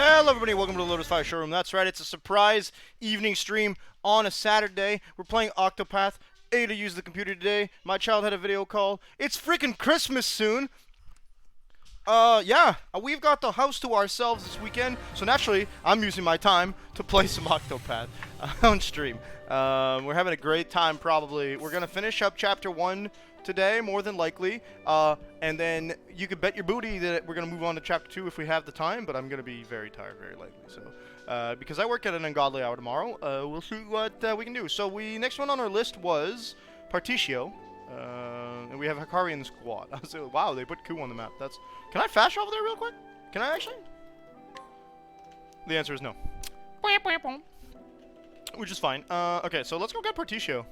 Hello everybody, welcome to the Lotus 5 Showroom. That's right, it's a surprise evening stream on a Saturday. We're playing Octopath. Ada used the computer today. My child had a video call. It's freaking Christmas soon. We've got the house to ourselves this weekend, so naturally, I'm using my time to play some Octopath on stream. We're having a great time, probably. We're gonna finish up Chapter 1 today, more than likely, and then you could bet your booty that we're gonna move on to Chapter 2 if we have the time, but I'm gonna be very tired, very likely, so, because I work at an ungodly hour tomorrow, we'll see what we can do. So next one on our list was Partitio. And we have Hikari in the squad. I was like, wow, they put Ku on the map. Can I fast travel there real quick? Can I actually? The answer is no. Which is fine. Okay, so let's go get Partitio.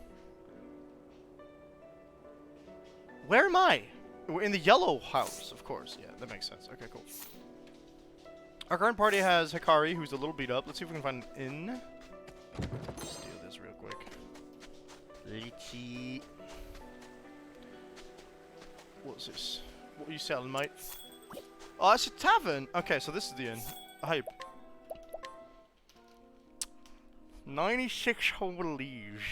Where am I? We're in the yellow house, of course. Yeah, that makes sense. Okay, cool. Our current party has Hikari, who's a little beat up. Let's see if we can find an inn. Steal this real quick. Let's see. What's this? What are you selling, mate? Oh, it's a tavern! Okay, so this is the inn. Hype. 96 leaves.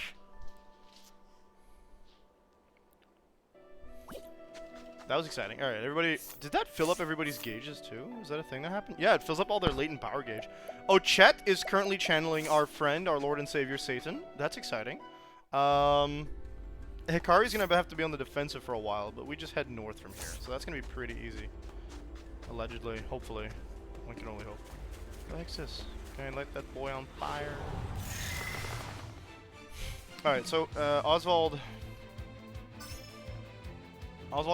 That was exciting. Alright, everybody... Did that fill up everybody's gauges, too? Is that a thing that happened? Yeah, it fills up all their latent power gauge. Oh, Chet is currently channeling our friend, our Lord and Savior, Satan. That's exciting. Hikari's gonna have to be on the defensive for a while, but we just head north from here, so that's gonna be pretty easy. Allegedly, hopefully. One can only hope. What the heck's this? Can I light that boy on fire? Alright, so, Oswald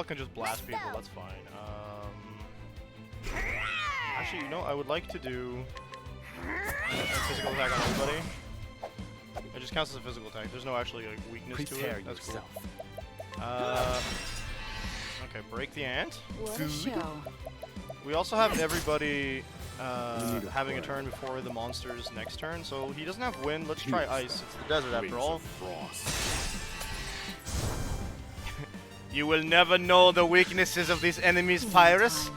can just blast people, that's fine. Actually, you know, I would like to do a physical attack on everybody. It just counts as a physical attack. There's no actually like weakness to it. That's cool. Okay, break the ant. Good. We also have everybody having a turn before the monster's next turn, so he doesn't have wind. Let's try ice. It's the desert after all. You will never know the weaknesses of these enemies, Pyrus.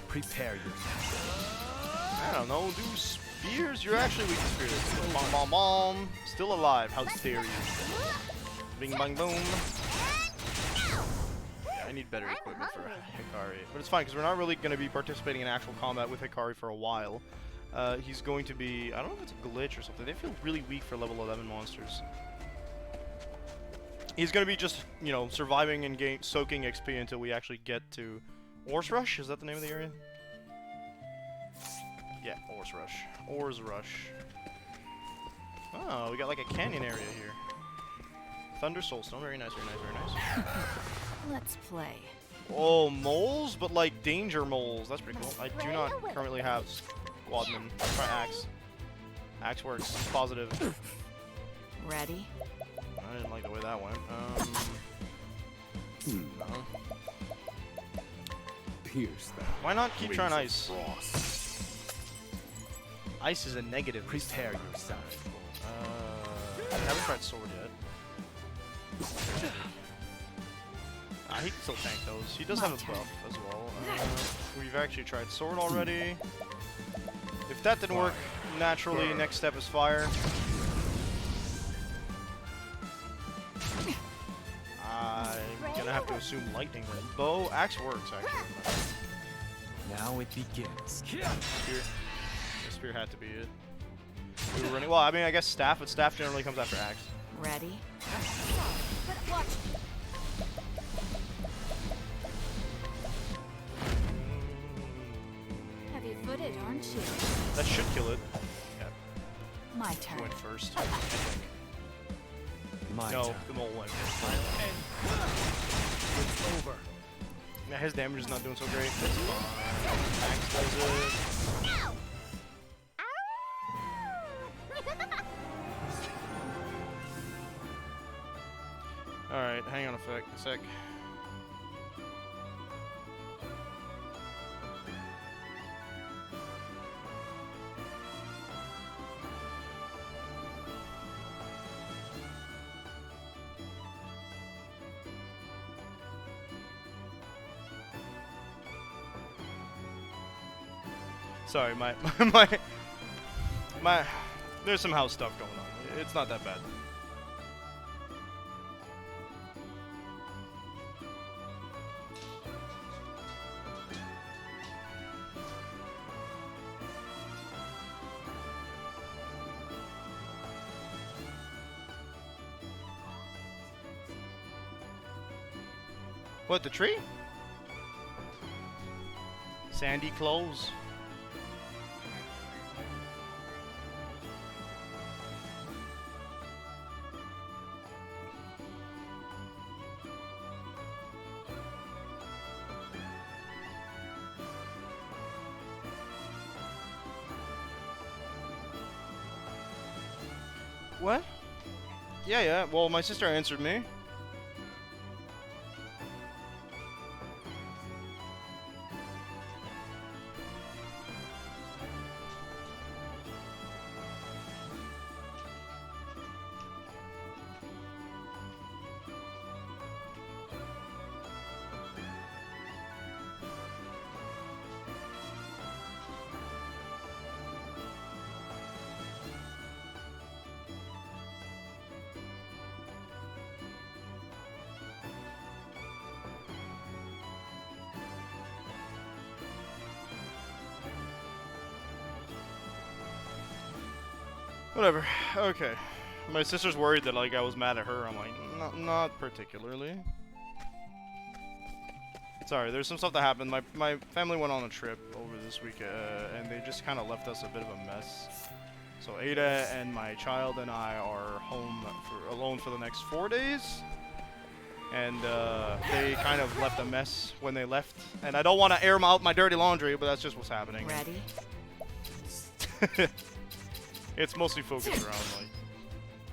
Prepare yourself. I don't know, do spears? You're actually weak to spears. Bomb, bomb, bomb. Still alive. How dare you? Bing, bang, boom. Yeah, I need better equipment for Hikari. But it's fine, because we're not really going to be participating in actual combat with Hikari for a while. He's going to be... I don't know if it's a glitch or something. They feel really weak for level 11 monsters. He's going to be just, you know, surviving and soaking XP until we actually get to... Ores Rush? Is that the name of the area? Yeah, Ores Rush. Ores Rush. Oh, we got like a canyon area here. Thunder Soulstone. Very nice, very nice, very nice. Let's play. Oh, moles? But like danger moles. That's pretty cool. I do not currently have Squadman. Let's try Axe. Axe works. Positive. Ready? I didn't like the way that went. No. Why not keep trying ice? Ice is a negative. Prepare yourself. I haven't tried sword yet. He can still tank those. He does have a buff as well. We've actually tried sword already. If that didn't work, naturally, next step is fire. I'm gonna have to assume lightning then. Bow, axe works actually. Now it begins. Spear. The spear had to be it. We were running. Well, I mean, I guess staff, but staff generally comes after axe. Ready? Heavy-footed, aren't you? That should kill it. Yeah. My turn. Went first. I think. My No, turn. the mole went first. It's over. Yeah, his damage is not doing so great. That's fine. Axe does it. Alright, hang on a sec. Sorry, my there's some house stuff going on. It's not that bad. What, the tree? Sandy clothes. What? Yeah. Well, my sister answered me. Whatever. Okay. My sister's worried that like I was mad at her. I'm like, not particularly. Sorry, there's some stuff that happened. My family went on a trip over this week, and they just kind of left us a bit of a mess. So Ada and my child and I are home alone for the next 4 days. And they kind of left a mess when they left. And I don't want to air out my dirty laundry, but that's just what's happening. Ready? It's mostly focused around like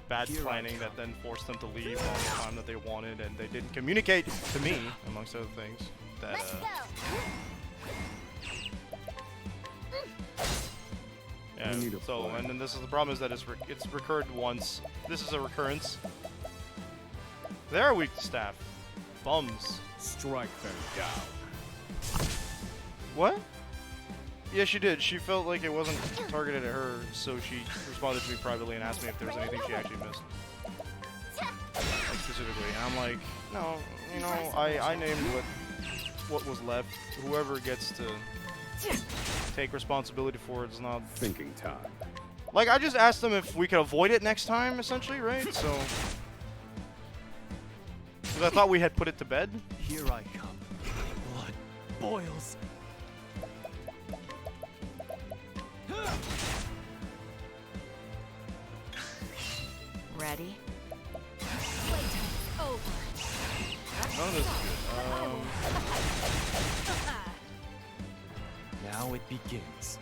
bad planning that then forced them to leave on the time that they wanted, and they didn't communicate to me, amongst other things. That yeah. So and then this is the problem is that it's recurred once. This is a recurrence. They're weak to staff. Bums. Strike them down. What? Yeah, she did. She felt like it wasn't targeted at her, so she responded to me privately and asked me if there was anything she actually missed. Like, specifically. And I'm like, no, you know, I named what was left. Whoever gets to take responsibility for it is not... Thinking time. Like, I just asked them if we could avoid it next time, essentially, right? So... Because I thought we had put it to bed. Here I come. Blood boils. Ready? Playtime's over. None of this is good. Now it begins.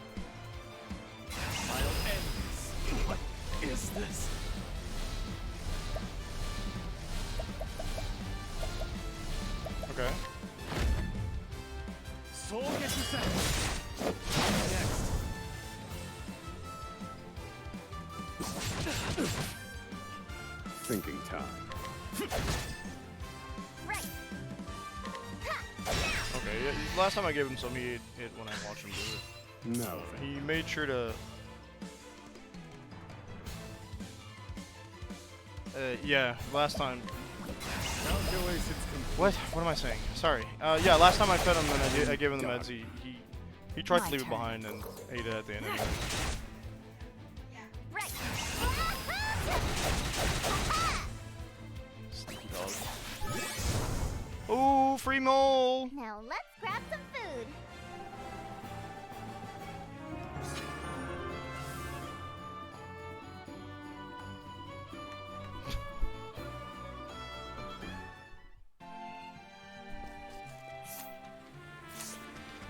I'll end this. What is this? Okay. Next. Thinking time. Okay, yeah, last time I gave him some, he ate it when I watched him do it. No. He made sure to... yeah, last time... Calculations complete. What? What am I saying? Sorry. Yeah, last time I fed him and I gave him the meds, he tried to leave it behind and ate it at the end of it. Sneaky dog. Ooh, free mole! Now let's grab some food.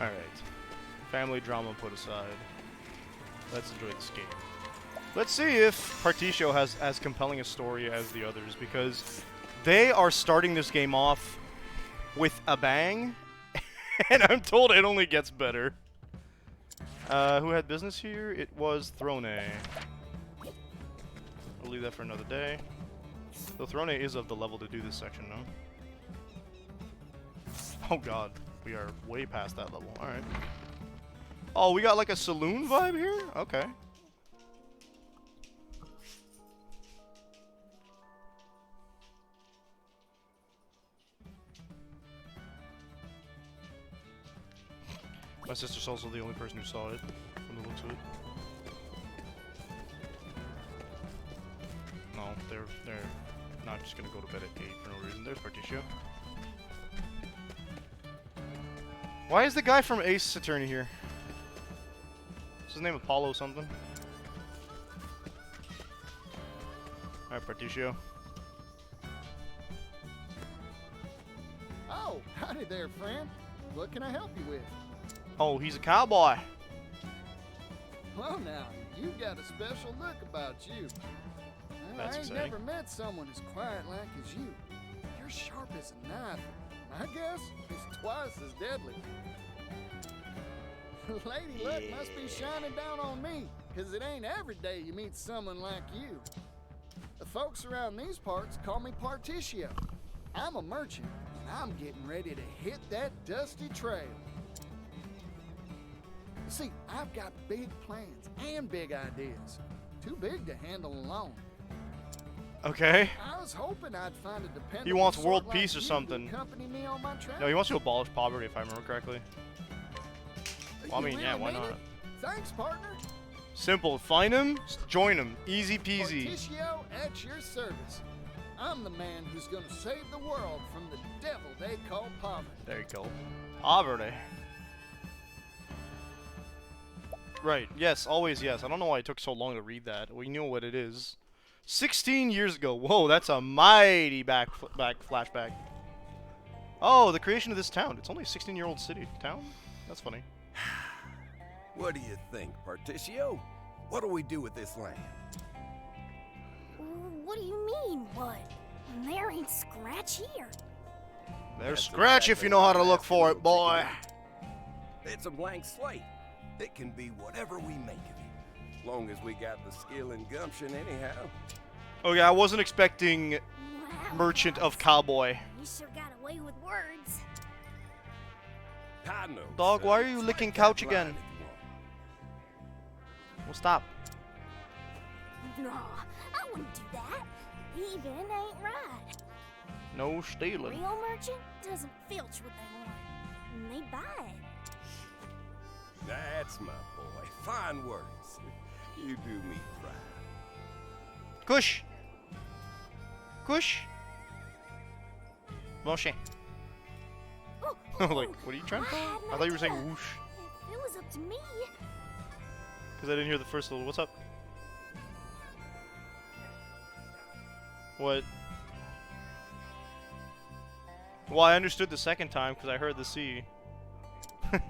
Alright. Family drama put aside. Let's enjoy this game. Let's see if Particio has as compelling a story as the others, because they are starting this game off with a bang, and I'm told it only gets better. Who had business here? It was Throne. I'll leave that for another day. Though Throne is of the level to do this section, no? Oh god, we are way past that level. Alright. Oh, we got like a saloon vibe here? Okay. My sister's also the only person who saw it, from the looks of it. No, they're not just gonna go to bed at 8 for no reason. There's Particio. Why is the guy from Ace Attorney here? Is his name Apollo something? Alright, Particio. Oh, howdy there, friend. What can I help you with? Oh, he's a cowboy. Well, now, you got a special look about you. Well, That's I ain't exciting. never met someone as quiet like as you. You're sharp as a knife. I guess it's twice as deadly. Lady luck must be shining down on me, 'cause it ain't every day you meet someone like you. The folks around these parts call me Particio. I'm a merchant, and I'm getting ready to hit that dusty trail. See, I've got big plans and big ideas. Too big to handle alone. Okay. I was hoping I'd find a dependable He wants sort world like peace or you to something. accompany me on my travels. No, he wants to abolish poverty, if I remember correctly. Well, I You mean, yeah, really why mean not? it? Thanks, partner. Simple. Find him, join him. Easy peasy. Particio at your service. I'm the man who's gonna save the world from the devil they call poverty. There you go. Poverty. Right. Yes. Always yes. I don't know why it took so long to read that. We knew what it is. 16 years ago. Whoa, that's a mighty back flashback. Oh, the creation of this town. It's only a 16-year-old city town. That's funny. What do you think, Particio? What do we do with this land? What do you mean, what? There ain't scratch here. There's That's scratch if exactly you know how what to I'm look asking, for it, little boy. chicken. It's a blank slate. It can be whatever we make of it. As long as we got the skill and gumption anyhow. Okay, I wasn't expecting Wow, merchant of boss. cowboy. You sure got away with words. I know, Dog, son. why are you Strike licking that couch line again? if you want. Well, stop. Nah, I wouldn't do that. Even ain't right. No stealing. Real merchant doesn't filch what they want. And they buy it. That's my boy. Fine words. You do me proud. Kush. Kush. Moshe. Oh, Like, what are you trying to call? had an I thought you were saying idea. whoosh. If it was up to me, Because I didn't hear the first little. What's up? What? Well, I understood the second time because I heard the C. I'd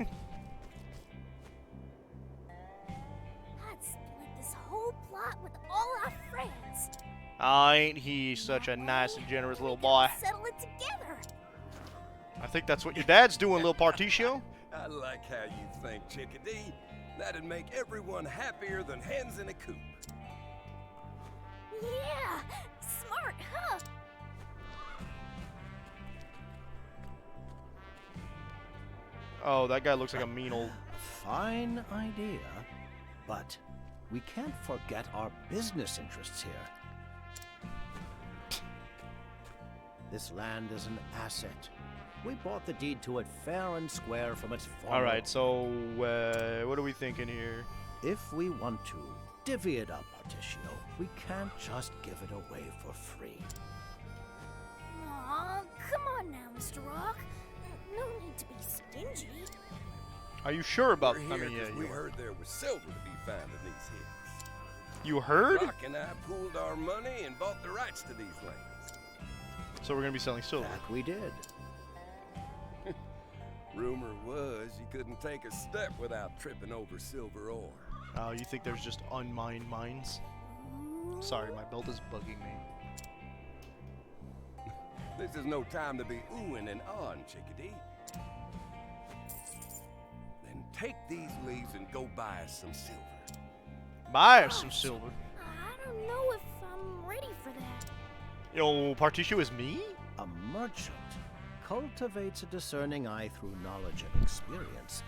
split this whole plot with all our friends. Ain't he such a nice and generous little boy? Settle it together. I think that's what your dad's doing, little Particio. I like how you think, Chickadee. That'd make everyone happier than hens in a coop. Yeah, smart, huh? Oh, that guy looks like a mean old. Fine idea, but we can't forget our business interests here. This land is an asset. We bought the deed to it fair and square from its former. All right, so what are we thinking here? If we want to divvy it up, Particio, we can't just give it away for free. Aw, come on now, Mr. Rock. No need to be stingy. Are you sure about? We're I here mean, yeah, 'cause you we are. heard there was silver to be found in these hills. You heard? Rock and I pooled our money and bought the rights to these lands. So we're gonna be selling silver. That we did. Rumor was you couldn't take a step without tripping over silver ore. Oh, you think there's just unmined mines? Sorry, my belt is bugging me. This is no time to be oohing and ahhing, Chickadee. Then take these leaves and go buy us some silver. Buy us some silver. I don't know if I'm ready for that. Yo, Particio is me? A merchant cultivates a discerning eye through knowledge and experience.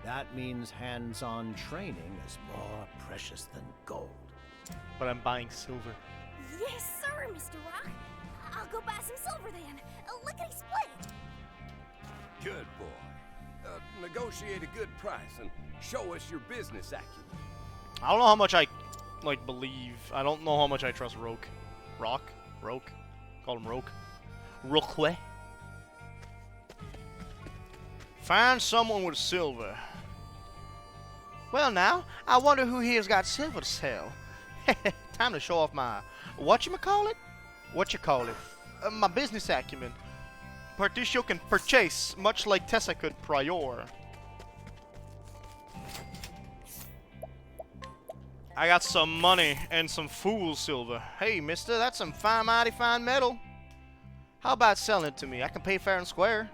That means hands-on training is more precious than gold. But I'm buying silver. Yes, sir, Mr. Rock. I'll go buy some silver then. Lickety split. Good boy. Negotiate a good price and show us your business acumen. I don't know how much I, like, believe. I don't know how much I trust Roke. Roke? Call him Roke. Roque. Find someone with silver. Well now, I wonder who here's got silver to sell. Time to show off my, whatchamacallit? My business acumen. Particio can purchase, much like Tessa could prior. I got some money and some fool silver. Hey, mister, that's some fine, mighty fine metal. How about selling it to me? I can pay fair and square.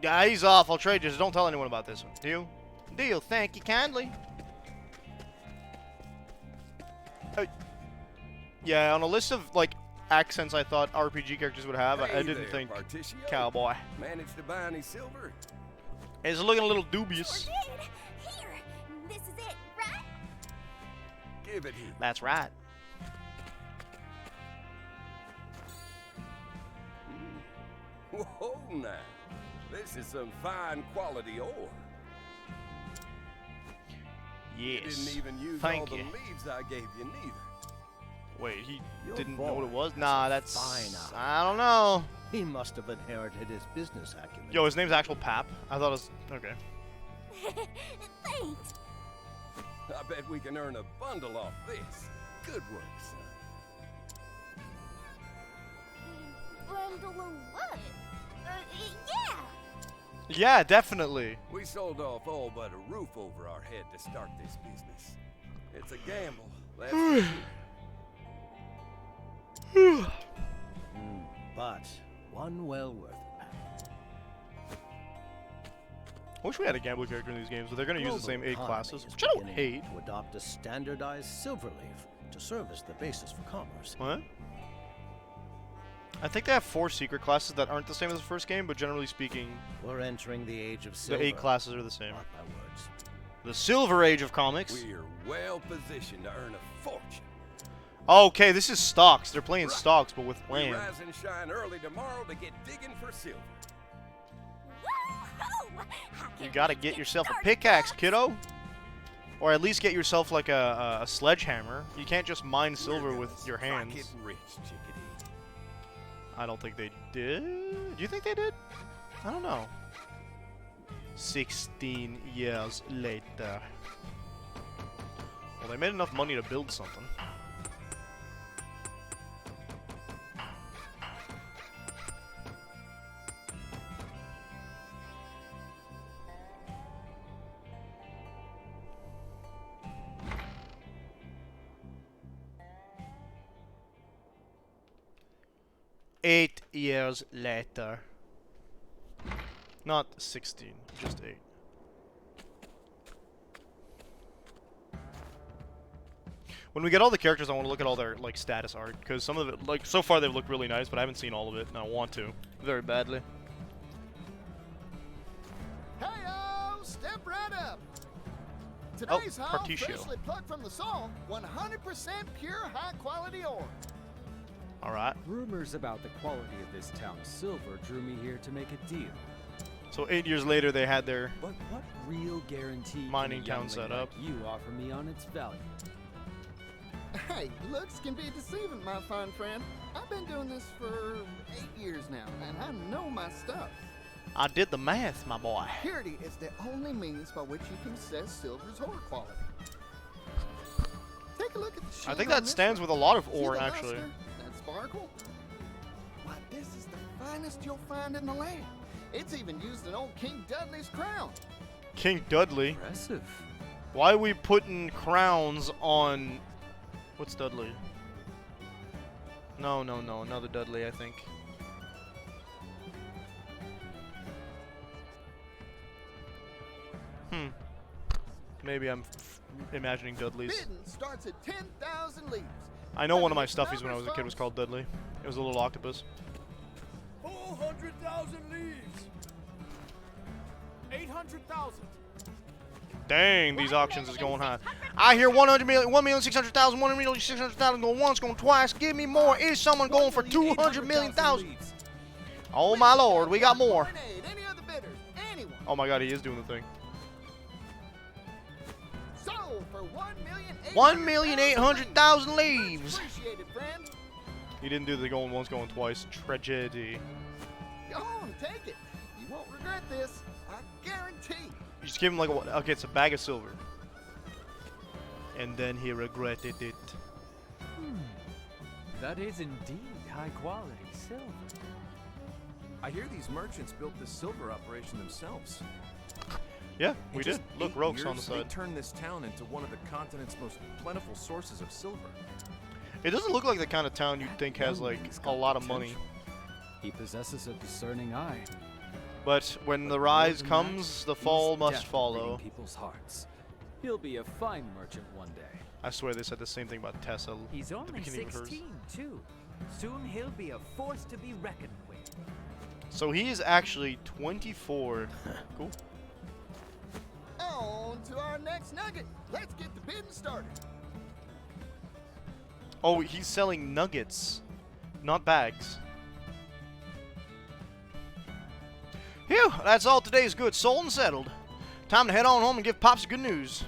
Yeah, he's off. I'll trade you. Just don't tell anyone about this one. Deal? Deal. Thank you kindly. Yeah, on a list of, like, accents I thought RPG characters would have, I didn't think Particio. cowboy. Managed to buy any silver? It's looking a little dubious. Sure did. Here, this is it, right? Give it here. That's right. Whoa, now. This is some fine quality ore. Yes. Didn't even use Thank all you. the leaves I gave you neither. Wait, he Your didn't know what it boy was? has Nah, a that's... fine eye. I don't know. He must have inherited his business acumen. Yo, his name's actual Pap. I thought it was... Okay. Thanks. I bet we can earn a bundle off this. Good work, son. Bundle of what? Yeah. Yeah, definitely. We sold off all but a roof over our head to start this business. It's a gamble. That's for sure. But one well worth the path. I wish we had a gambling character in these games, but they're going to use the same Global 8 economy classes, is which I don't beginning hate. to adopt a standardized silver leaf to serve as the basis for commerce. What? I think they have 4 secret classes that aren't the same as the first game, but generally speaking, We're entering the age of silver. the 8 classes are the same. Mark my words. The Silver Age of comics. We're well positioned to earn a fortune. Okay, this is stocks. They're playing Right. stocks, but with We land. rise and shine early tomorrow to get digging for silver. Woo-hoo! I You can't gotta wait to get yourself a started, pickaxe, Bugs. kiddo. Or at least get yourself like a sledgehammer. You can't just mine silver We're with gonna your strike hands. it rich, chickadee. I don't think they did. Do you think they did? I don't know. 16 years later. Well, they made enough money to build something. Eight years later. Not 16, just 8. When we get all the characters, I want to look at all their like status art, because some of it, like so far, they've looked really nice, but I haven't seen all of it, and I want to very badly. Hey-o! Step right up! Today's haul, Particio. freshly plucked from the saw, 100% pure high-quality ore. All right. Rumors about the quality of this town's silver drew me here to make a deal. So 8 years later, they had their But what real guarantee Mining can a town set youngling up. like you offer me on its value? Hey, looks can be deceiving, my fine friend. I've been doing this for 8 years now, and I know my stuff. I did the math, my boy. Purity is the only means by which you can assess silver's ore quality. Take a look at the I sheen think on that this stands one. with a lot of See ore, the actually. luster? That sparkle? Why, this is the finest you'll find in the land. It's even used in old King Dudley's crown. King Dudley. Impressive. Why are we putting crowns on... What's Dudley? No, another Dudley, I think. Maybe I'm imagining Dudleys. Bidding starts at 10,000 leaves. I know one of my stuffies when I was a kid was called Dudley. It was a little octopus. 400,000 leaves. 800,000. Dang, these auctions is going high. I hear 100 million, 1,600,000, 1,600,000 going once, going twice. Give me more. Is someone going for 200 million thousand? Oh my lord, we got more. Any other bidders? Anyone? Oh my god, he is doing the thing. Sold for 1,800,000 leaves. Appreciate it, friend. He didn't do the going once, going twice. Tragedy. Go on, take it. You won't regret this. I guarantee. You just give him like a, okay, it's a bag of silver. And then he regretted it. That is indeed high quality silver. I hear these merchants built this silver operation themselves. Yeah, In we just did. Look, 8 Rogue's on the years, They side. turned this town into one of the continent's most plentiful sources of silver. It doesn't look like the kind of town you'd think has like a lot of money. He possesses a discerning eye. But when the But rise more than comes, that, the he's fall must definitely follow. reading people's hearts. He'll be a fine merchant one day. I swear they said the same thing about Tessa He's at the only beginning of hers. 16, too. Soon he'll be a force to be reckoned with. So he is actually 24. Cool. On to our next nugget. Let's get the bidding started. Oh, he's selling nuggets, not bags. Phew, that's all today's goods sold and settled. Time to head on home and give Pops good news.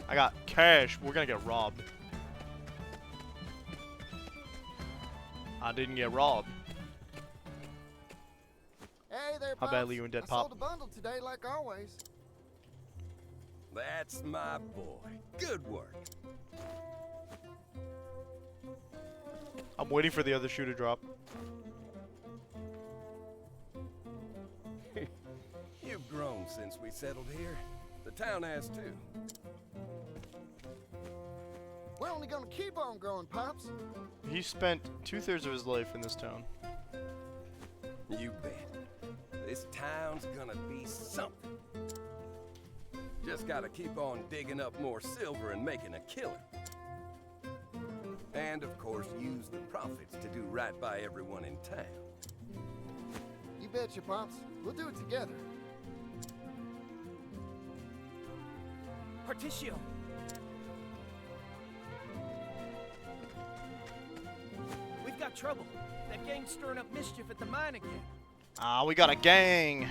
I got cash. We're gonna get robbed. I didn't get robbed. Hey there, How Pops. badly you in debt, I sold Pop? a bundle today, like always. That's my boy. Good work. I'm waiting for the other shoe to drop. You've grown since we settled here. The town has too. We're only gonna keep on growing, Pops. He spent 2/3 of his life in this town. You bet. This town's gonna be something. Just gotta keep on digging up more silver and making a killing. And of course, use the profits to do right by everyone in town. You betcha, Pops. We'll do it together. Particio! We've got trouble. That gang's stirring up mischief at the mine again. Ah, we got a gang.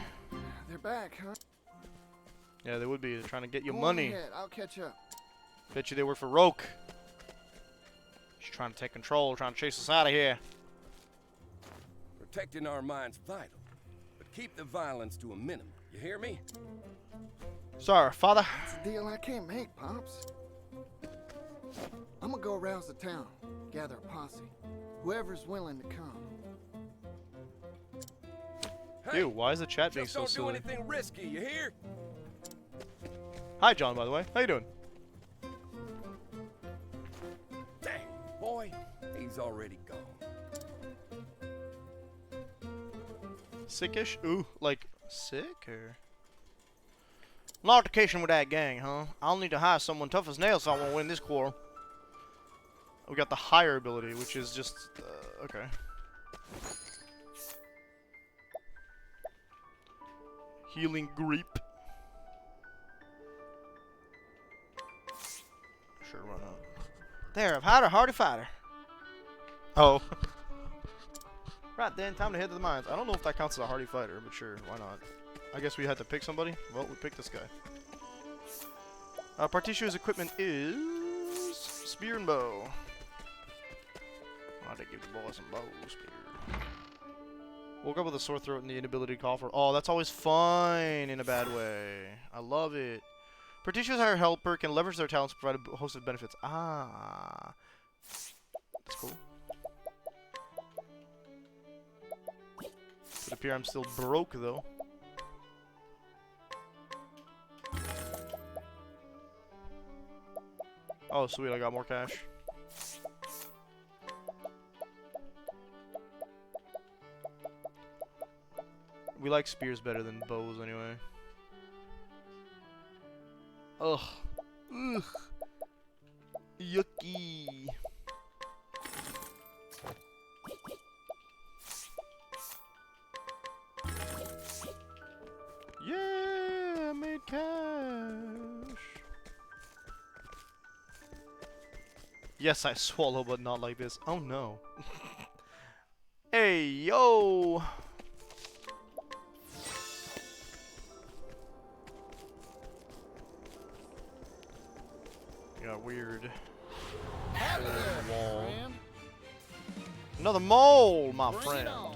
They're back, huh? Yeah, they would be. They're trying to get your Go money. ahead, I'll catch up. Bet you they work for Roke. She's trying to take control, trying to chase us out of here. Protecting our mine's vital, but keep the violence to a minimum. You hear me? Sorry, father. It's a deal I can't make, Pops. I'm gonna go arouse the town, gather a posse. Whoever's willing to come. Hey, Dude, why is the chat being just so don't do silly? anything risky, you hear? Hi, John, by the way. How you doing? Dang, boy, he's already gone. Sickish? Ooh, like sick or? An altercation with that gang, huh? I'll need to hire someone tough as nails if I want to win this quarrel. We got the higher ability, which is just okay. Healing Grip. Sure, why not? There, I've hired a hardy fighter. Oh. Right then, time to head to the mines. I don't know if that counts as a hardy fighter, but sure, why not? I guess we had to pick somebody. Well, we picked this guy. Partitio's equipment is spear and bow. I had to give the boy some bow spear. Woke up with a sore throat and the inability to call for. Oh, that's always fine in a bad way. I love it. Partitio's higher helper can leverage their talents to provide a host of benefits. Ah, that's cool. Would appear I'm still broke though. Oh, sweet, I got more cash. We like spears better than bows anyway. Ugh. Ugh. Yucky. Yeah, I made cash. Yes, I swallow, but not like this. Oh no. Hey, yo! Got weird. Wall. Friend, Another mole, my bring friend. it on.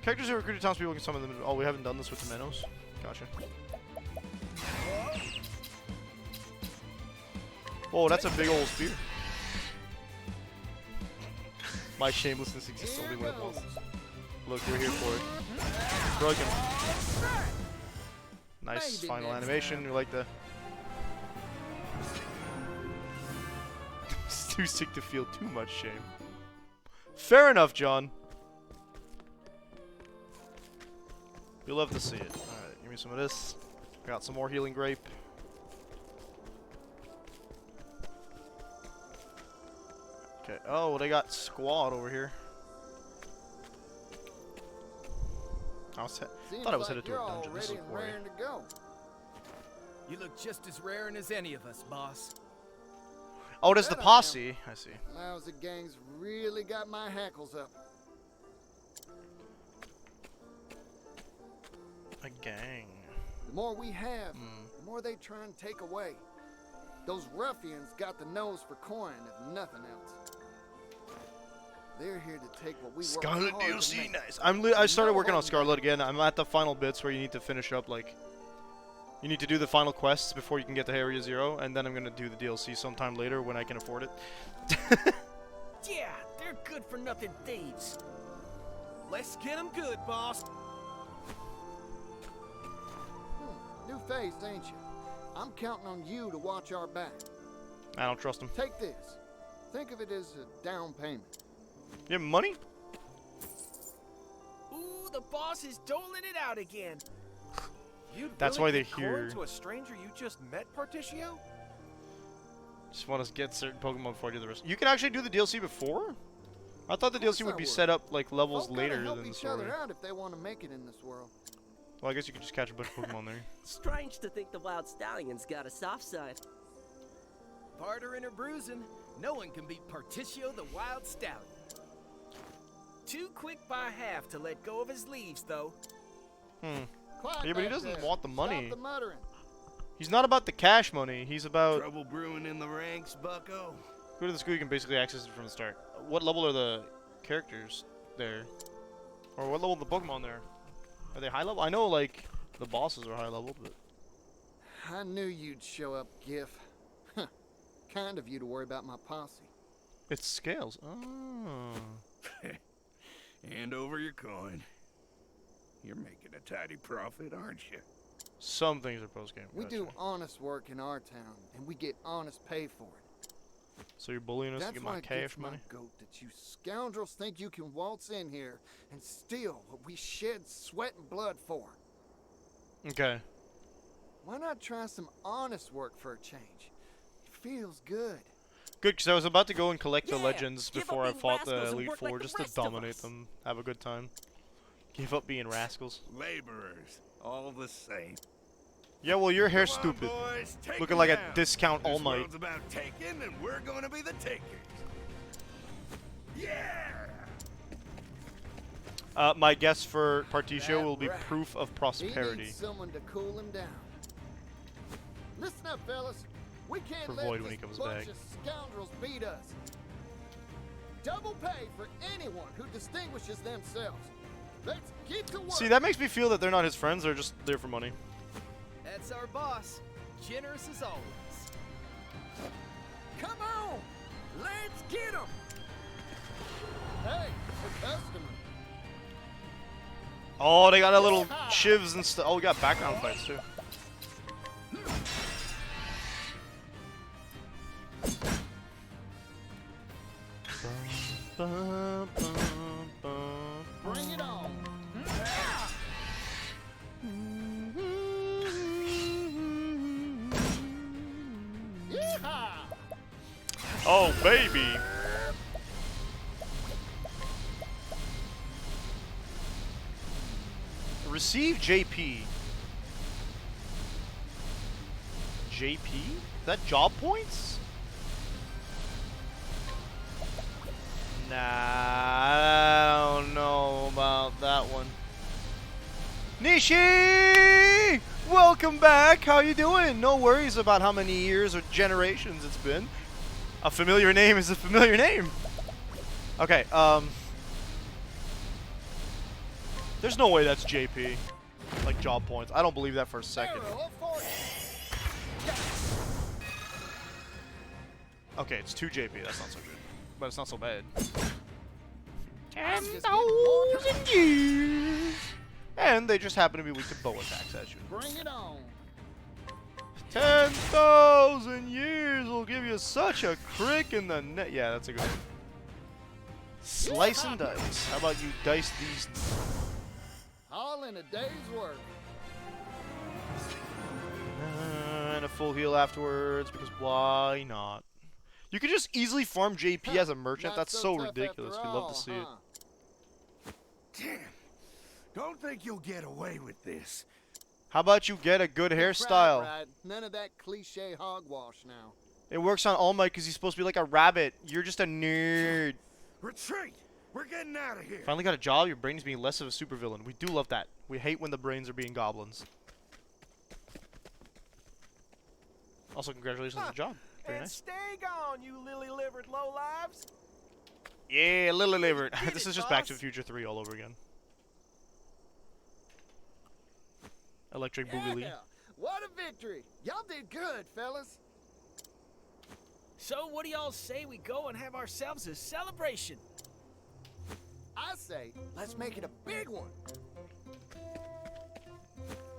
Characters who recruited townspeople can summon them. Oh, we haven't done this with the minnows. Gotcha. Oh, that's a big old spear. My shamelessness exists only when it wants. Look, we're here for it. Broken. Nice Maybe final next animation. time. We like the. It's too sick to feel too much shame. Fair enough, John. You'll love to see it. Alright, give me some of this. Got some more healing grape. Okay. Oh, well, they got squad over here. I was Seems thought I was like headed to you're a all dungeon. This ready is and boring. raring to go. You look just as raring as any of us, boss. Oh, it is the Bet I am. posse. I see. Lousy gangs really got my hackles up. A gang. The more we have, the more they try and take away. Those ruffians got the nose for coin, if nothing else. They're here to take what we worked Scarlet hard to DLC, make. nice. I started No working on holding Scarlet again. I'm at the final bits where you need to finish up, like, you need to do the final quests before you can get to Area 0, and then I'm gonna do the DLC sometime later when I can afford it. Yeah, they're good for nothing thieves. Let's get them good, boss. New face, ain't you? I'm counting on you to watch our back. I don't trust him. Take this. Think of it as a down payment. You have money? Ooh, the boss is doling it out again. You'd That's really why give they're corn here. to a stranger you just met, Particio? Just want to get certain Pokemon before I do the rest. You can actually do the DLC before? I thought the Of course DLC would I be would. set up like levels Folk gotta later help than the each story. other out if they want to make it in this world. Well, I guess you could just catch a bunch of Pokemon there. Strange to think the wild stallion's got a soft side. Bartering or bruising, no one can beat Particio the Wild Stallion. Too quick by half to let go of his leaves, though. Quiet Yeah, but he back doesn't there. want the money. Stop the muttering. He's not about the cash money. He's about. Trouble brewing in the ranks, bucko. Go to the school, you can basically access it from the start. What level are the characters there? Or what level are the Pokemon there? Are they high level? I know, like, the bosses are high level, but... I knew you'd show up, Gif. Huh. Kind of you to worry about my posse. It's scales. Oh. Hand over your coin. You're making a tidy profit, aren't you? Some things are post-game. We Gotcha. do honest work in our town, and we get honest pay for it. So you're bullying us to That's get why my it cash gets my money? goat that you scoundrels think you can waltz in here and steal what we shed sweat and blood for. Okay. Why not try some honest work for a change? It feels good. Good, because I was about to go and collect the Yeah, legends give up before I being fought the rascals and Elite work Four, like the just to rest of dominate us. them. Have a good time. Give up being rascals. Laborers, all the same. Yeah, well, your hair's Come on, stupid. boys, take Looking 'em like a down. discount This All Might. world's about taking, and we're gonna be the takers. Yeah! My guess for Particio That will be right. proof of He prosperity. needs someone to cool him down. Listen up, fellas. We can't For let Void this when he comes bunch back. of scoundrels beat us. Double pay for anyone who distinguishes themselves. Let's get to work. See, that makes me feel that they're not his friends, they're just there for money. That's our boss. Generous as always. Come on, let's get them. Hey, the customer. Oh, they got a little shivs and stuff. Oh, we got background fights too. Bring it on. Yeehaw! Oh, baby. Receive JP. JP? Is that job points? Nah, I don't know about that one. Nishi! Welcome back. How you doing? No worries about how many years or generations it's been. A familiar name is a familiar name. Okay, there's no way that's JP. Like job points. I don't believe that for a second. Okay, it's 2 JP. That's not so good. But it's not so bad. 10,000 years! And they just happen to be weak to bow attacks, as you know. Bring it on. 10,000 years will give you such a crick in the neck. Yeah, that's a good one. Slice and dice. How about you dice these? All in a day's work. And a full heal afterwards, because why not? You could just easily farm JP as a merchant. That's so ridiculous. We'd love to see it. Damn. Don't think you'll get away with this. How about you get a good hairstyle? Right. None of that cliche hogwash now. It works on All Might because he's supposed to be like a rabbit. You're just a nerd. Retreat! We're getting out of here. Finally got a job. Your brain's being less of a supervillain. We do love that. We hate when the brains are being goblins. Also, congratulations on the job. Very nice. Stay gone, you lily-livered lowlives. Yeah, lily-livered. This is just Back to the Future 3 all over again. Electric Boogaloo. Yeah, what a victory! Y'all did good, fellas. So what do y'all say we go and have ourselves a celebration? I say, let's make it a big one.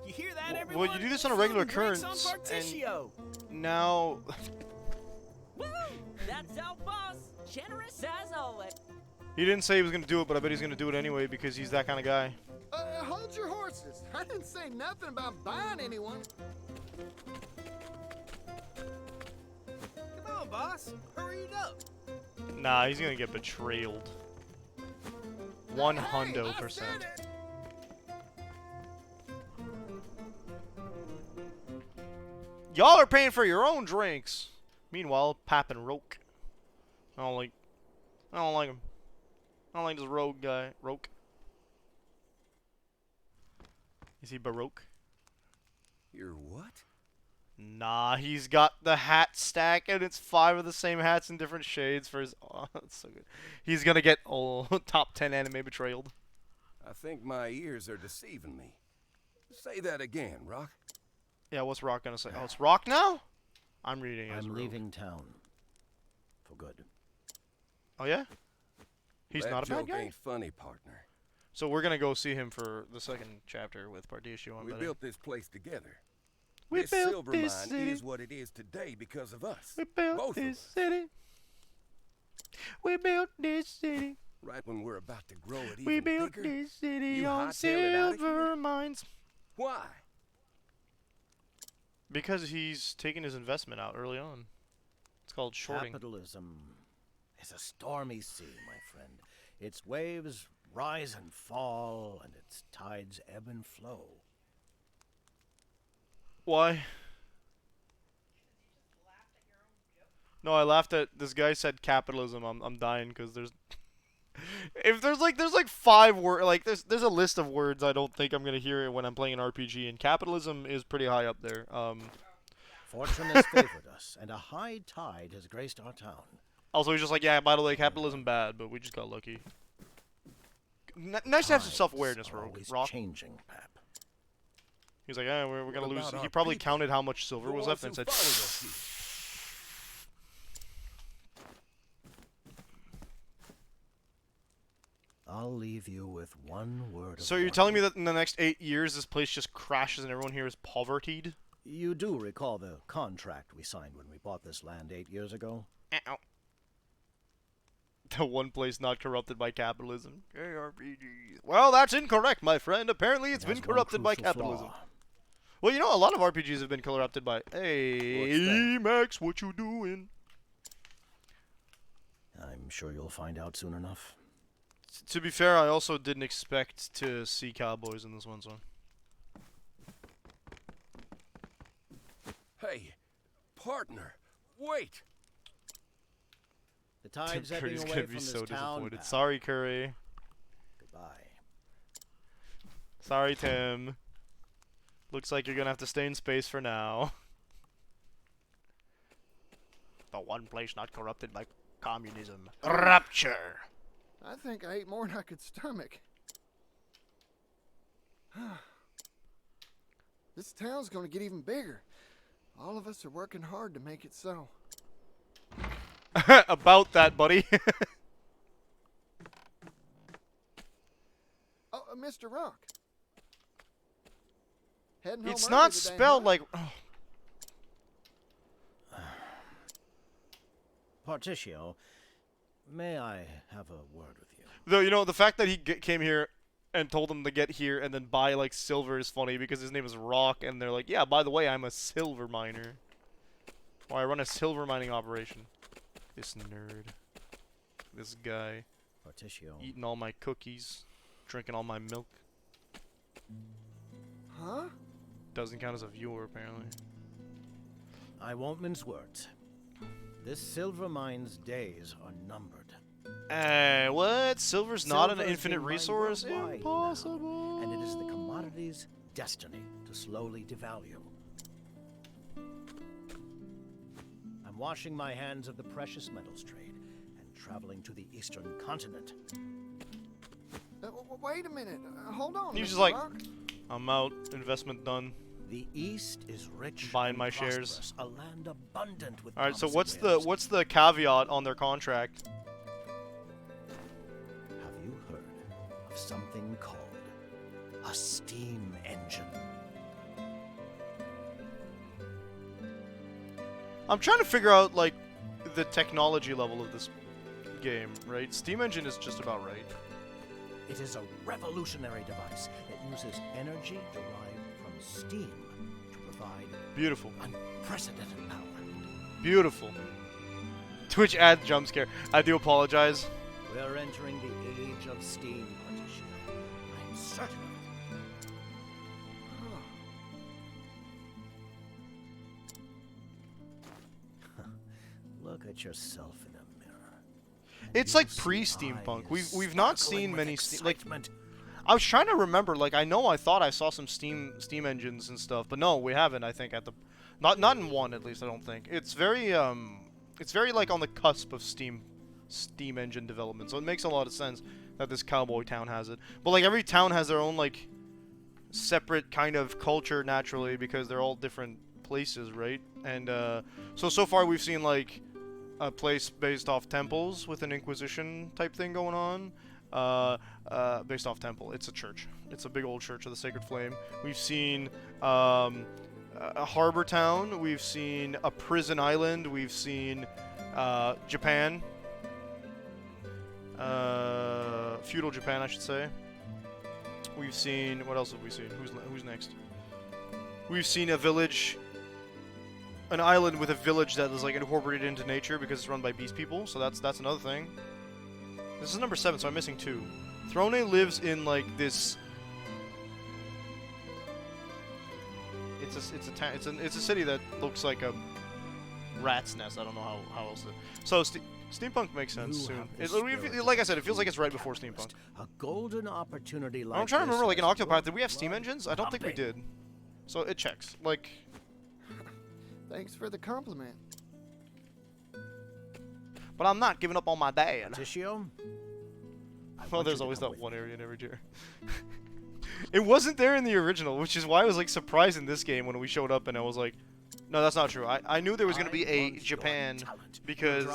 You hear that, everyone? Well, you do this on a regular occurrence, On Partitio. and now... Woo! That's our boss. Generous as always. He didn't say he was going to do it, but I bet he's going to do it anyway because he's that kind of guy. Hold your horses. I didn't say nothing about buying anyone. Come on, boss. Hurry it up. Nah, he's going to get betrayed. 100%. Y'all are paying for your own drinks. Meanwhile, Pap and Roke. I don't like him. I don't like this rogue guy. Roke. Is he Baroque? You're what? Nah, he's got the hat stack, and it's 5 of the same hats in different shades for his... Oh, that's so good. He's gonna get top 10 anime betrayed. I think my ears are deceiving me. Say that again, Rock. Yeah, what's Rock gonna say? Oh, it's Rock now? I'm reading as I'm Rogue. leaving town. For good. Oh, yeah? He's That not a bad joke guy? ain't funny, partner. So we're gonna go see him for the second chapter with Partitio. We built this place together. We This built silver this mine city. is what it is today because of us. We built Both of this us. city. We built this city. Right when we're about to grow it We even built bigger. this city you on hightail it out of silver here? mines. Why? Because he's taking his investment out early on. It's called shorting. Capitalism is a stormy sea, my friend. Its waves rise and fall, and its tides ebb and flow. Why? No, I laughed at this guy said capitalism. I'm dying because there's if there's like 5 words, like there's a list of words I don't think I'm gonna hear when I'm playing an RPG, and capitalism is pretty high up there. Fortune has favored us, and a high tide has graced our town. Also, he's just like, yeah, by the way, capitalism bad, but we just got lucky. Nice to have some self-awareness, Rock. Changing, Pap. He's like, yeah, we're gonna What lose. about He our probably people? counted how much silver The was ones left and who said, followed us here. I'll leave you with one word of so you're warning. telling me that in the next 8 years this place just crashes and everyone here is povertied? You do recall the contract we signed when we bought this land 8 years ago? Ow. The one place not corrupted by capitalism. JRPGs. Well, that's incorrect, my friend. Apparently it's It been has one corrupted by crucial capitalism. flaw. Well, you know, a lot of RPGs have been corrupted by... What's Hey, that? Max, what you doing? I'm sure you'll find out soon enough. To be fair, I also didn't expect to see cowboys in this one, so... Hey, Partner, wait. The tide's Tim ebbing Curry's away gonna from be this so town. disappointed. Pal. Sorry, Curry. Goodbye. Sorry, Tim. Looks like you're gonna have to stay in space for now. The one place not corrupted by communism. Rapture! I think I ate more than I could stomach. This town's gonna get even bigger. All of us are working hard to make it so. About that, buddy. Oh, Mr. Rock. Heading home It's early not today, spelled huh? like... Particio, may I have a word with you? Though, you know, the fact that he came here and told them to get here and then buy, like, silver is funny because his name is Rock, and they're like, yeah, by the way, I'm a silver miner. Or I run a silver mining operation. This nerd. This guy. Particio. Eating all my cookies. Drinking all my milk. Huh? Doesn't count as a viewer, apparently. I won't mince words. This silver mine's days are numbered. What? Silver's not an Silver is infinite in mine resource? worldwide Impossible. now, and it is the commodity's destiny to slowly devalue. I'm washing my hands of the precious metals trade and traveling to the eastern continent. Wait a minute. Hold on. He's Mr. just like, Rock. I'm out. Investment done. The East is rich Buying and my shares. prosperous, a land abundant with All right. So promising what's wares. the caveat on their contract? Have you heard of something called a steam engine? I'm trying to figure out like the technology level of this game, right? Steam engine is just about right. It is a revolutionary device that uses energy derived from steam to provide Beautiful. unprecedented power. Beautiful. Twitch ad jump scare. I do apologize. We're entering the age of steam, Particio. I'm certain of it. Look at yourself in a mirror. It's You like see pre-steampunk. eyes We've not sparkling seen with many like. excitement. I was trying to remember. Like I know I thought I saw some steam engines and stuff, but no, we haven't. I think at the not in one at least. I don't think it's very like on the cusp of steam engine development. So it makes a lot of sense that this cowboy town has it. But like every town has their own like separate kind of culture naturally because they're all different places, right? And so far we've seen like a place based off temples with an Inquisition type thing going on. Based off temple. It's a church. It's a big old church of the Sacred Flame. We've seen a harbor town. We've seen a prison island. We've seen Japan. Feudal Japan, I should say. We've seen... What else have we seen? Who's next? We've seen a village... An island with a village that is like incorporated into nature because it's run by beast people. So that's another thing. This is number 7, so I'm missing 2. Throne lives in like this. It's a city that looks like a rat's nest. I don't know how else to. So steampunk makes sense You soon. have the It, spirit like I of said, it feels like it's right before capitalist. steampunk. A golden opportunity like I'm trying to this remember, like in has Octopath, did your we have steam blood engines? I don't think we pumping. did. So it checks. Like, Thanks for the compliment. but I'm not giving up on my dad. Particio? Well, there's always that one area in every tier. It wasn't there in the original, which is why I was like surprised in this game when we showed up and I was like, no, that's not true. I knew there was going to be a Japan because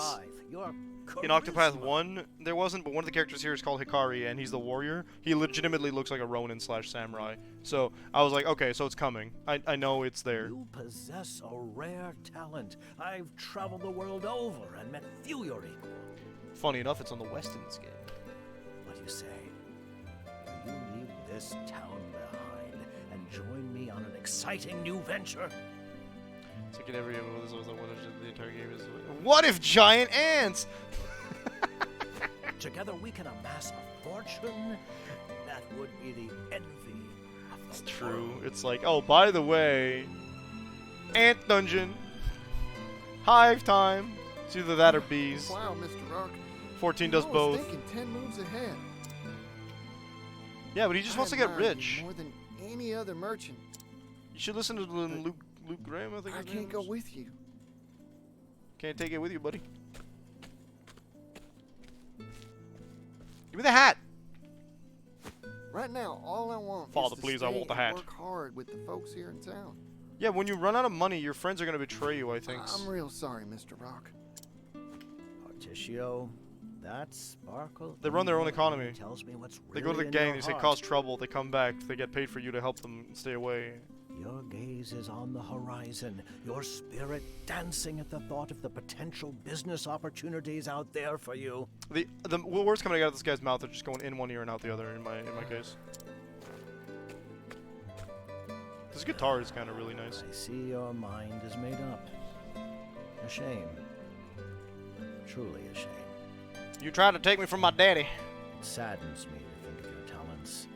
in Octopath 1 there wasn't, but one of the characters here is called Hikari and he's the warrior. He legitimately looks like a Ronin / samurai. So I was like, okay, so it's coming. I know it's there. You possess a rare talent. I've traveled the world over and met few your equal. Funny enough, it's on the west in this game. What do you say? Will you leave this town behind and join me on an exciting new venture? It's like in every game, this was the entire game is. What if giant ants? Together we can amass a fortune that would be the envy of the It's true. world. It's like, oh, by the way, ant dungeon. Hive time. It's either that or bees. Wow, Mr. Rock. 14 does I was both. thinking 10 moves ahead. Yeah, but he just wants to get admire you rich. more than any other merchant. You should listen to Luke Graham, I think. I his can't name go is. with you. Can't take it with you, buddy. Give me the hat. Right now, all I want Father, is to please, stay I want the and hat. work hard with the folks here in town. Yeah, when you run out of money, your friends are gonna betray you, I think. I'm real sorry, Mr. Rock. Particio, that sparkle. They run their own economy. Tells me what's They really go to the in gang, your they say heart. cause trouble, they come back, they get paid for you to help them stay away. Your gaze is on the horizon, your spirit dancing at the thought of the potential business opportunities out there for you. The words coming out of this guy's mouth are just going in one ear and out the other in my case. This guitar is kind of really nice. I see your mind is made up. A shame. Truly a shame. You tried to take me from my daddy. It saddens me to think of your talents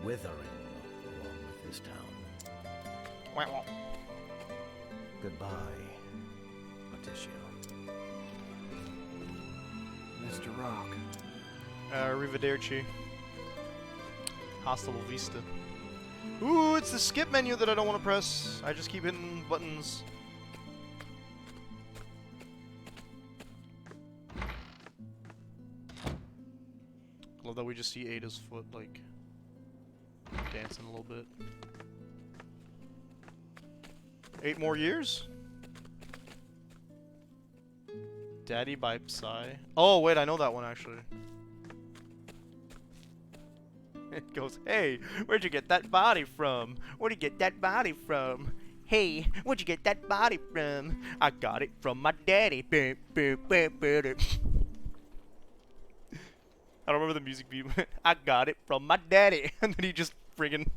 withering along with this town. Goodbye, Particio. Mr. Rock. Arrivederci. Hasta la vista. Ooh, it's the skip menu that I don't want to press. I just keep hitting buttons. Love that we just see Ada's foot, like, dancing a little bit. 8 more years? Daddy by Psy. Oh, wait, I know that one, actually. It goes, hey, where'd you get that body from? Where'd you get that body from? Hey, where'd you get that body from? I got it from my daddy. I don't remember the music beat. I got it from my daddy. And then he just friggin'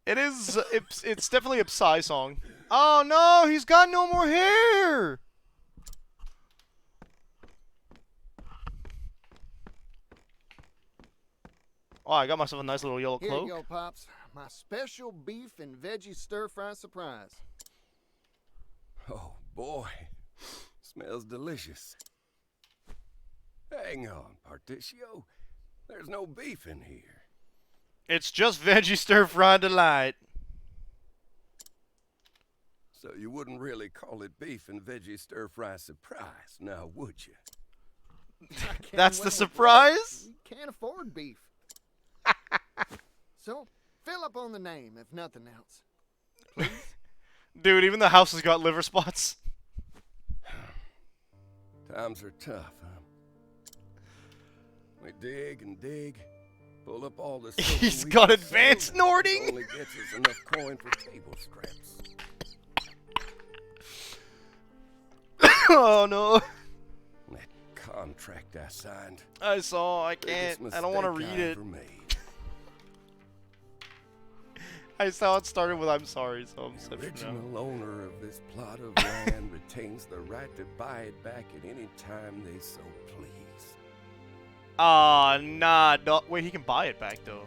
It is, it's definitely a Psy song. Oh no, he's got no more hair! Oh, I got myself a nice little yellow Here cloak. you go, Pops. My special beef and veggie stir-fry surprise. Oh, boy. Smells delicious. Hang on, Particio. There's no beef in here. It's just veggie stir-fried delight. So you wouldn't really call it beef and veggie stir-fry surprise, now would you? That's the surprise? You can't afford beef. So, fill up on the name, if nothing else. Please? Dude, even the house has got liver spots. Times are tough, huh? We dig and dig, pull up all the silver He's we got can advanced sell, snorting. Only gets us enough coin for table scraps. Oh no. That contract I signed. I saw, I biggest can't. I don't want to mistake read I it. ever made. I saw it started with I'm sorry, so I'm The set for now. original owner of this plot of land retains the right to buy it back at any time they so please. Ah, nah. No, wait, he can buy it back though.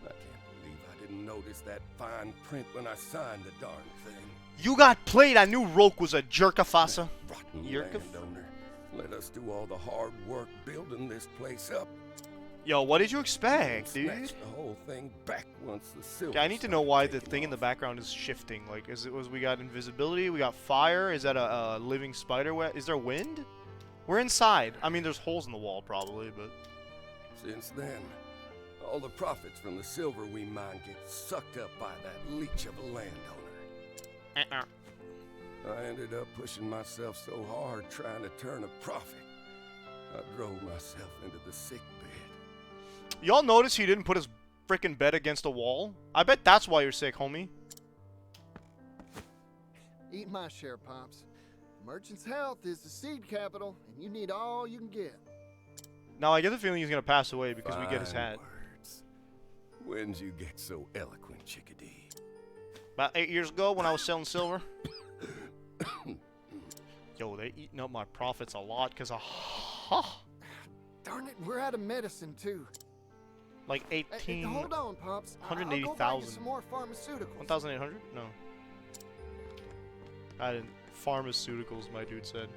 I can't believe I didn't notice that fine print when I signed the darn thing. You got played. I knew Roke was a jerkafasa. Rotten Yerkaf? landowner. Let us do all the hard work building this place up. Yo, what did you expect, Snatch dude? the whole thing back once the silver. Okay, I need to know why the thing in the background is shifting. Like, we got invisibility, we got fire. Is that a living spider web? Is there wind? We're inside. I mean, there's holes in the wall probably, but Since then, all the profits from the silver we mine get sucked up by that leech of a landowner. I ended up pushing myself so hard trying to turn a profit. I drove myself into the sick bed. y'all notice he didn't put his frickin' bed against a wall? I bet that's why you're sick, homie. Eat my share, Pops. Merchant's health is the seed capital, and you need all you can get. Now I get the feeling he's gonna pass away because we get his Fine hat. words. When'd you get so eloquent, chickadee? About 8 years ago when I was selling silver. Yo, they eating up my profits a lot because of... Darn it, we're out of medicine too. Like 18. Hold on, Pops. I'll go buy you 180,000. some more pharmaceuticals. 1,800? No. I didn't. Pharmaceuticals, my dude said.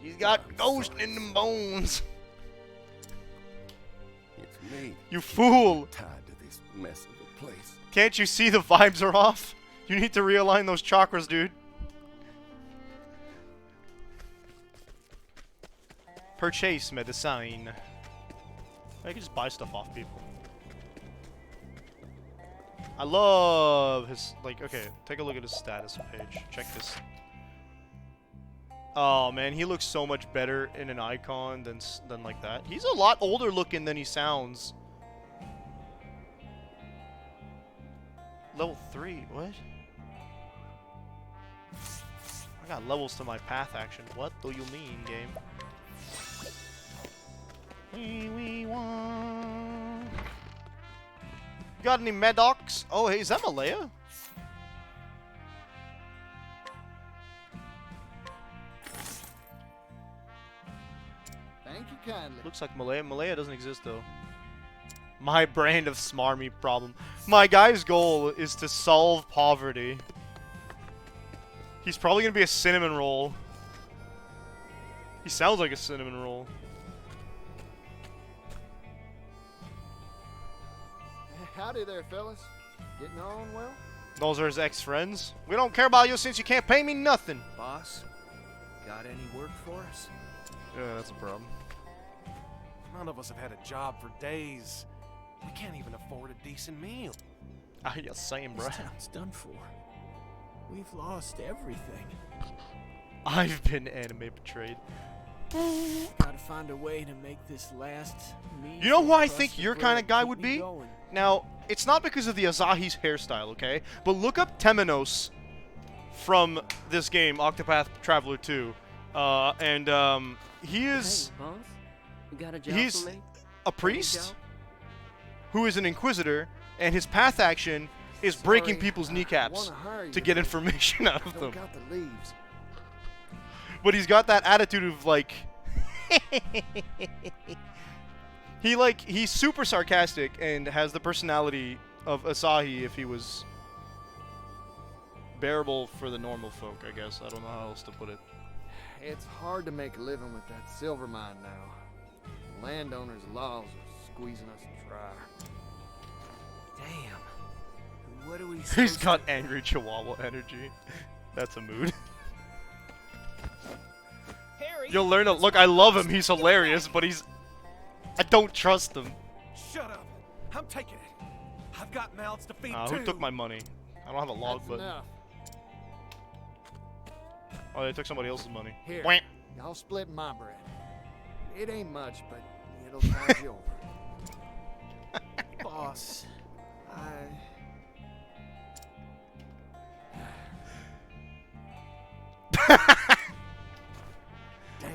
He's got ghost in them bones. It's me. You fool! Tied to this mess of a place. Can't you see the vibes are off? You need to realign those chakras, dude. Purchase medicine. I can just buy stuff off people. I love his, like, okay, take a look at his status page. Check this. Oh man, he looks so much better in an icon than like that. He's a lot older looking than he sounds. Level 3, what? I got levels to my path action. What do you mean, game? We want. You got any medocs? Oh, hey, is that Malaya? Thank you kindly. Looks like Malaya. Malaya doesn't exist though. My brand of smarmy problem. My guy's goal is to solve poverty. He's probably gonna be a cinnamon roll. He sounds like a cinnamon roll. Howdy there, fellas. Getting on well? Those are his ex-friends. We don't care about you since you can't pay me nothing. Boss, got any work for us? Yeah, that's a problem. None of us have had a job for days. We can't even afford a decent meal. Ah, yeah, same, bro. This town's done for. We've lost everything. I've been anime betrayed. Gotta find a way to make this last. You know who I think your kind of guy would be? Now, it's not because of the Asahi's hairstyle, okay? But look up Temenos from this game, Octopath Traveler 2. He is... Hey, boss. You got a job He's for me? a priest who is an inquisitor, and his path action is breaking people's kneecaps to get information out of them. Got the leaves. But he's got that attitude of like he's super sarcastic and has the personality of Asahi if he was bearable for the normal folk, I guess. I don't know how else to put it. It's hard to make a living with that silver mine now. Landowners' laws are squeezing us dry. Damn. What do we? He's got angry Chihuahua energy. That's a mood. Harry, You'll learn to look. I love him. He's hilarious, but I don't trust him. Shut up. I'm taking it. I've got mouths to feed too. Who took my money? I don't have a log, That's but enough. oh, they took somebody else's money. Here, Wah. y'all split my bread. It ain't much, but it'll tide you over. boss.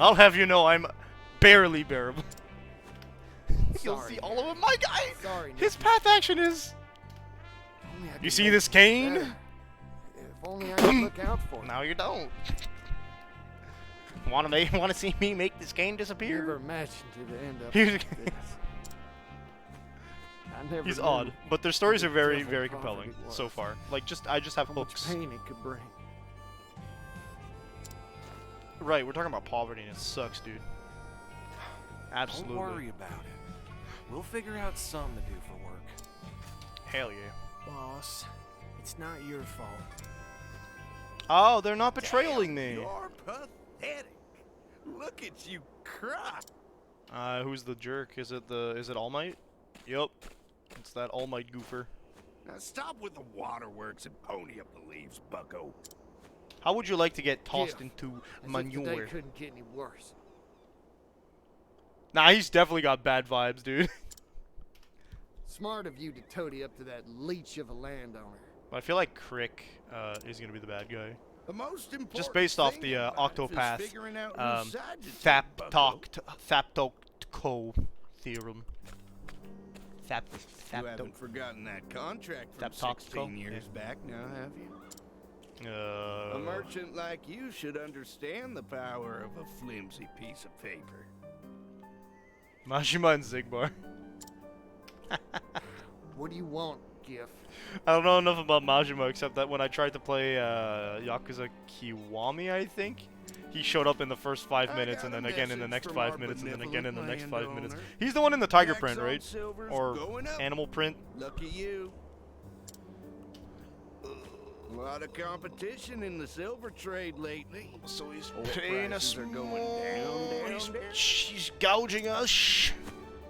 I'll have you know I'm barely bearable. You'll Sorry, see all of them. My guy, Sorry, his path action is. Only I You could see make this it cane? better. If only I could look out for it. Now you don't. Want to see me make this cane Never disappear? imagined to end up He's- like this. I never He's knew odd, but their stories are what a very, dreadful very prophet compelling it was. so far. Like, I just have how much hooks. pain it could bring. Right, we're talking about poverty and it sucks, dude. Absolutely. Don't worry about it. We'll figure out something to do for work. Hell yeah. Boss, it's not your fault. Oh, they're not betraying me. You're pathetic. Look at you cry. Who's the jerk? Is it All Might? Yup. It's that All Might goofer. Now stop with the waterworks and pony up the leaves, bucko. How would you like to get tossed Gif, into As if the day manure? couldn't get any worse. Nah, he's definitely got bad vibes, dude. Smart of you to toady up to that leech of a landowner. I feel like Crick is gonna be the bad guy. The most important Just based off thing the in life is Octopath figuring out whose side to take, bucko. Thaptocto theorem. You haven't forgotten that contract from Thaptocto? 16 years back now, have you? A merchant like you should understand the power of a flimsy piece of paper. Majima and Zigbar. What do you want, Gif? I don't know enough about Majima except that when I tried to play Yakuza Kiwami, I think, he showed up in the first 5 minutes, and then again in the next 5 minutes, and then again in the next 5 minutes. He's the one in the tiger print, right? Or animal print? Lucky you. A lot of competition in the silver trade lately. So he's Oil paying us prices are going down, down, down. He's gouging us.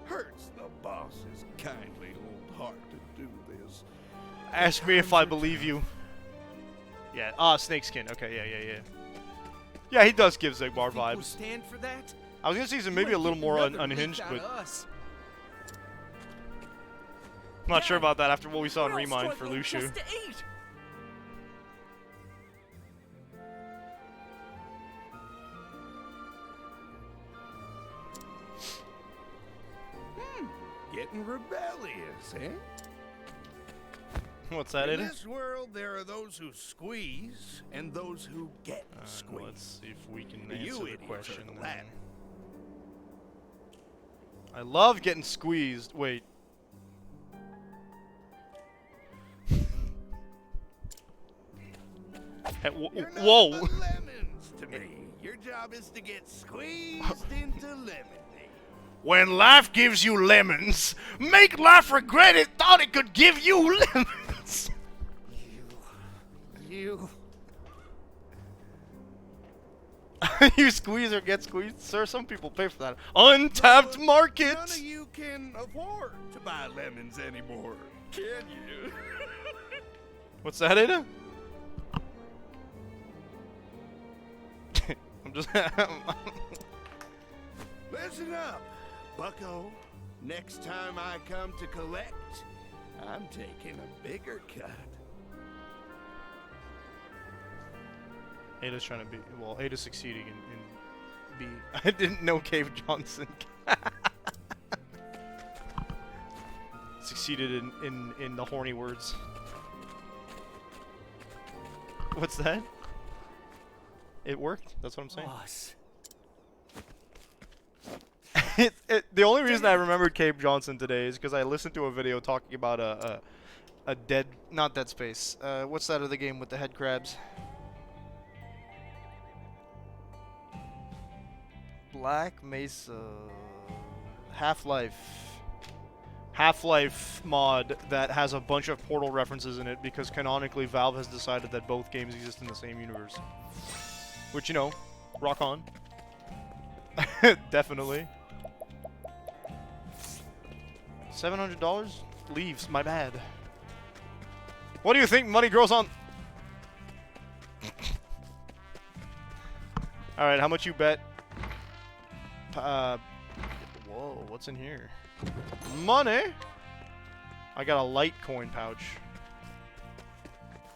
Hurts the boss's kindly old heart to do this. Ask me if I believe you. Yeah, snakeskin. Okay, yeah. Yeah, he does give Zigbar vibes. Stand for that? I was gonna say he's maybe a little more unhinged, but I'm not sure about that after what we saw in Remind for Lucio. Getting rebellious, eh? What's that, In Ada? this world, there are those who squeeze and those who get squeezed. Let's see if we can You answer the idiots question. are the latter. I love getting squeezed. Wait. Hey, You're whoa! nothing but lemons to me. Your job is to get squeezed into lemonade. When life gives you lemons, make life regret it thought it could give you lemons. You. You squeeze or get squeezed? Sir, some people pay for that. Untapped market! None of you can afford to buy lemons anymore, can you? What's that, Ada? I'm just... Listen up, bucko. Next time I come to collect, I'm taking a bigger cut. Ada's trying to be... Well, Ada's succeeding in B. I didn't know Cave Johnson. Succeeded in the horny words. What's that? It worked? That's what I'm saying. Boss. The only reason I remembered Cave Johnson today is because I listened to a video talking about a dead... Not Dead Space. What's that other game with the head crabs? Black Mesa... Half-Life. Half-Life mod that has a bunch of Portal references in it because canonically Valve has decided that both games exist in the same universe. Which, you know, rock on. Definitely. $700? Leaves, my bad. What do you think money grows on? Alright, how much you bet? Whoa, what's in here? Money? I got a Litecoin pouch.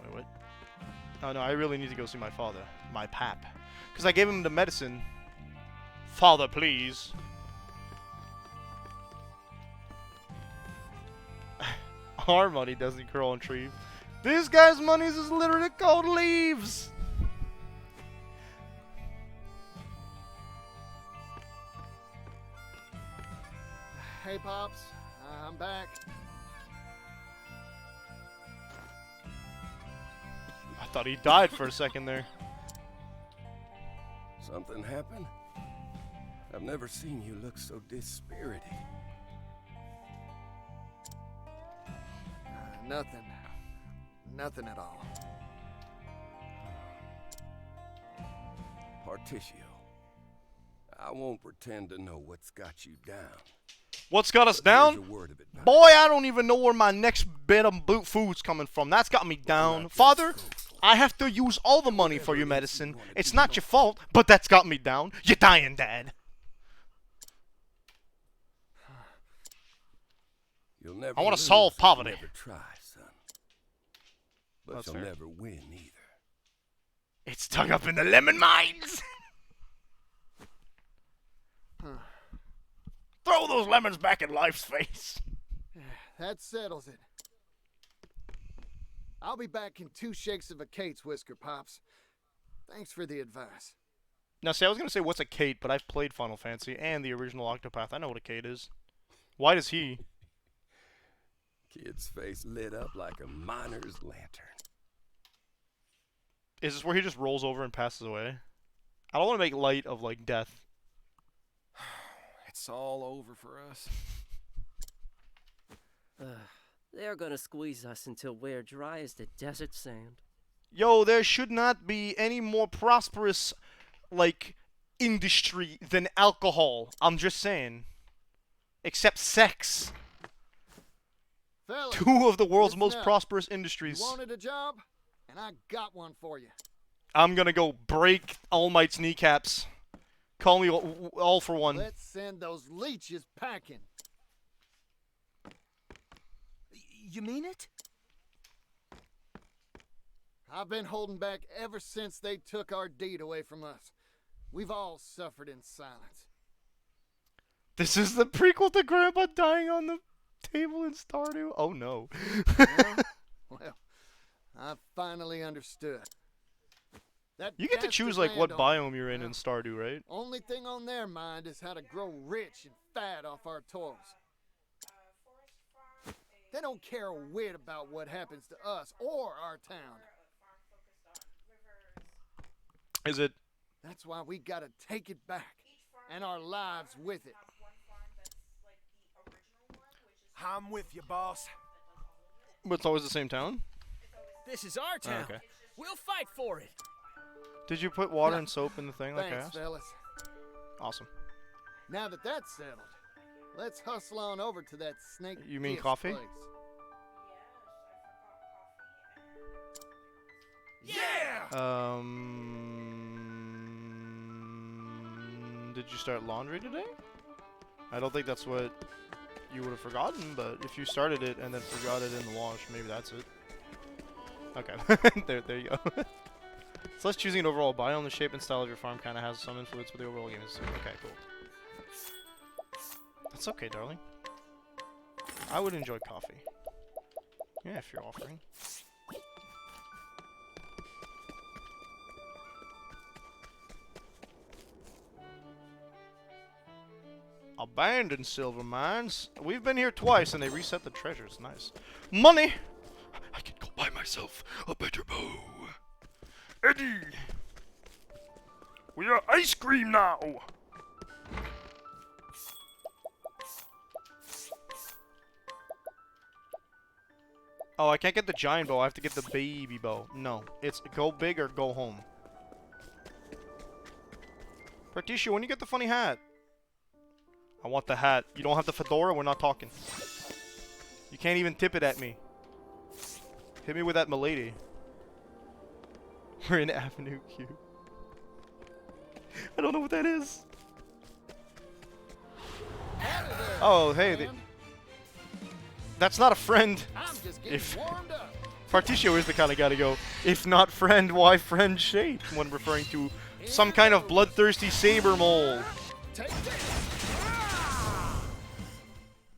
Wait, what? Oh no, I really need to go see my father. My pap. Because I gave him the medicine. Father, please. Our money doesn't grow on trees. This guy's money is literally called leaves. Hey, Pops. I'm back. I thought he died for a second there. Something happened? I've never seen you look so dispirited. Nothing. Nothing at all. Particio, I won't pretend to know what's got you down. What's got us Here's down? a word of advice. Boy, I don't even know where my next bit of food's coming from. That's got me down. Father, I have to use all the money for your medicine. It's not your fault, but that's got me down. You're dying, Dad. You'll never I wanna lose solve if you poverty. Never try, son. But That's you'll fair. never win either. It's dug up in the lemon mines. Throw those lemons back in life's face. That settles it. I'll be back in 2 shakes of a Kate's whisker, Pops. Thanks for the advice. Now, see, I was gonna say what's a Kate, but I've played Final Fantasy and the original Octopath. I know what a Kate is. Why does he? Kid's face lit up like a miner's lantern. Is this where he just rolls over and passes away? I don't want to make light of, like, death. It's all over for us. They're gonna squeeze us until we're dry as the desert sand. Yo, there should not be any more prosperous, like, industry than alcohol. I'm just saying. Except sex. Fellas, Two of the world's listen most up. prosperous industries. You wanted a job, and I got one for you. I'm gonna go break All Might's kneecaps. Call me all for one. Let's send those leeches packing. You mean it? I've been holding back ever since they took our deed away from us. We've all suffered in silence. This is the prequel to Grandpa dying on the table in Stardew? Oh no. Well, I finally understood. That You get to bastard choose like what landowner, biome you're in Stardew, right? only thing on their mind is how to grow rich and fat off our toils. They don't care a whit about what happens to us or our town. Is it? That's why we gotta take it back, and our lives with it. I'm with you, boss. But it's always the same town? This is our town. okay. We'll fight for it. Did you put water and soap in the thing like I Thanks, asked? fellas. Awesome. Now that that's settled, let's hustle on over to that snake. You mean Gift's coffee? place. Yeah! Did you start laundry today? I don't think that's what you would have forgotten, but if you started it and then forgot it in the wash, maybe that's it. Okay, there you go. So let's choosing an overall biome. The shape and style of your farm kind of has some influence, but the overall game is okay. Cool. That's okay, darling. I would enjoy coffee. Yeah, if you're offering. Abandoned silver mines. We've been here twice and they reset the treasures. Nice. Money! I can go buy myself a better bow. Eddie! We are ice cream now! Oh, I can't get the giant bow. I have to get the baby bow. No. It's go big or go home. Partitia, when you get the funny hat? I want the hat. You don't have the fedora, we're not talking. You can't even tip it at me. Hit me with that milady. We're in Avenue Q. I don't know what that is. Oh, hey. That's not a friend. I'm just getting warmed up. Particio is the kind of guy to go, if not friend, why friend shade? When referring to some kind of bloodthirsty saber mole. Take this.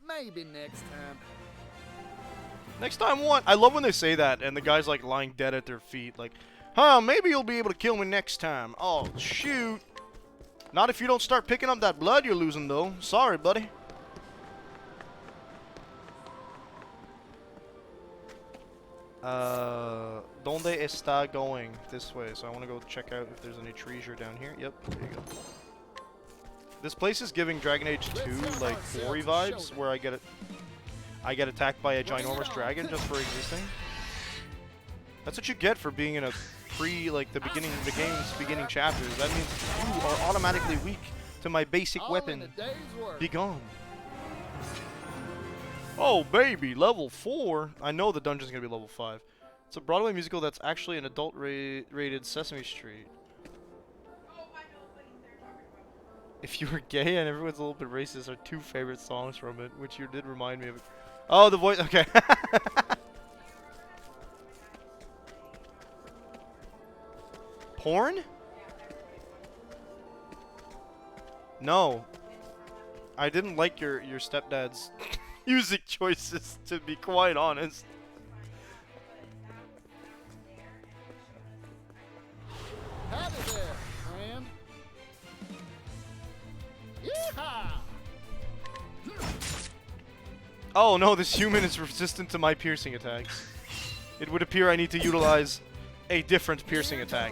Maybe next time. Next time what? I love when they say that and the guy's like lying dead at their feet. Like, huh, maybe you'll be able to kill me next time. Oh, shoot. Not if you don't start picking up that blood you're losing, though. Sorry, buddy. Donde está going? This way. So I want to go check out if there's any treasure down here. Yep, there you go. This place is giving Dragon Age 2 like 4 vibes, where I get attacked by a ginormous dragon just for existing. That's what you get for being in a the game's beginning chapters. That means you are automatically weak to my basic weapon. Be gone. Oh baby, level 4. I know the dungeon's gonna be level 5. It's a Broadway musical that's actually an adult rated Sesame Street. If You Were Gay and Everyone's a Little Bit Racist are two favorite songs from it, which you did remind me of. Oh, the voice. Okay. Porn? No. I didn't like your stepdad's music choices, to be quite honest. Howdy there, friend. Oh no, this human is resistant to my piercing attacks. It would appear I need to utilize a different piercing attack.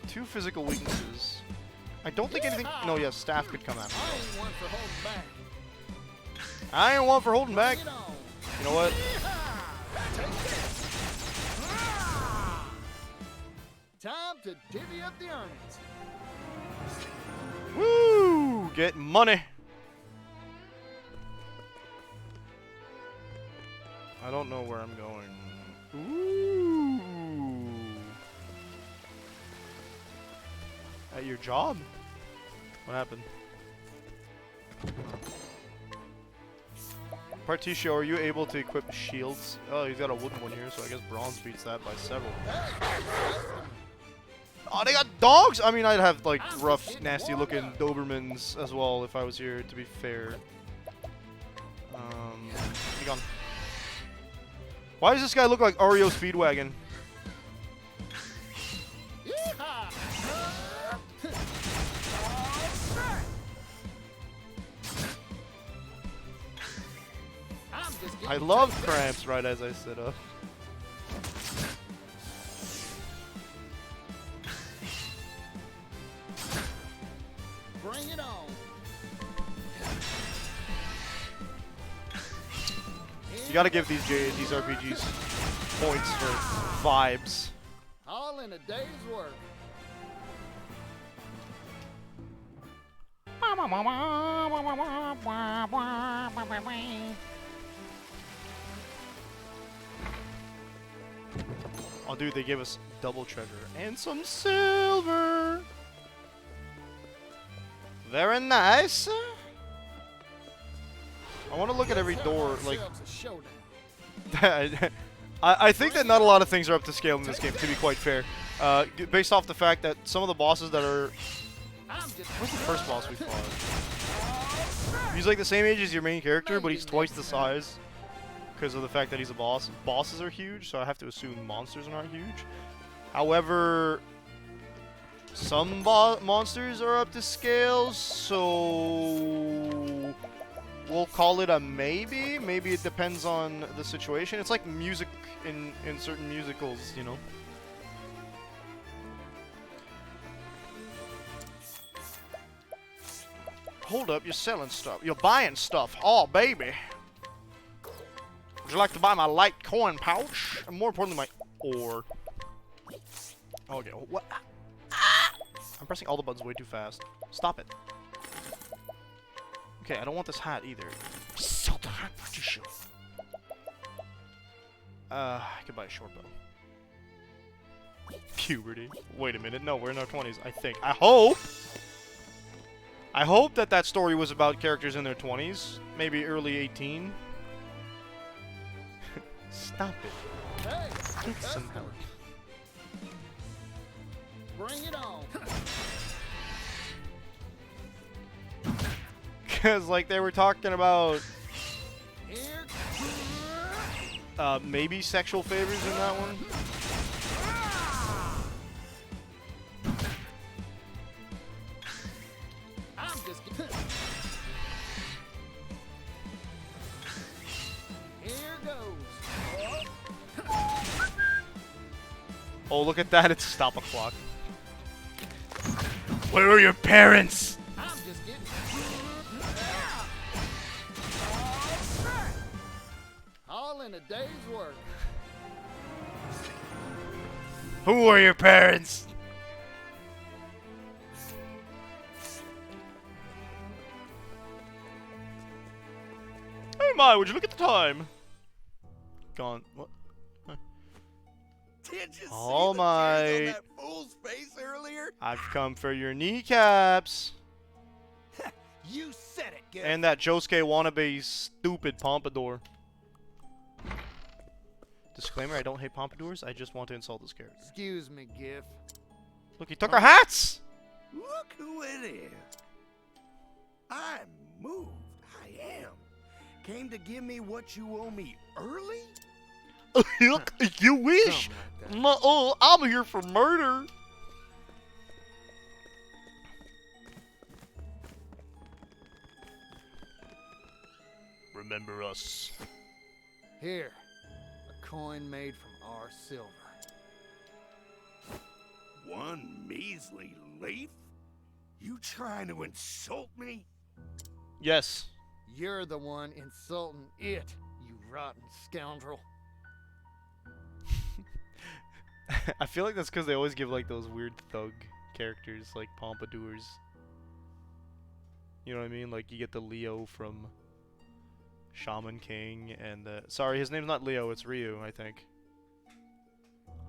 Two physical weaknesses. I don't think anything... No, yes, staff could come at me. I ain't one for holding back. I ain't one for holding back. Bring it on. You know what? Time to divvy up the earnings. Woo! Get money. I don't know where I'm going. Ooh. At your job? What happened? Particio, are you able to equip shields? Oh, he's got a wooden one here, so I guess bronze beats that by several. Oh, they got dogs? I mean, I'd have, like, rough, nasty-looking Dobermans as well if I was here, to be fair. Be gone. Why does this guy look like Oreo Speedwagon? I love cramps right as I sit up. Bring it on. You gotta give these RPGs points for vibes. All in a day's work. Oh, dude, they gave us double treasure and some silver. Very nice. I want to look at every door, like... I think that not a lot of things are up to scale in this game, to be quite fair. Based off the fact that some of the bosses that are... What's the first boss we fought? He's like the same age as your main character, but he's twice the size. Because of the fact that he's a boss. Bosses are huge, so I have to assume monsters are not huge. However... Some monsters are up to scale, so... We'll call it a maybe. Maybe it depends on the situation. It's like music in certain musicals, you know. Hold up, you're selling stuff. You're buying stuff. Oh, baby. Would you like to buy my light coin pouch? And more importantly, my ore. Okay, what? I'm pressing all the buttons way too fast. Stop it. Okay, I don't want this hat either. Sell the hat for tissue. I could buy a short bow. Puberty. Wait a minute. No, we're in our 20s, I think. I hope that that story was about characters in their 20s. Maybe early 18. Stop it. Hey, Get some help. bring it on. Because, like, they were talking about Here. maybe sexual favors in that one. I'm just Here goes. Oh, look at that. It's stop a clock. Where are your parents? I'm just getting all in a day's work. Who are your parents? Hey, my, would you look at the time? Gone. What? Did you Oh see my. the tears on that fool's face earlier? I've come for your kneecaps. You said it, Gil. And that Josuke wannabe stupid pompadour. Disclaimer, I don't hate pompadours, I just want to insult this character. Excuse me, Gif. Look, he took our hats! Look who it is. I'm moved. I am. Came to give me what you owe me early? Look, you wish! I'm here for murder! Here remember us. Here, a coin made from our silver. One measly leaf? You trying to insult me? Yes. You're the one insulting it, you rotten scoundrel. I feel like that's because they always give like those weird thug characters like pompadours. You know what I mean? Like you get the Leo from Shaman King and sorry, his name's not Leo, it's Ryu, I think.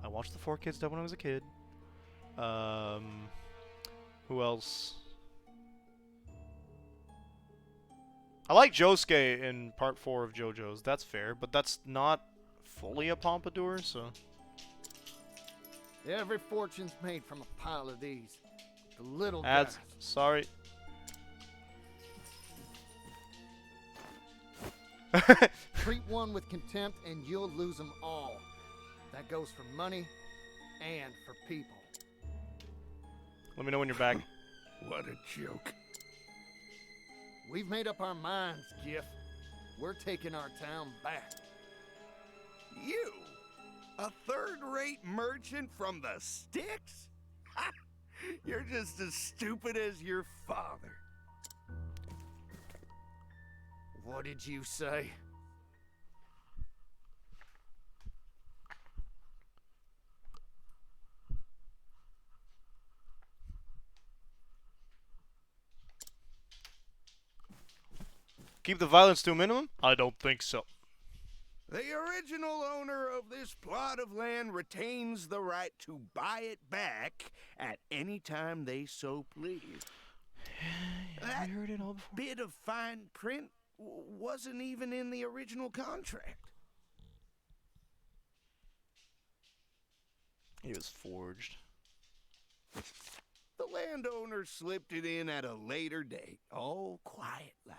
I watched the 4 Kids dub when I was a kid. Who else? I like Josuke in part 4 of JoJo's, that's fair, but that's not fully a pompadour, so... Every fortune's made from a pile of these. The little Ads, guys. sorry. Treat one with contempt and you'll lose them all. That goes for money and for people. Let me know when you're back. What a joke. We've made up our minds, Giff. We're taking our town back. You? A third-rate merchant from the sticks? Ha! You're just as stupid as your father. What did you say? Keep the violence to a minimum? I don't think so. The original owner of this plot of land retains the right to buy it back at any time they so please. I heard it all before. Bit of fine print wasn't even in the original contract. It was forged. The landowner slipped it in at a later date, all quiet-like.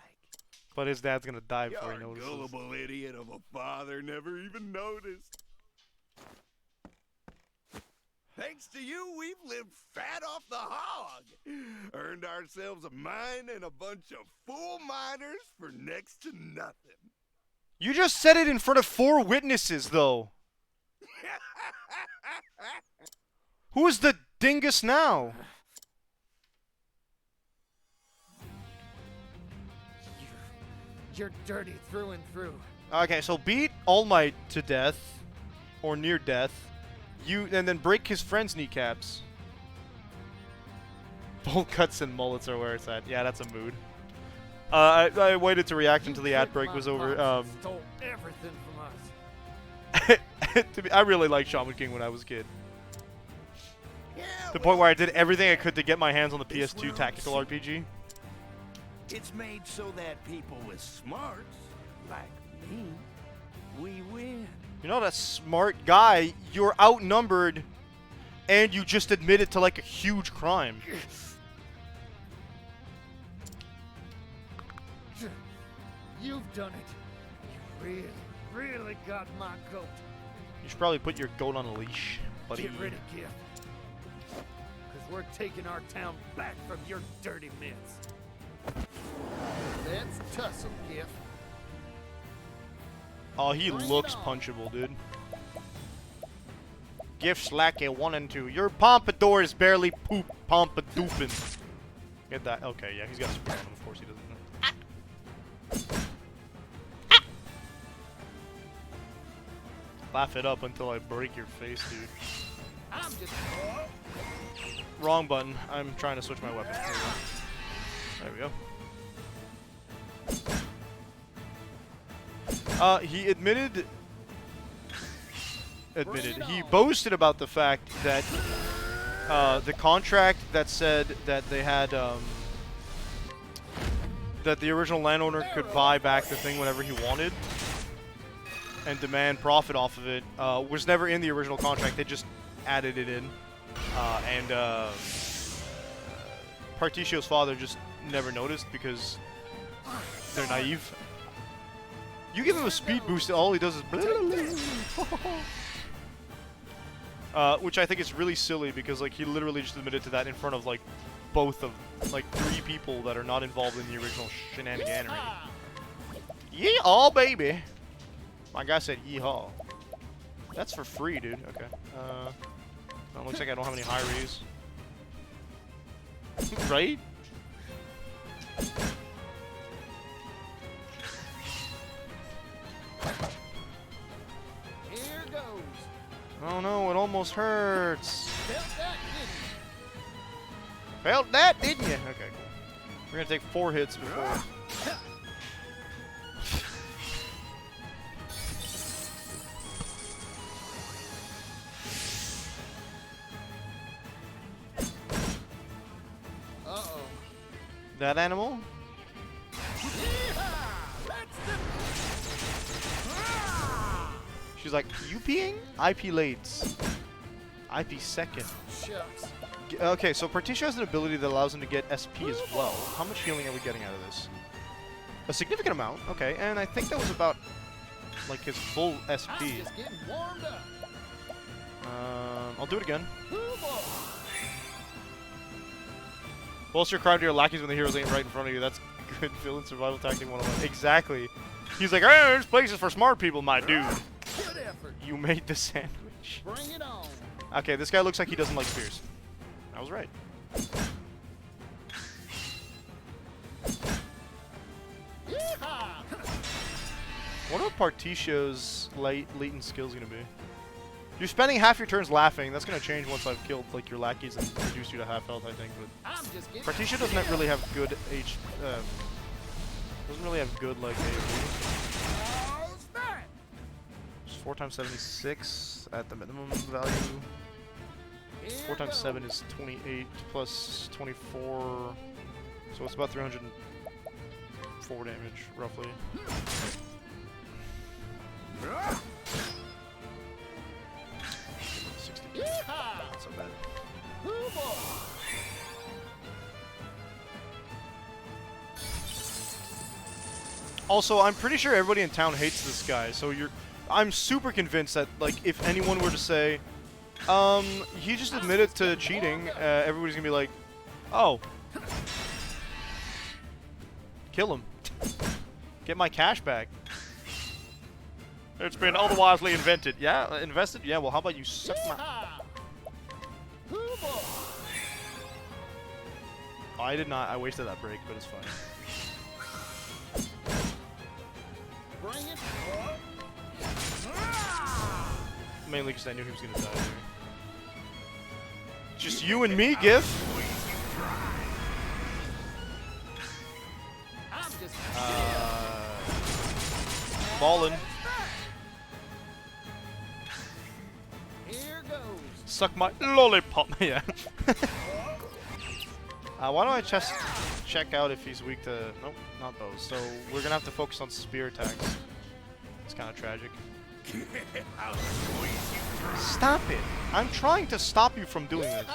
But his dad's gonna die before he Your notices. gullible idiot of a father never even noticed. Thanks to you, we've lived fat off the hog. Earned ourselves a mine and a bunch of fool miners for next to nothing. You just said it in front of 4 witnesses, though. Who is the dingus now? You're dirty through and through. Okay, so beat All Might to death, or near death, and then break his friend's kneecaps. Bowl cuts and mullets are where it's at. Yeah, that's a mood. I waited to react until the ad break was over. Stole everything from us. I really liked Shaman King when I was a kid. Yeah, To the point where I did everything I could to get my hands on the PS2 tactical RPG. It's made so that people with smarts, like me, we win. You're not a smart guy. You're outnumbered, and you just admitted to like a huge crime. You've done it. You really got my goat. You should probably put your goat on a leash, buddy. Get rid of Gift. Because we're taking our town back from your dirty mitts. Let's tussle, Gift. Oh, he looks punchable, dude. Gifts lack a 1 and 2. Your pompadour is barely poop pompadoofing. Get that? Okay, yeah, he's got a spray on him. Of course he doesn't. Laugh it up until I break your face, dude. I'm just... Wrong button. I'm trying to switch my weapon. There we go. He admitted, he boasted about the fact that the contract that said that they had, that the original landowner could buy back the thing whenever he wanted and demand profit off of it, was never in the original contract. They just added it in. And Partitio's father just never noticed because they're naive. You give him a speed boost, all he does is which I think is really silly because like he literally just admitted to that in front of like both of like 3 people that are not involved in the original shenaniganery. Yeehaw, baby. My guy said yeehaw. That's for free, dude. Okay. Well, looks like I don't have any high rees. Right? Here goes. Oh no, it almost hurts. Felt that, didn't Felt that, didn't you? Okay, cool. We're gonna take 4 hits before. Uh-oh. That animal? She's like, you peeing? I pee lates. I pee second. Shucks. Okay, so Partitia has an ability that allows him to get SP as well. How much healing are we getting out of this? A significant amount. Okay, and I think that was about like his full SP. I'm just getting warmed up. I'll do it again. Bolster your crime to your lackeys when the heroes ain't right in front of you. That's good villain survival tactic 101. Exactly. He's like, hey, there's places for smart people, my dude. Good effort. You made the sandwich. Bring it on. Okay, this guy looks like he doesn't like spears. I was right. Yeehaw! What are Partitio's latent skills gonna be? You're spending half your turns laughing. That's gonna change once I've killed like your lackeys and reduced you to half health, I think. But I'm just getting Partitia doesn't really have good doesn't really have good like How's that? 4 times 76 at the minimum value. 4 times 7 is 28 plus 24, so it's about 304 damage roughly. 60. Yeehaw! Not so bad. Hoo boy! Also, I'm pretty sure everybody in town hates this guy, so I'm super convinced that, like, if anyone were to say, he just admitted to cheating, everybody's gonna be like, oh. Kill him. Get my cash back. It's been otherwisely invented. Yeah, invested? Yeah, well, how about you suck my... Hoo boy! Oh, I did not. I wasted that break, but it's fine. Bring it. Mainly because I knew he was gonna die there. Just you and me, Gif. I'm just Ballin'. Here goes. Suck my lollipop. Yeah. Why don't I just check out if he's weak to... Nope, not those. So we're gonna have to focus on spear attacks. It's kind of tragic. Stop it! I'm trying to stop you from doing this.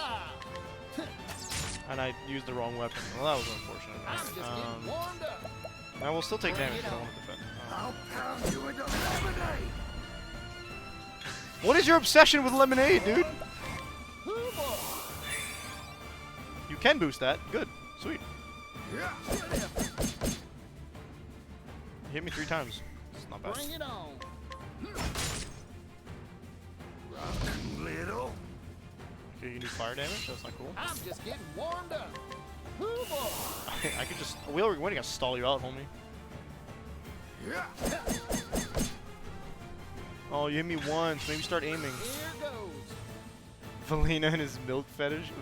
And I used the wrong weapon. Well, that was unfortunate. I'm just getting warmed up. I will still take damage, but I don't want to defend. I'll pound you into lemonade. What is your obsession with lemonade, dude? Hoo boy! You can boost that. Good. Sweet. Yeah. Good effort. Hit me 3 times. It's not bad. Bring it on. Rockin' little. Okay, you do fire damage? That's not cool. I'm just getting warmed up. Hoo boy! I could just... We're gonna stall you out, homie. Yeah. Oh, you hit me once. Maybe start aiming. Here goes. Valina and his milk fetish.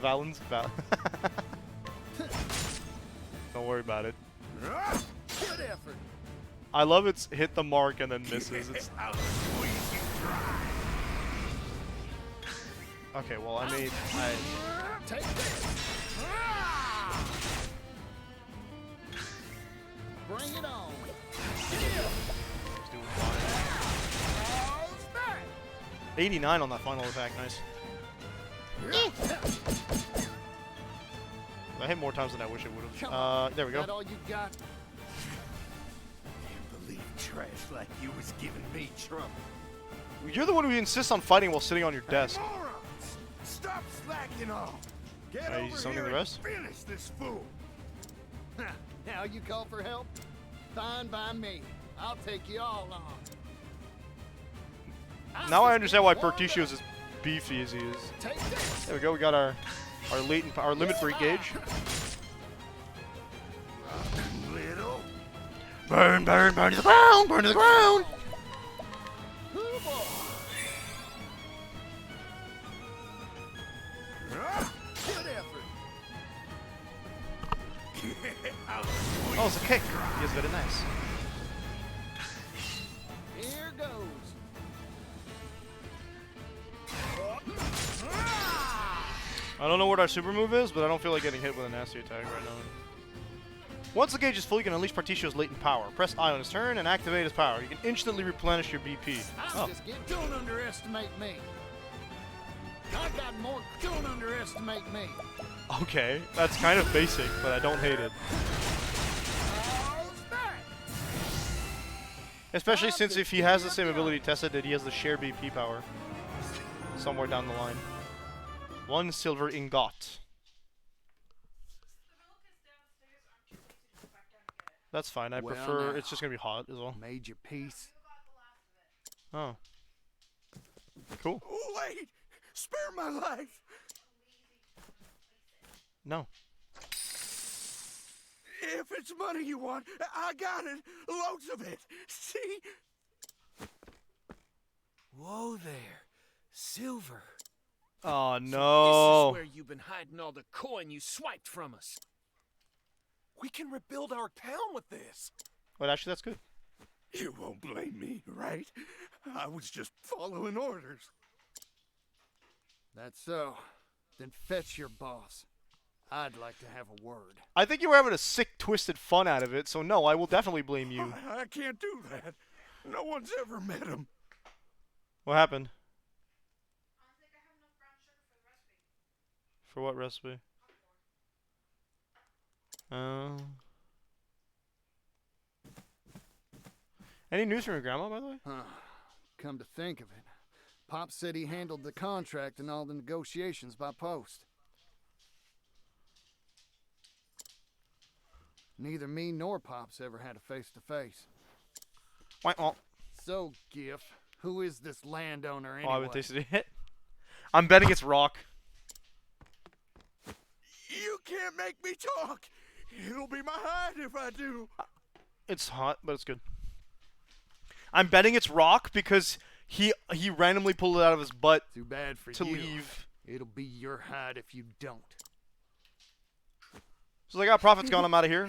Don't worry about it. Good effort. I love it's hit the mark and then misses. It's... Okay, well, Take this. Bring it on. He's doing fine. How's that? 89 on that final attack. Nice. I hit more times than I wish it would Come have. on. There we go. That all you got? Can't believe trash like you was giving me trouble. You're the one who insists on fighting while sitting on your desk. Morons! Stop slacking off! Get Are you over summoning here the rest? and finish this fool! Now you call for help? Fine by me. I'll take you all on. Now I understand why Pertitio's as beefy as he is. Take this. There we go. We got our limit break gauge. Little. Burn, burn, burn to the ground! Burn to the ground! Hoo boy. Good effort. Oh, it's a kick. He is very nice. Here goes. I don't know what our super move is, but I don't feel like getting hit with a nasty attack right now. Once the gauge is full, you can unleash Partitio's latent power. Press I on his turn and activate his power. You can instantly replenish your BP. I'm just getting. Don't underestimate me. I got more. Don't underestimate me. Okay, that's kind of basic, but I don't hate it. How's that? Especially since if he has the same ability Tessa did, he has the share BP power. Somewhere down the line. 1 silver ingot. That's fine. I Well, prefer. now. It's just gonna be hot as well. Made your peace. Oh. Cool. Wait! Spare my life! No. If it's money you want, I got it. Loads of it. See? Whoa there. Silver. Oh This no. is where you've been hiding all the coin you swiped from us. We can rebuild our town with this. But actually, that's good. You won't blame me, right? I was just following orders. That's so. Then fetch your boss. I'd like to have a word. I think you were having a sick, twisted fun out of it, so no, I will definitely blame you. I can't do that. No one's ever met him. What happened? For what recipe? Any news from your grandma, by the way? Come to think of it, Pop said he handled the contract and all the negotiations by post. Neither me nor Pop's ever had a face-to-face. So, Gif, who is this landowner anyway? Oh, I haven't tasted it. I'm betting it's rock. You can't make me talk. It'll be my hide if I do. It's hot, but it's good. I'm betting it's rock because he randomly pulled it out of his butt Too bad for to you. leave. It'll be your hide if you don't. So they got profits gone. I'm out of here.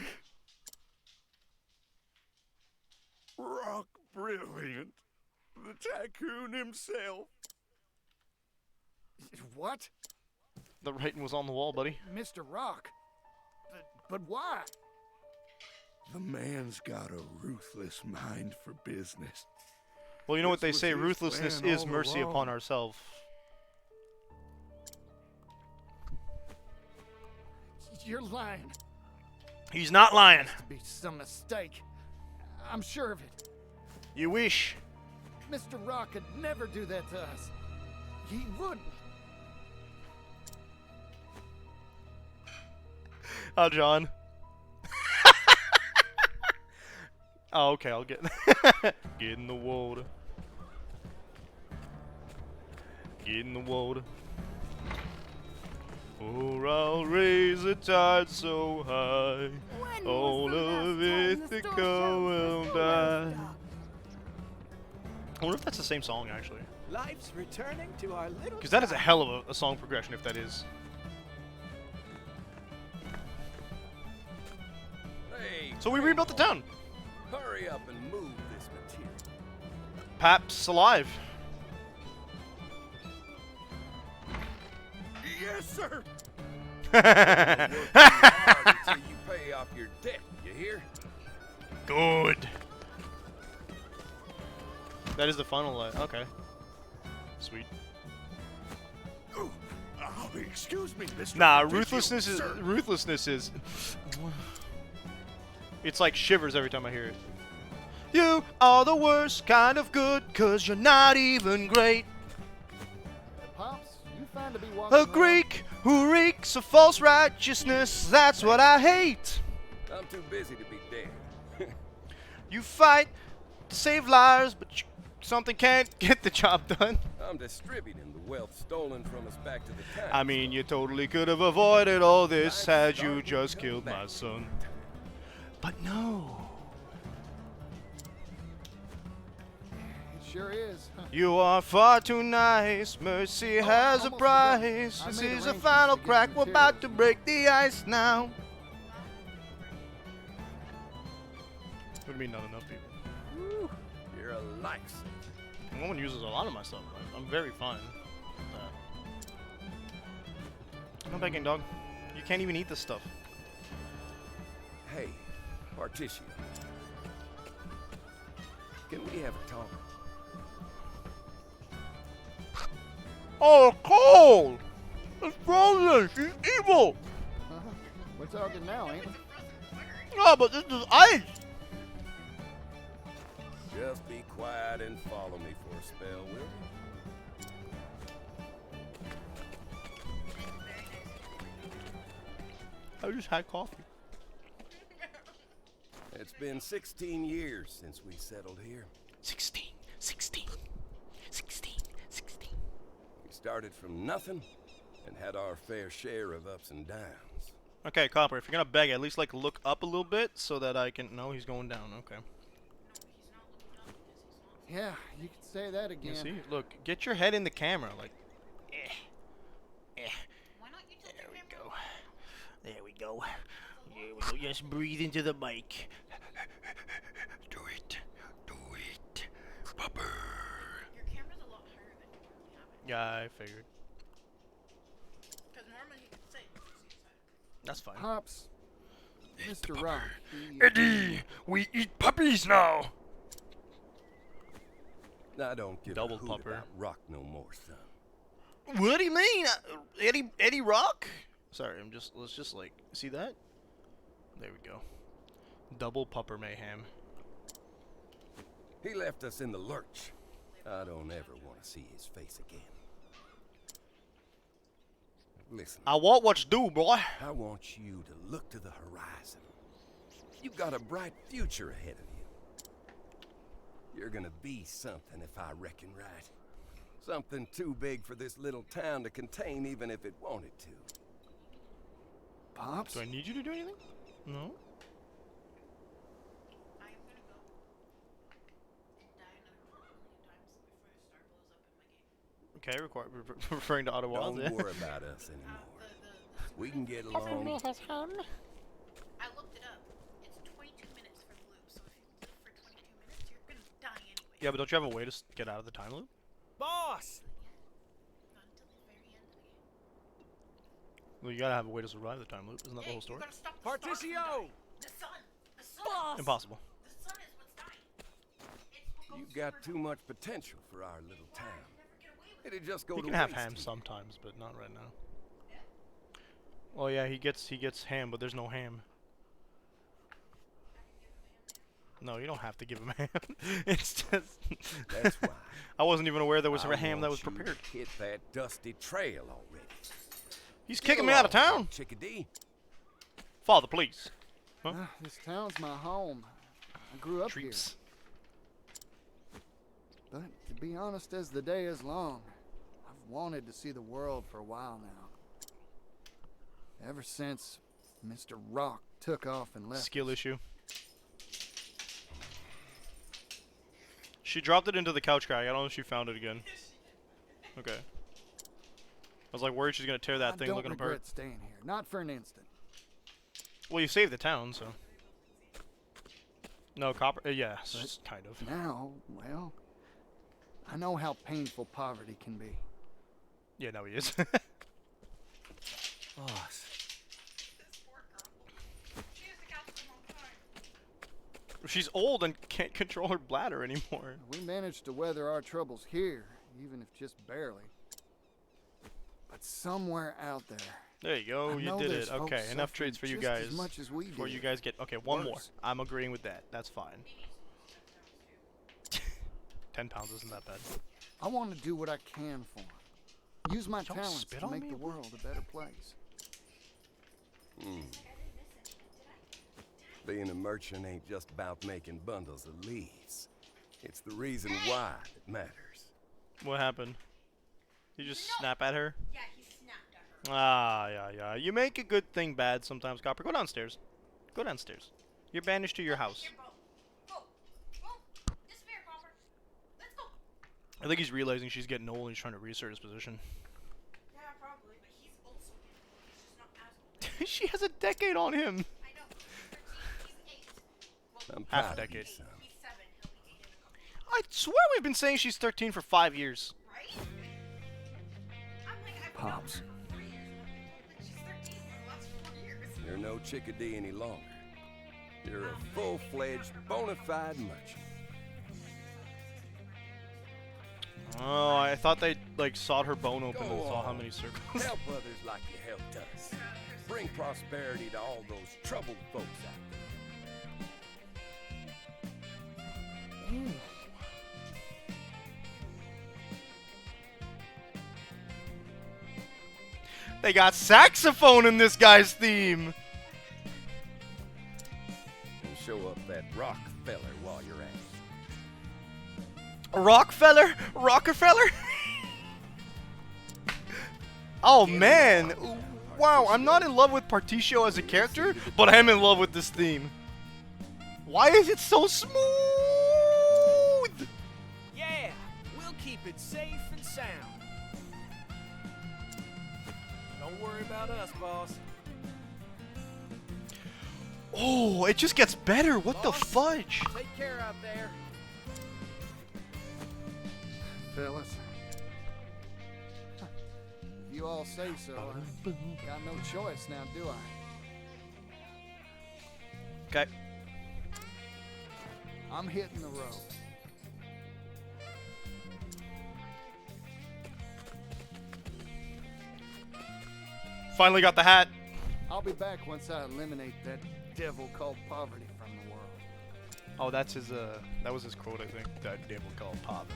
Rock brilliant. The tycoon himself. What? The writing was on the wall, buddy. Mr. Rock? But why? The man's got a ruthless mind for business. Well, you know what they This was say, his ruthlessness plan is all mercy along. upon ourselves. You're lying. He's not lying. To be some mistake. I'm sure of it. You wish. Mr. Rock could never do that to us. He wouldn't. Oh, John. Oh, okay, I'll get get in the water. Get in the water. Or I'll raise a tide so high, all of Ithaca will die. I wonder if that's the same song, actually. Life's returning to our little. Because that is a hell of a song progression, if that is. Hey, So we rebuilt the town. hurry up and move this material. Pap's alive. Yes, sir. Work too hard until you pay off your debt, you hear? Good. That is the funnel. Okay. Sweet. Oh, excuse me, Mr. Nah, Official, ruthlessness is sir. It's like shivers every time I hear it. You are the worst kind of good, 'cause you're not even great. Pops, you find to be walking A Greek who reeks of false righteousness, that's what I hate. I'm too busy to be dead. You fight to save lives, but something can't get the job done. I'm distributing the wealth stolen from us back to the town. I mean, you totally could have avoided all this had you just killed my son. But no. It sure is. You are far too nice. Mercy has a almost price. forgot. I This made is the arrangements final to get crack. We're about to materials. break the ice now. What do you mean not enough people? Woo, you're a lifesaver. No one uses a lot of my stuff. I'm very fine with that. No begging, dog. You can't even eat this stuff. Hey, Particio. Can we have a talk? Oh, cold! It's frozen! She's evil! We're talking now, ain't we? No, but this is ice! Just be quiet and follow me for a spell, will you? I just had coffee. It's been 16 years since we settled here. 16. We started from nothing and had our fair share of ups and downs. Okay, Copper, if you're gonna beg, at least like look up a little bit so that I can. No, he's going down. Okay. Yeah, you could say that again. You see? Look, get your head in the camera, like. There we go. There we go. There we go. Just breathe into the mic. Do it. Do it. Popper. Your camera's a lot higher than you normally have it. Yeah, I figured. Because normally you could say That's fine. Pops, Mr. Rock. Eddie, we eat puppies now. I don't give Double a hoot pupper. about Rock no more, son. What do you mean, Eddie Rock? Sorry, let's just like see that. There we go. Double pupper mayhem. He left us in the lurch. I don't ever want to see his face again. Listen, I want what you do, boy. I want you to look to the horizon. You've got a bright future ahead of you. You're gonna be something, if I reckon right. Something too big for this little town to contain, even if it wanted to. Pops? Do I need you to do anything? No. I am gonna go and die another 1 million times before the star blows up in my game. Okay, referring to Ottawa. Don't worry about us anymore. We can get along. I looked it up. It's 22 minutes for the loop, so if you live for 22 minutes, you're gonna die anyway. Yeah, but don't you have a way to get out of the time loop? Boss! Not until the very end of the game. Well, you gotta have a way to survive the time loop. Isn't that the whole story? You gotta stop the star from Particio! dying. The sun! The sun! Impossible. The sun is what's dying. It's what You goes got super too much potential for our little town. never get away with It'd just go He to can have waste ham here. sometimes, but not right now. Well, yeah, he gets ham, but there's no ham. No, you don't have to give him ham. It's just. That's why. I wasn't even aware there was I a ham that was want you to prepared. Hit that dusty trail already. He's Get kicking me out of along, town. Chickadee. Father, please. Huh? This town's my home. I grew up Treats. here. But to be honest, as the day is long, I've wanted to see the world for a while now. Ever since Mr. Rock took off and left. Skill issue. She dropped it into the couch crack. I don't know if she found it again. Okay. I was like worried she's gonna tear that I thing don't looking regret apart. staying here, not for an instant. Well, you saved the town, so. No, copper. Yeah, kind of. Now, well, I know how painful poverty can be. Yeah, no, he is. Boss. She's old and can't control her bladder anymore. We managed to weather our troubles here, even if just barely. But somewhere out there, There you go. I You know did there's it. Okay, folks more suffering trades for you just guys. as much as we Before you did. guys get. Okay, one more. Worse. I'm agreeing with that. That's fine. 10 pounds isn't that bad. I want to do what I can for 'em. Use my Don't talents spit to on make me. the world a better place. Being a merchant ain't just about making bundles of leaves. It's the reason why that matters. What happened? You just snap at her? Yeah, he snapped at her. Ah, yeah. You make a good thing bad sometimes, Copper. Go downstairs. Go downstairs. You're banished to your house. Here, Bo. Disappear, Copper. Let's go. I think he's realizing she's getting old and he's trying to reassert his position. Yeah, probably, but he's also getting old. He's just not as old. She has a decade on him. I know. He's 13. He's 8. Well, I'm Half a proud of you, decade. son. he's 7. He'll be 8 in a couple months. I swear we've been saying she's 13 for 5 years. Right? I'm like, I've Pops. known her for 4 years. Like, she's 13 for the last 4 years. You're no chickadee any longer. You're a full-fledged, bona fide merchant. Oh, I thought they like sawed her bone open and Go saw how on. many circles. Help others like you helped us. Bring prosperity to all those troubled folks out there. They got saxophone in this guy's theme. And show up that Rockefeller while you're at it. Rockefeller? Oh man. Wow, I'm not in love with Particio as a character, but I am in love with this theme. Why is it so smooth? Yeah, we'll keep it safe and sound. Don't worry about us, boss. Oh, it just gets better. What the Boss, fudge? Take care out there. Fellas. If you all say so, I got no choice now, do I? Okay. I'm hitting the road. Finally got the hat. I'll be back once I eliminate that devil called poverty from the world. Oh, that's his that was his quote, I think. That devil called poverty.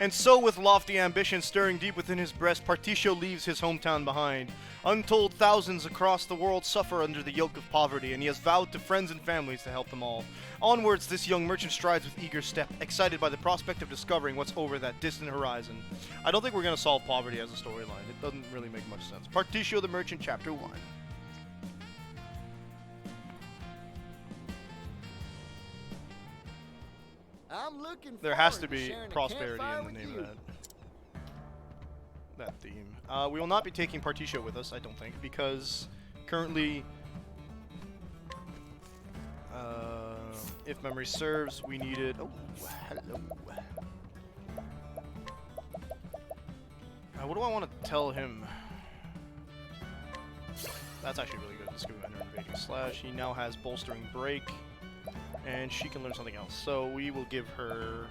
And so, with lofty ambition stirring deep within his breast, Particio leaves his hometown behind. Untold thousands across the world suffer under the yoke of poverty, and he has vowed to friends and families to help them all. Onwards, this young merchant strides with eager step, excited by the prospect of discovering what's over that distant horizon. I don't think we're going to solve poverty as a storyline. It doesn't really make much sense. Particio the Merchant, Chapter 1. I'm looking There has to forward be sharing a prosperity campfire in the with name you. of that theme. We will not be taking Particio with us, I don't think, because currently, if memory serves, we needed. Oh, hello. What do I want to tell him? That's actually really good. Let's go enter invading slash. He now has bolstering break, and she can learn something else. So we will give her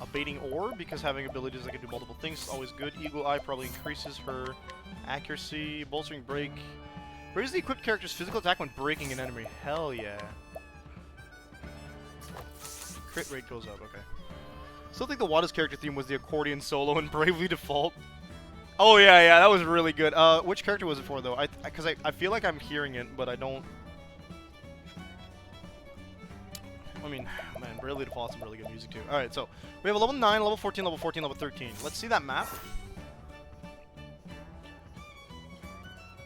a baiting orb, because having abilities that can do multiple things is always good. Eagle Eye probably increases her accuracy. Bolstering break raises the equipped character's physical attack when breaking an enemy. Hell yeah. Crit rate goes up, okay. Still think the Wada's character theme was the accordion solo in Bravely Default. Oh yeah, that was really good. Which character was it for though? Because I feel like I'm hearing it, but I don't. I mean, man, Bravely Default some really good music too. Alright, so we have a level 9, level 14, level 14, level 13. Let's see that map.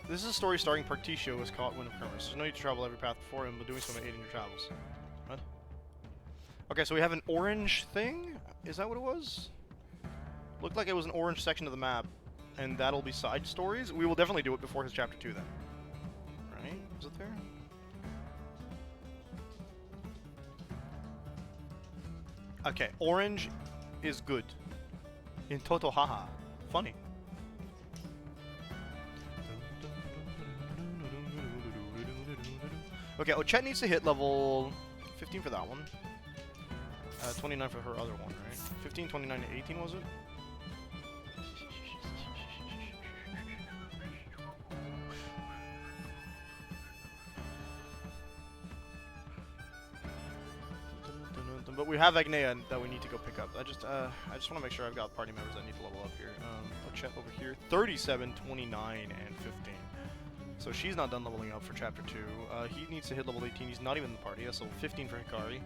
This is a story starring Particio was caught when of Kermis. There's no need to travel every path before him, but doing so may aid in your travels. What? Okay, so we have an orange thing? Is that what it was? Looked like it was an orange section of the map, and that'll be side stories. We will definitely do it before his chapter 2 then. Right? Is it there? Okay, orange is good. In Toto haha. Funny. Okay, Ochette needs to hit level 15 for that one. 29 for her other one, right? 15, 29, and 18 was it? something. But we have Agnea that we need to go pick up. I just want to make sure I've got party members that need to level up here. Check over here. 37, 29, and 15. So she's not done leveling up for Chapter 2. He needs to hit level 18. He's not even in the party. That's level 15 for Hikari.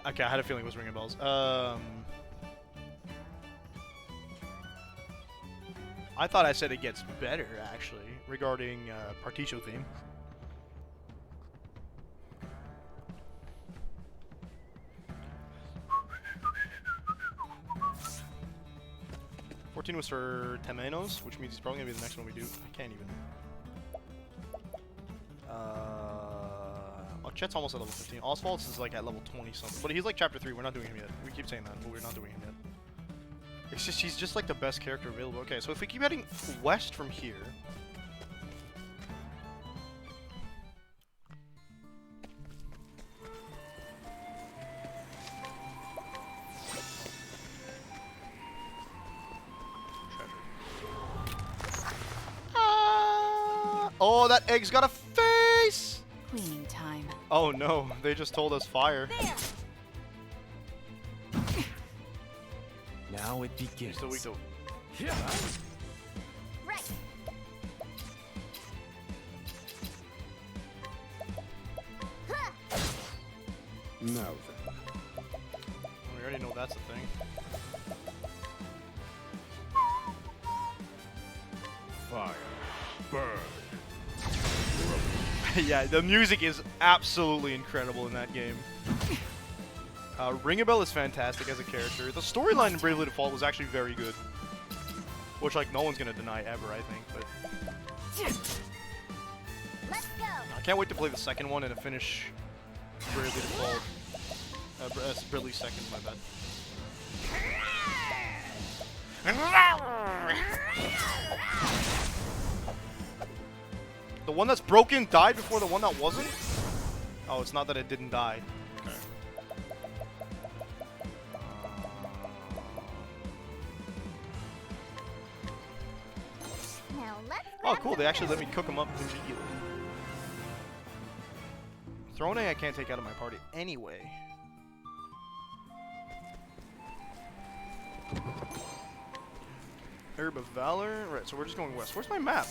Okay, I had a feeling it was ringing bells. I thought I said it gets better, actually, regarding Particio theme. Was for Temenos, which means he's probably gonna be the next one we do. I can't even. Oh, Chet's almost at level 15. Oswald's is like at level 20 something, but he's like Chapter 3. We're not doing him yet. We keep saying that, but we're not doing him yet. It's just he's just like the best character available. Okay, so if we keep heading west from here. Oh, that egg's got a face! Cleaning time. Oh no, they just told us fire. There. Now it begins. So we do. Yeah. Right. Now then. We already know that's a thing. Fire. Burn. Yeah, the music is absolutely incredible in that game. Ring a Bell is fantastic as a character. The storyline in Bravely Default was actually very good. Which, like, no one's gonna deny ever, I think, but... Let's go. I can't wait to play the second one and to finish Bravely Default. Bravely second, my bad. The one that's broken died before the one that wasn't? Oh, it's not that it didn't die. Okay. Now let's Oh, cool. They actually let me cook them up immediately. Throne I can't take out of my party anyway. Herb of Valor. Right, so we're just going west. Where's my map?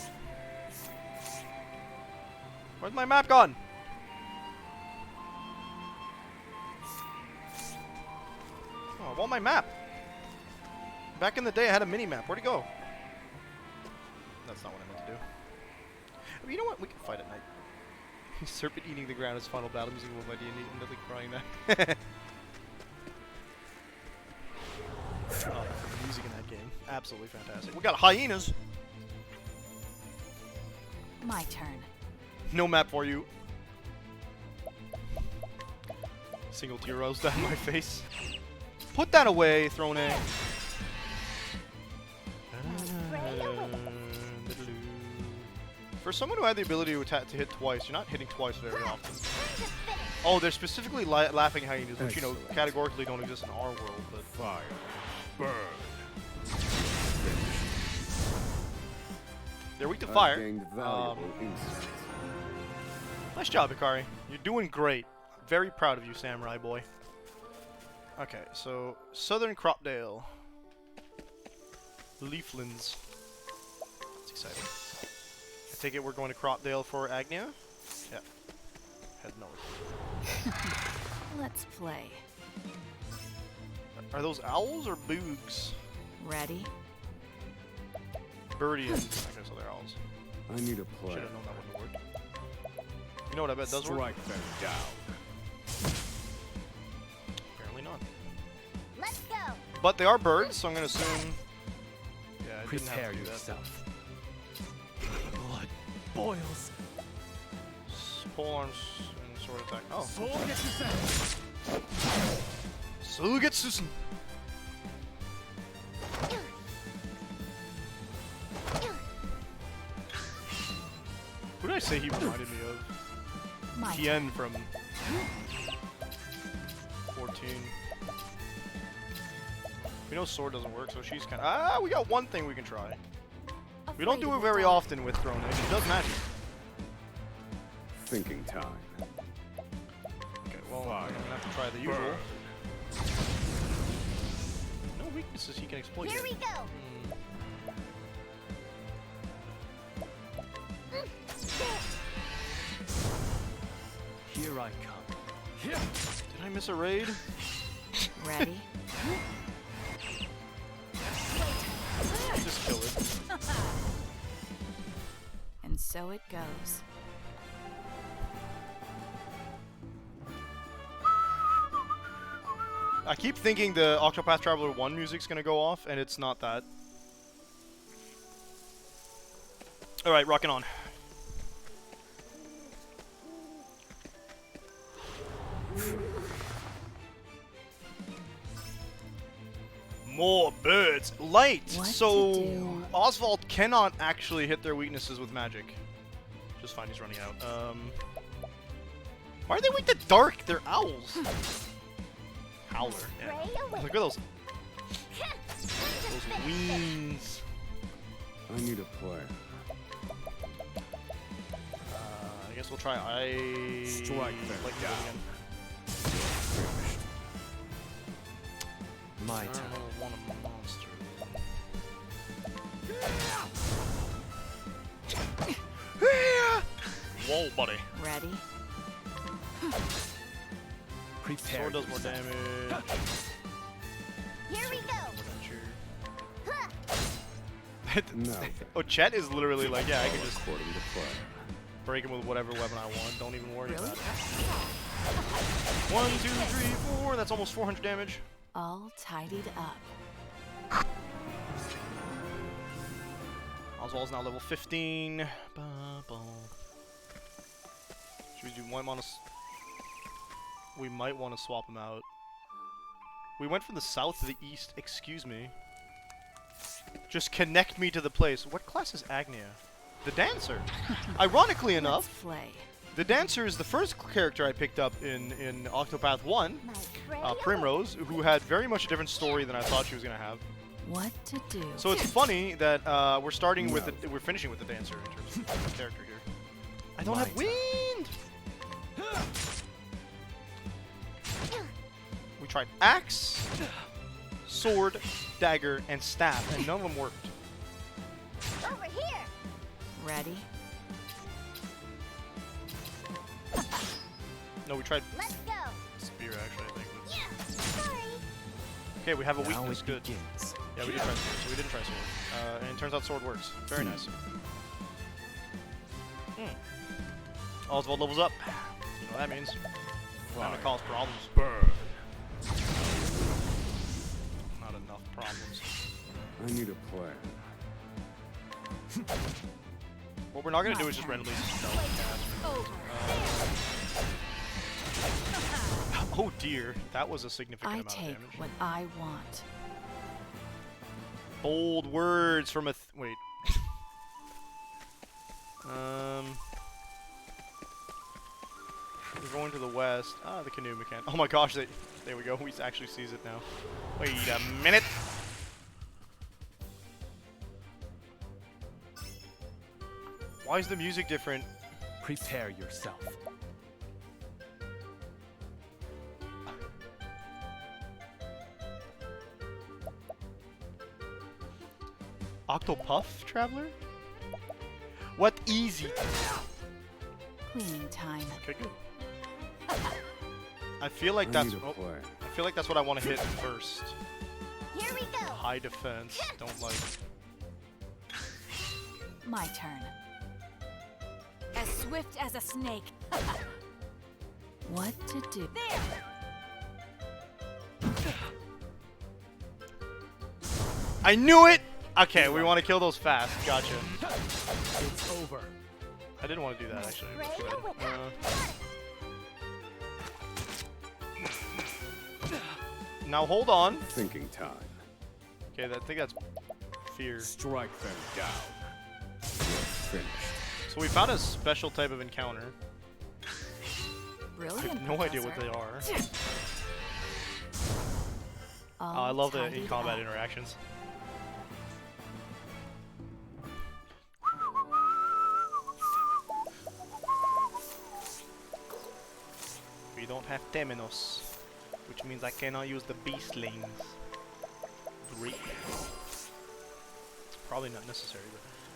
Where's my map gone? Oh, I want my map. Back in the day, I had a mini map. Where'd it go? That's not what I meant to do. But you know what? We can fight at night. Serpent eating the ground is final battle music with my D&D and nothing crying now. Oh, the music in that game. Absolutely fantastic. We got hyenas. My turn. No map for you. Single tear rolls down my face. Put that away, Throne. For someone who had the ability to hit twice, you're not hitting twice very often. Oh, they're specifically laughing hyenas, which, you know, categorically don't exist in our world, but... Fire. Burn. They're weak to fire. Gained valuable insights. Nice job, Hikari. You're doing great. I'm very proud of you, Samurai Boy. Okay, so Southern Cropdale. Leaflands. That's exciting. I take it we're going to Cropdale for Agnea? Yeah. Head north. Let's play. Are those owls or boogs? Ready? Birdian. Okay, so they're owls. I need a play. Should have known that wouldn't work. You know what I bet does work? Strike them down. Apparently not. Let's go. But they are birds, so I'm gonna assume. Yeah, I didn't Prepare have to do that. yourself. Blood boils. Pole arms and sword attack. Oh. Soul gets Sugetsusen. Who did I say he reminded me of? My Tien from 14. We know sword doesn't work, so she's kind of... Ah, we got one thing we can try. We don't do it very often with Throne. She does magic. Thinking time. I'm gonna have to try the usual. No weaknesses he can exploit. Here we go. Here I come. Did I miss a raid? Ready? Just kill it. And so it goes. I keep thinking the Octopath Traveler 1 music's gonna go off, and it's not that. Alright, rocking on. More birds. Light! What So, to do? Oswald cannot actually hit their weaknesses with magic. Just fine, he's running out. Why are they weak to dark? They're owls. Howler. Yeah. Look at those wings. I need a plan. I guess we'll try Strike them like down. again. My I turn. don't want a monster. Whoa, buddy. Ready? Prepare Sword does more yourself. damage. Here we go. No. Oh, Chet is literally like, yeah, I can just According to plan. break him with whatever weapon I want. Don't even worry Really? about it. 1, 2, 3, 4. That's almost 400 damage. All tidied up. Oswald's now level 15. Should we do we might want to swap him out. We went from the south to the east. Excuse me. Just connect me to the place. What class is Agnia? The dancer. Ironically Let's enough, play. the dancer is the first character I picked up in Octopath 1, Primrose, who had very much a different story than I thought she was gonna have. What to do? So it's funny that we're starting with we're finishing with the dancer in terms of character here. I don't have wind. We tried axe, sword, dagger, and staff, and none of them worked. Over here. Ready? No, we tried Let's go. spear actually, I think. But... Yeah. Sorry. Okay, we have a Now weakness. it Good. begins. Yeah, we did try sword, so we didn't try sword. And it turns out sword works. Very nice. Oswald levels up. You know what that means. Time to cause problems. Burn. Not enough problems. I need a plan. What we're not gonna do is just randomly spell cast. Oh dear, that was a significant I amount of take damage. what I want. Bold words from a wait. We're going to the west. Ah, the canoe mechanic. Oh my gosh, there we go. He actually sees it now. Wait a minute. Why is the music different? Prepare yourself. Octopath Traveler? What easy? Cleaning time. Okay, good. I feel like I that's. need a Oh, plan. I feel like that's what I want to hit first. Here we go. High defense. Don't like. My turn. As swift as a snake. What to do? There. I knew it. Okay, we want to kill those fast. Gotcha. It's over. I didn't want to do that actually. Pray Too bad. away. Now hold on. Thinking time. Okay, I think that's fear. Strike them down. Finished. So we found a special type of encounter. I Brilliant. have no idea what they Professor. are. All I love the tidied in-combat up. interactions. We don't have Temenos, which means I cannot use the beastlings. Great. It's probably not necessary,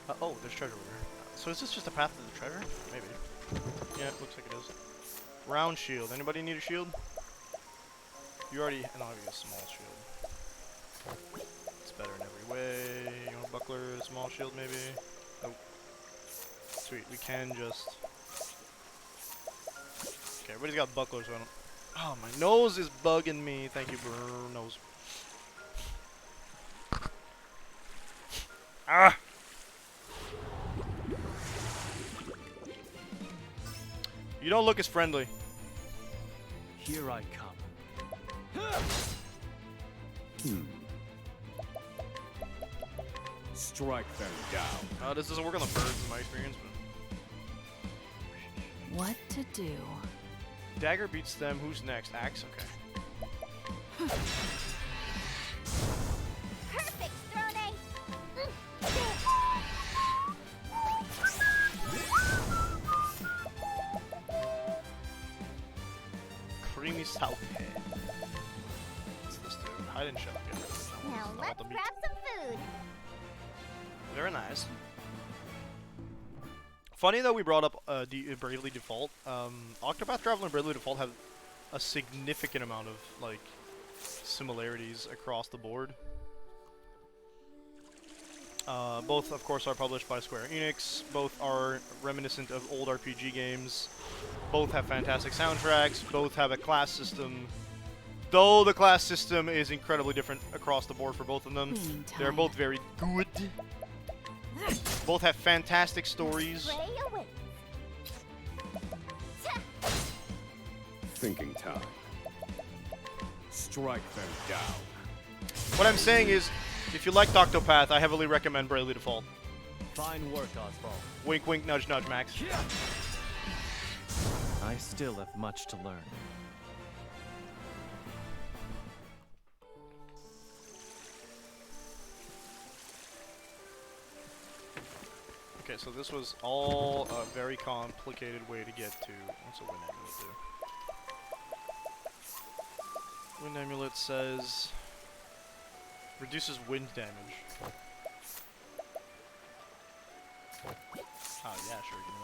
but oh, there's treasure over there. So is this just a path to the treasure? Maybe. Yeah, it looks like it is. Round shield. Anybody need a shield? You already. No, I have a small shield. It's better in every way. You want a buckler, a small shield, maybe? Nope. Sweet. We can just. Okay, everybody's got bucklers. So I don't. Oh, my nose is bugging me. Thank you, brr, nose. Ah! You don't look as friendly. Here I come. Strike them down. This doesn't work on the birds in my experience, but... What to do? Dagger beats them. Who's next? Axe? Okay. Perfect, Throne! Creamy south head. What's this do? Hide and shell. Now let's grab some food. Very nice. Funny that we brought up Bravely Default. Octopath Traveler and Bravely Default have a significant amount of like similarities across the board. Both, of course, are published by Square Enix. Both are reminiscent of old RPG games. Both have fantastic soundtracks. Both have a class system. Though the class system is incredibly different across the board for both of them. They're both very good. Both have fantastic stories. Thinking time. Strike them down. What I'm saying is, if you liked Octopath, I heavily recommend Bravely Default. Fine work, Oswald. Wink, wink, nudge, nudge, Max. I still have much to learn. Okay, so this was all a very complicated way to get to. What's a wind amulet do? Wind amulet says reduces wind damage. Oh yeah, sure, give me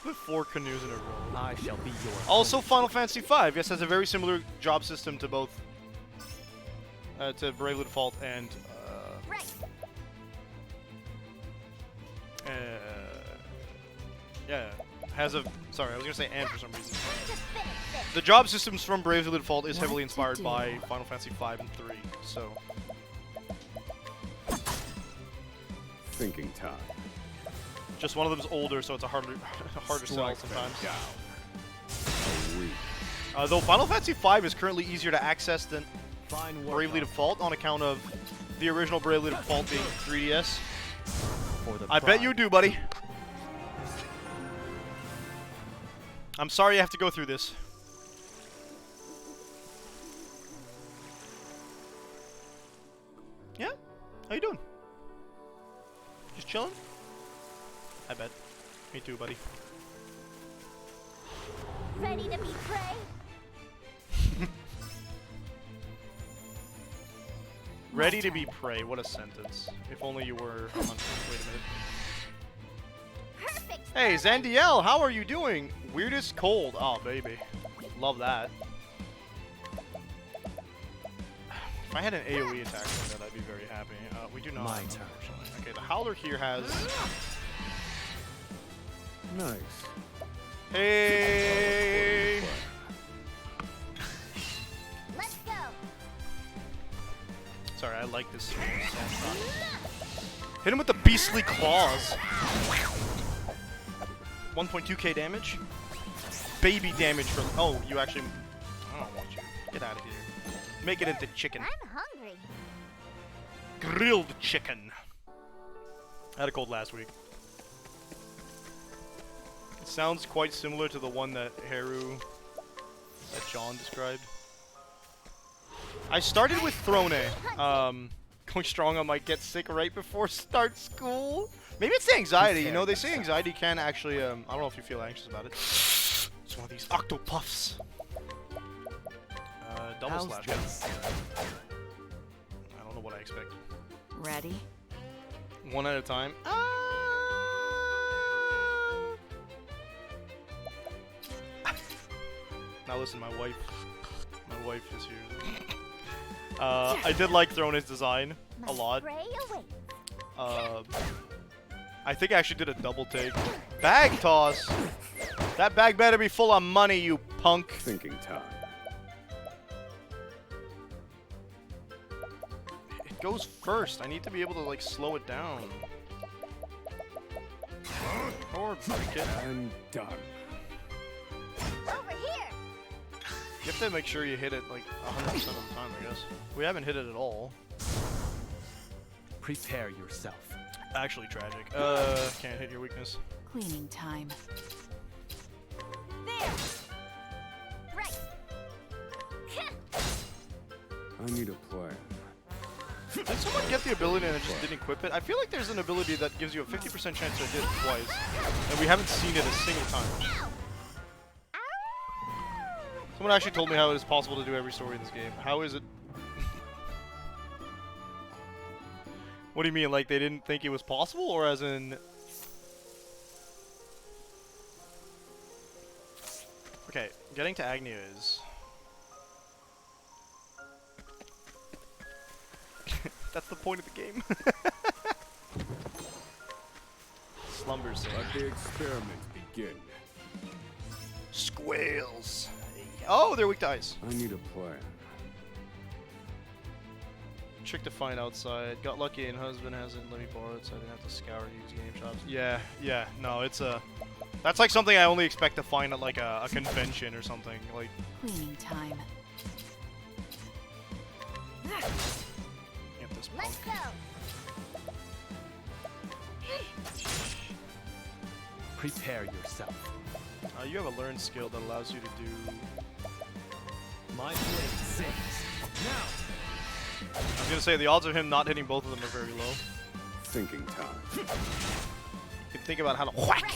that. The 4 canoes in a row. I shall be your. Also, Final Fantasy V, yes, has a very similar job system to both. To Bravely Default and yeah, has a sorry, I was gonna say and for some reason. The job systems from Bravely Default is heavily inspired by Final Fantasy V and 3, so. Thinking time. Just one of them's older, so it's a harder sell sometimes. Though Final Fantasy V is currently easier to access than Bravely Default on account of the original Bravely Default being 3DS. I bet you do, buddy. I'm sorry you have to go through this. Yeah? How you doing? Just chilling? I bet. Me too, buddy. Ready to be prey? Ready to be prey. What a sentence. If only you were a hunter. Wait a minute. Perfect. Hey, Zandiel, how are you doing? Weirdest cold. Oh, baby. Love that. If I had an AoE attack like that, I'd be very happy. We do not. My turn. Okay, the Howler here has... Nice. Hey! Let's go. Sorry, I like this song. Hit him with the beastly claws. 1.2k damage. Baby damage from... Oh, you actually... I don't want you. Get out of here. Make it into chicken. I'm hungry. Grilled chicken. I had a cold last week. It sounds quite similar to the one that that John described. I started with Throne. Going strong, I might get sick right before start school. Maybe it's the anxiety. You know, they say anxiety can actually. I don't know if you feel anxious about it. It's one of these octopuffs. Double How's slash. this? I don't know what I expect. Ready? One at a time. Now listen, my wife is here. I did like Throne's design a lot. I think I actually did a double take. Bag toss. That bag better be full of money, you punk. Thinking time. It goes first. I need to be able to like slow it down. Or break it. And done. Over here. You have to make sure you hit it like 100% of the time, I guess. We haven't hit it at all. Prepare yourself. Actually tragic. Can't hit your weakness. Cleaning time. There. Right. I need a plan. Did someone get the ability and it just didn't equip it? I feel like there's an ability that gives you a 50% chance to hit it twice, and we haven't seen it a single time. Someone actually told me how it is possible to do every story in this game. How is it? What do you mean, like they didn't think it was possible, or as in... Okay, getting to Agnia is... That's the point of the game. Slumber sing. Let the experiment begin. Squales. Oh, they're weak to ice. I need a plan. Trick to find outside. Got lucky and husband hasn't let me borrow it, so I didn't have to scour used game shops. Yeah. No, it's a... That's like something I only expect to find at like a convention or something. Like... Cleaning time. Let's go. Prepare yourself. You have a learned skill that allows you to do... My blade sings. Now! I was gonna say, the odds of him not hitting both of them are very low. Thinking time. You can think about how to whack!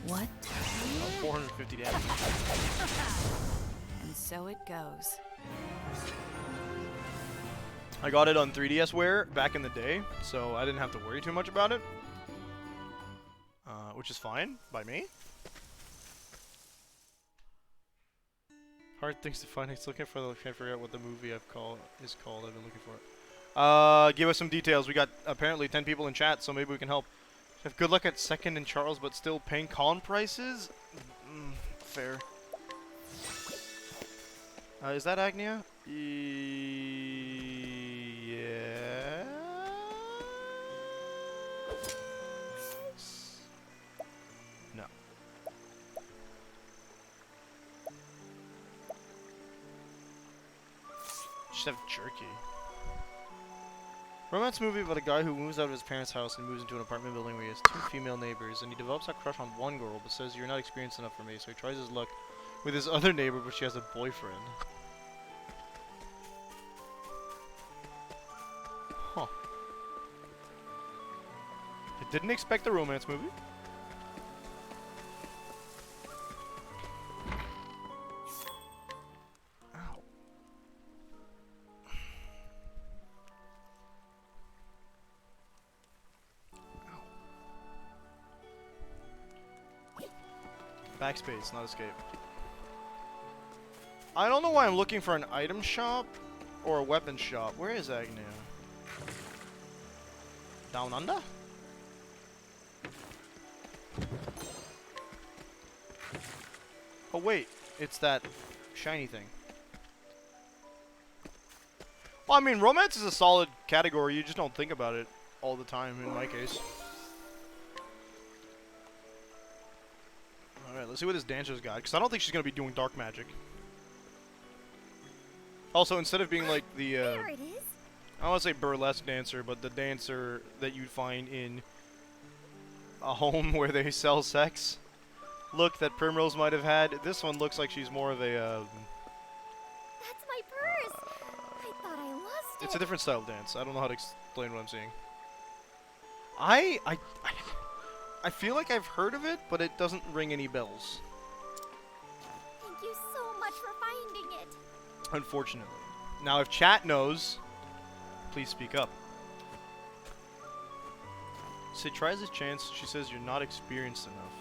What? 450 damage. And so it goes. I got it on 3DSware back in the day, so I didn't have to worry too much about it. Which is fine by me. Hard things to find. He's looking for the... Can't figure out what the movie is called. I've been looking for it. Give us some details. We got apparently 10 people in chat, so maybe we can help. Have good luck at second in Charles, but still paying con prices? Fair. Is that Agnia? Yeah. No. Just have jerky. Romance movie about a guy who moves out of his parents' house and moves into an apartment building where he has 2 female neighbors, and he develops a crush on one girl but says, "You're not experienced enough for me," so he tries his luck with his other neighbor, but she has a boyfriend. Huh. I didn't expect a romance movie. Ow. Backspace, not escape. I don't know why I'm looking for an item shop or a weapon shop. Where is Agnia? Down under? Oh wait, it's that shiny thing. Well, I mean, romance is a solid category. You just don't think about it all the time in my case. Alright, let's see what this dancer's got, because I don't think she's going to be doing dark magic. Also, instead of being like the, There it is. I don't want to say burlesque dancer, but the dancer that you'd find in a home where they sell sex look that Primrose might have had, this one looks like she's more of a, That's my purse. I thought I lost It's a different style of dance. I don't know how to explain what I'm seeing. I feel like I've heard of it, but it doesn't ring any bells. Thank you so much for finding it. Unfortunately. Now, if chat knows, please speak up. Sid tries his chance. She says you're not experienced enough.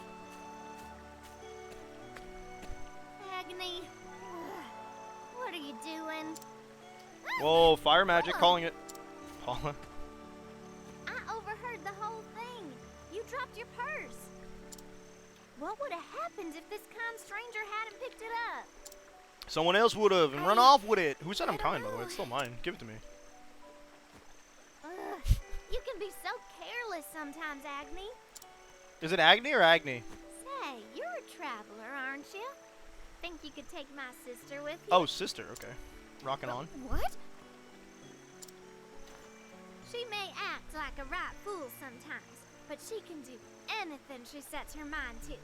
Agony. What are you doing? Whoa, fire magic, calling it. Paula. I overheard the whole thing. You dropped your purse. What would have happened if this kind stranger hadn't picked it up? Someone else would have and run off with it. Who said I'm kind, by the way? It's still mine. Give it to me. Ugh, you can be so careless sometimes, Agni. Is it Agni or Agni? Say, you're a traveler, aren't you? Think you could take my sister with you? Oh, sister. Okay. Rocking on. What? She may act like a right fool sometimes, but she can do anything she sets her mind to.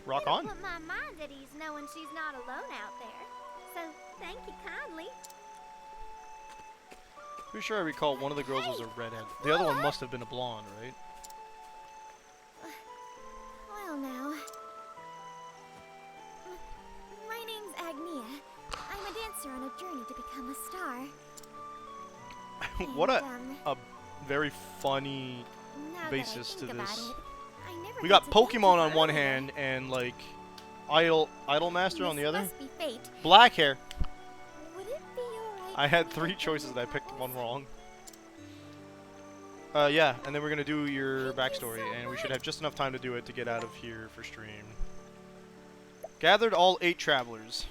Rock It'll on. put my mind at ease knowing she's not alone out there. So, thank you kindly. Pretty sure I recall one of the girls was a redhead. The other one must have been a blonde, right? Well now. My name's Agnia. I'm a dancer on a journey to become a star. What And, a very funny now that I basis to think about this. it, I never We got got to thank you Pokemon on for one earlier. hand and like Idolmaster on the This other. must be fate. Black hair. Would it be alright I had if 3 went choices to and I the picked house? one wrong. Yeah, and then we're gonna do your backstory, and we should have just enough time to do it to get out of here for stream. Gathered all 8 travelers.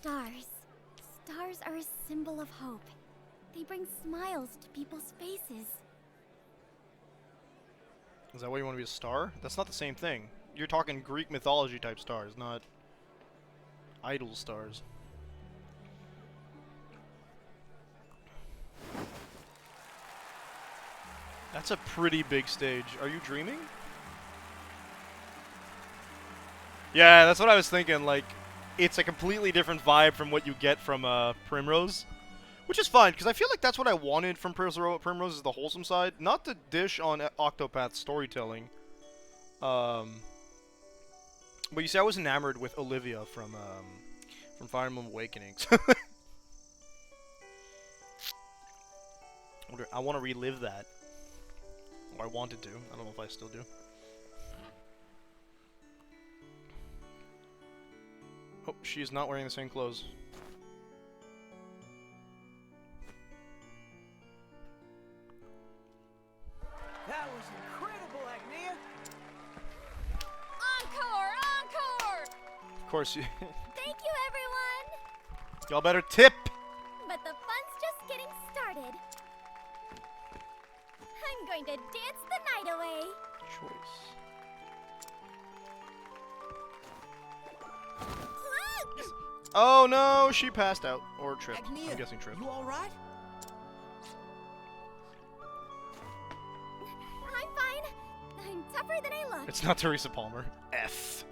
Stars. Stars are a symbol of hope. They bring smiles to people's faces. Is that why you want to be a star? That's not the same thing. You're talking Greek mythology type stars, not idol stars. That's a pretty big stage. Are you dreaming? Yeah, that's what I was thinking. Like, it's a completely different vibe from what you get from Primrose. Which is fine, because I feel like that's what I wanted from Primrose is the wholesome side. Not the dish on Octopath storytelling. But you see, I was enamored with Olivia from Fire Emblem Awakenings. I want to relive that. Or I wanted to. I don't know if I still do. Oh, she is not wearing the same clothes. That was incredible, Agnia! Encore! Encore! Of course, you Thank you, everyone! y'all better tip. But the fun's just getting started. I'm going to dance the night away. Choice. Oh no, she passed out or tripped. Agnia, I'm guessing tripped. you all right? I'm fine. I'm tougher than I look. It's not Teresa Palmer. F.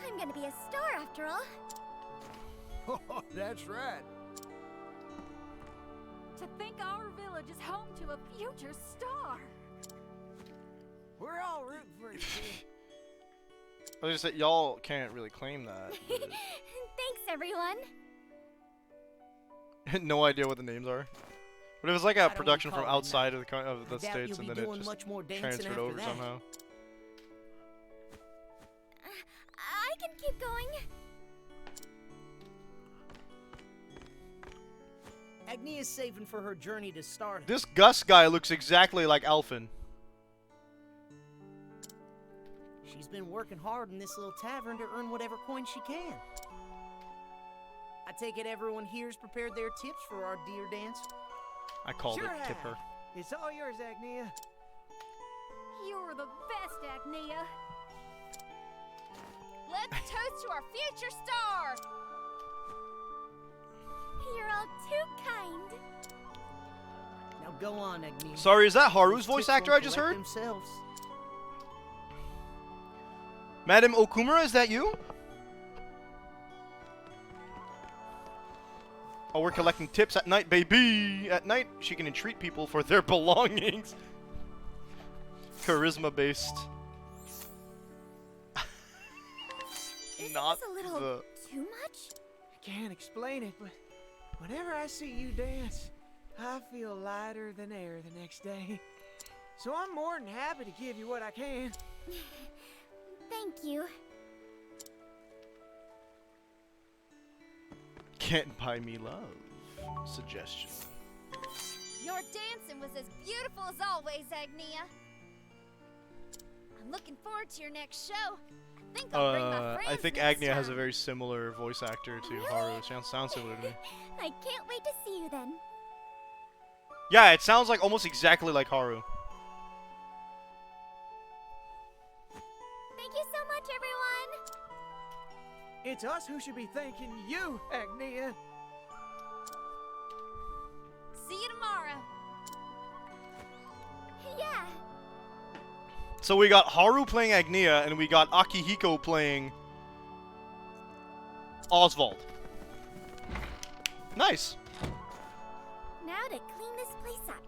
I'm gonna be a star after all. Oh, that's right. To think our village is home to a future star. We're all rooting for you, kid. I was just saying, y'all can't really claim that. Thanks, everyone. No idea what the names are. But it was like I a don't production from recall it outside of the I doubt states, you'll and be then it doing just much more dancing transferred after over that. somehow. I can keep going. Agnia's saving for her journey to start. This Gus guy looks exactly like Alphen. She's been working hard in this little tavern to earn whatever coin she can. I take it everyone here's prepared their tips for our deer dance. I called Sure it. Tip her. have. It's all yours, Agnia. You're the best, Agnia. Let's toast to our future star. You're all too kind. Now go on, Agnia. Sorry, is that Haru's Those voice tips actor won't I just collect heard? Themselves. Madam Okumura, is that you? Oh, we're collecting tips at night, baby! At night, she can entreat people for their belongings. Charisma-based. Not this a little the... too much? I can't explain it, but whenever I see you dance, I feel lighter than air the next day. So I'm more than happy to give you what I can. Thank you. Can't buy me love. Suggestion. Your dancing was as beautiful as always, Agnia. I'm looking forward to your next show. I think I'll bring my friends I think next Agnia has a time. very similar voice actor to Really? Haru. Sounds similar to me. I can't wait to see you then. Yeah, it sounds like almost exactly like Haru. Thank you so much, everyone. It's us who should be thanking you, Agnia. See you tomorrow. Yeah. So we got Haru playing Agnia, and we got Akihiko playing Oswald. Nice. Now to clean this place up.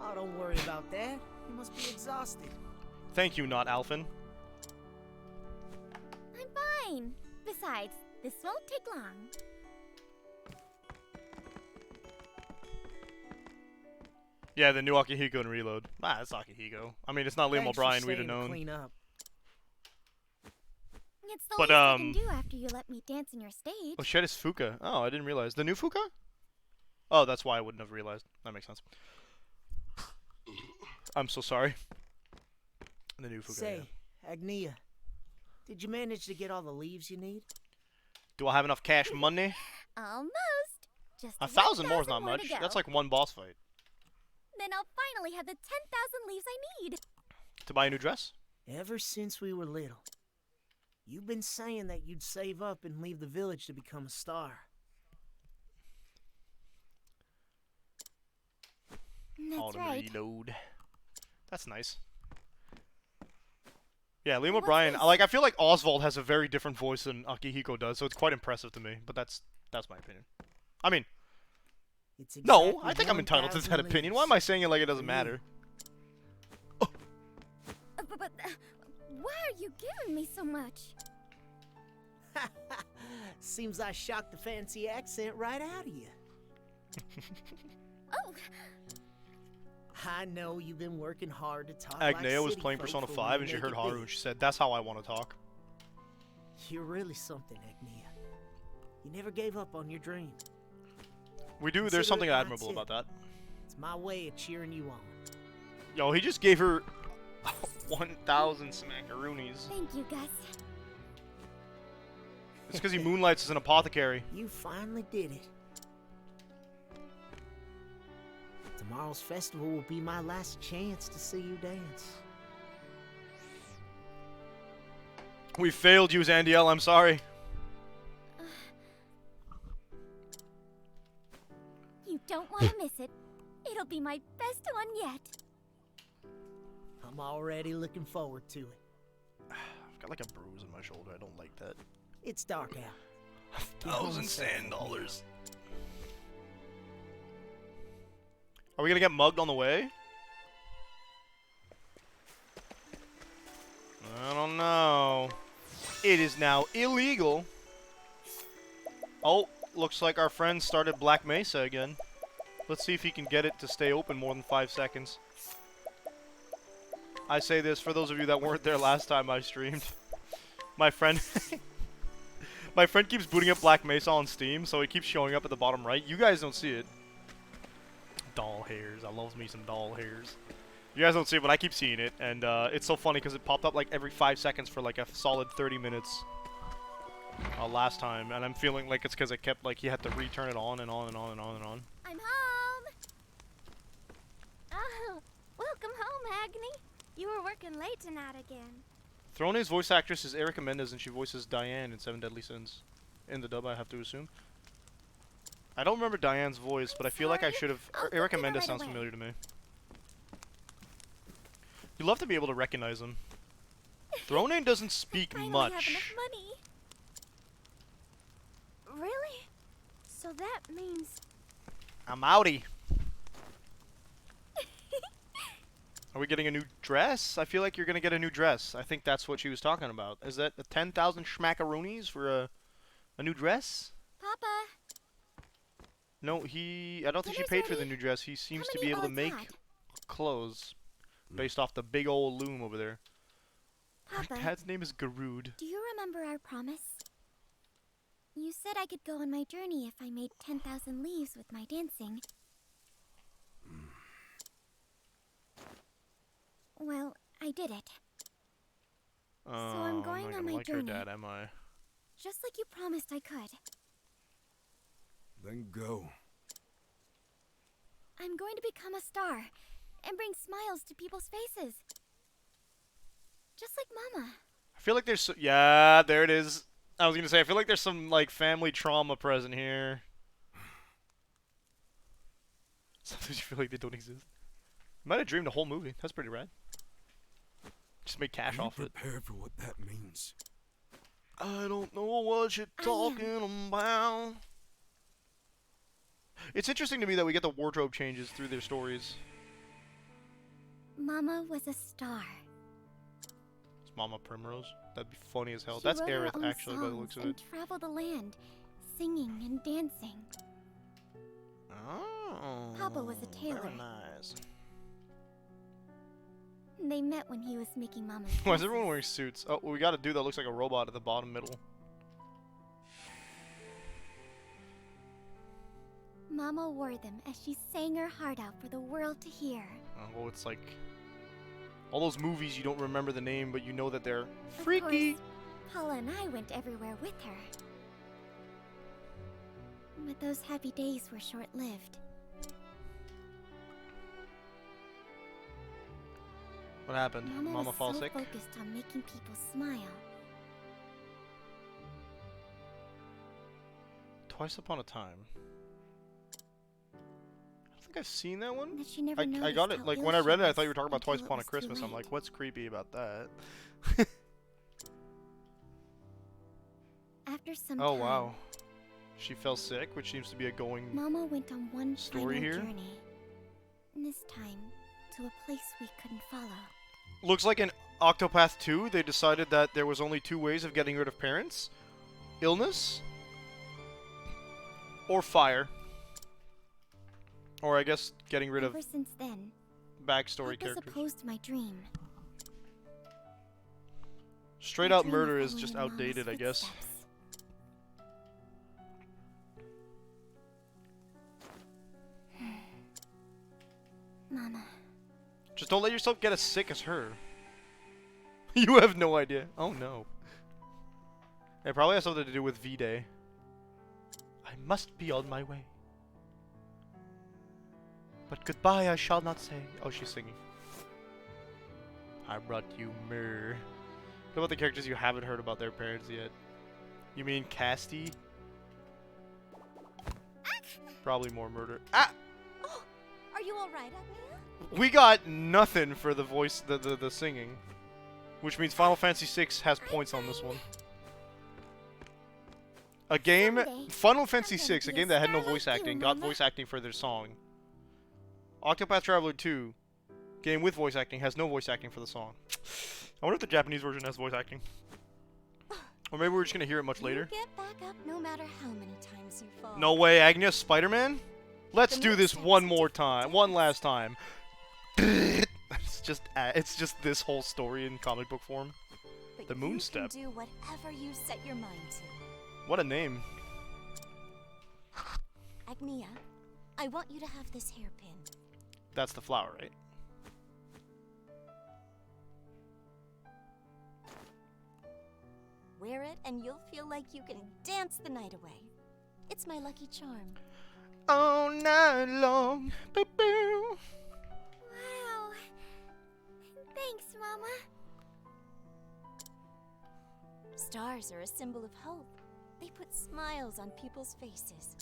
Oh, don't worry about that. You must be exhausted. Thank you, not Alphen. I'm fine. Besides, this won't take long. Yeah, the new Akihiko and Reload. Ah, it's Akihiko. I mean, it's not Liam Thanks for O'Brien, we'd have staying to known. clean up. It's the But, least I can do after you let me dance in your stage. Oh, shit, it's Fuka. Oh, I didn't realize. The new Fuka? Oh, that's why I wouldn't have realized. That makes sense. I'm so sorry. The new Fuka. Say, Yeah. Agnia, did you manage to get all the leaves you need? Do I have enough cash money? Almost. Just 1,000 more is not more much. to go. That's like one boss fight. Then I'll finally have the 10,000 leaves I need. To buy a new dress? Ever since we were little, you've been saying that you'd save up and leave the village to become a star. That's Autumn right. Reload. That's nice. Yeah, Liam What's O'Brien. this? I feel like Oswald has a very different voice than Akihiko does, so it's quite impressive to me. But that's my opinion. I mean, It's no, exactly I think I'm entitled to 1,000 that opinion. Why am I saying it like it doesn't matter? But why are you giving me so much? Seems I shocked the fancy accent right out of you. Oh, I know you've been working hard to talk Agnea like was city playing folk Persona for 5 when and she you heard make it Haru big. and she said, "That's how I want to talk." You're really something, Agnia. You never gave up on your dream. We do. Consider There's something it my admirable tip. about that. It's my way of cheering you on. Yo, he just gave her 1,000 smackaroonies. thank you, Gus. It's because he moonlights as an apothecary. You finally did it. Tomorrow's festival will be my last chance to see you dance. We failed you, Zandiel. I'm sorry. You don't want to miss it. It'll be my best one yet. I'm already looking forward to it. I've got like a bruise on my shoulder. I don't like that. It's dark out. 1,000 sand dollars. Are we gonna get mugged on the way? I don't know. It is now illegal. Oh, looks like our friend started Black Mesa again. Let's see if he can get it to stay open more than 5 seconds. I say this for those of you that weren't there last time I streamed. My friend... My friend keeps booting up Black Mesa on Steam, so it keeps showing up at the bottom right. You guys don't see it. Doll hairs. I love me some doll hairs. You guys don't see it, but I keep seeing it, and it's so funny because it popped up like every 5 seconds for like a solid 30 minutes last time, and I'm feeling like it's because it kept like he had to return it on and on and on and on and on. I'm home. Oh, welcome home, Agni. You were working late tonight again. Throne's voice actress is Erica Mendez, and she voices Diane in Seven Deadly Sins. In the dub, I have to assume. I don't remember Diane's voice, but I feel like I should have. Erica Mendez sounds familiar to me. You love to be able to recognize him. Throne doesn't speak Finally much. have enough money. Really? So that means... I'm outie. Are we getting a new dress? I feel like you're gonna get a new dress. I think that's what she was talking about. Is that the 10,000 schmackaroonies for a new dress? Papa, No, I don't think she Dinner's paid for the ready. new dress. He seems to Come be and eat able to while it's make hot. clothes based off the big old loom over there. My Papa, dad's name is Garud. do you remember our promise? You said I could go on my journey if I made 10,000 leaves with my dancing. Well, I did it. Oh, I'm going not on gonna my like her journey. dad, am I? Just like you promised I could. Then go. I'm going to become a star and bring smiles to people's faces. Just like Mama. I feel like there's yeah, there it is. I was gonna say I feel like there's some like family trauma present here. Sometimes you feel like they don't exist. Might have dreamed the whole movie. That's pretty rad. Just make cash off it. Prepare for what that means. I don't know what you're talking about. It's interesting to me that we get the wardrobe changes through their stories. Mama was a star. It's Mama Primrose. That'd be funny as hell. She That's wrote her Aerith, own actually, by the songs looks of and it. traveled the land, singing and dancing. Oh. Papa was a tailor. Very nice. They met when he was making Mama's Why is dresses. everyone wearing suits? Oh, we got a dude that looks like a robot at the bottom middle. Mama wore them as she sang her heart out for the world to hear. Well, it's like all those movies you don't remember the name, but you know that they're Of freaky. course, Paula and I went everywhere with her. But those happy days were short-lived. What happened? Mama was fall so sick? focused on making people smile. Twice Upon a Time. I think I've seen that one. That she never I noticed got it. how Like ill when I she read it, I was thought you were talking about until Twice it Upon a was too Christmas. I'm late. like, what's creepy about that? After some Oh time, wow. She fell sick, which seems to be a going Mama went on one story final here. journey. This time, to a place we couldn't follow. Looks like in Octopath 2, they decided that there was only two ways of getting rid of parents. Illness or fire. Or I guess getting rid Ever of since then, backstory Papa's characters. opposed my dream. Straight My out dream of murder is following just in Mama's outdated, I guess. footsteps. Mama. Just don't let yourself get as sick as her. You have no idea. Oh no. It probably has something to do with V-Day. I must be on my way. But goodbye I shall not say. Oh, she's singing. I brought you myrrh. What about the characters you haven't heard about their parents yet? You mean Casty? Probably more murder. Ah! Oh, are you all right, Agnia? We got nothing for the voice, the singing. Which means Final Fantasy VI has points on this one. A game, Someday, Final Fantasy I'm gonna VI, a be a game that had no star like voice you, acting, got Mama. voice acting for their song. Octopath Traveler 2, game with voice acting, has no voice acting for the song. I wonder if the Japanese version has voice acting. Or maybe we're just gonna hear it much later. You get back up no matter how many times you fall. No way, Agnes, Spider-Man? Let's The do next this step one is more to time, one last time. It's just this whole story in comic book form. But The moon you step. can do whatever you set your mind to. What a name. Agnia, I want you to have this hairpin. That's the flower, right? Wear it and you'll feel like you can dance the night away. It's my lucky charm. All night long. Boo-boo. Wow. Thanks, Mama. Stars are a symbol of hope. They put smiles on people's faces.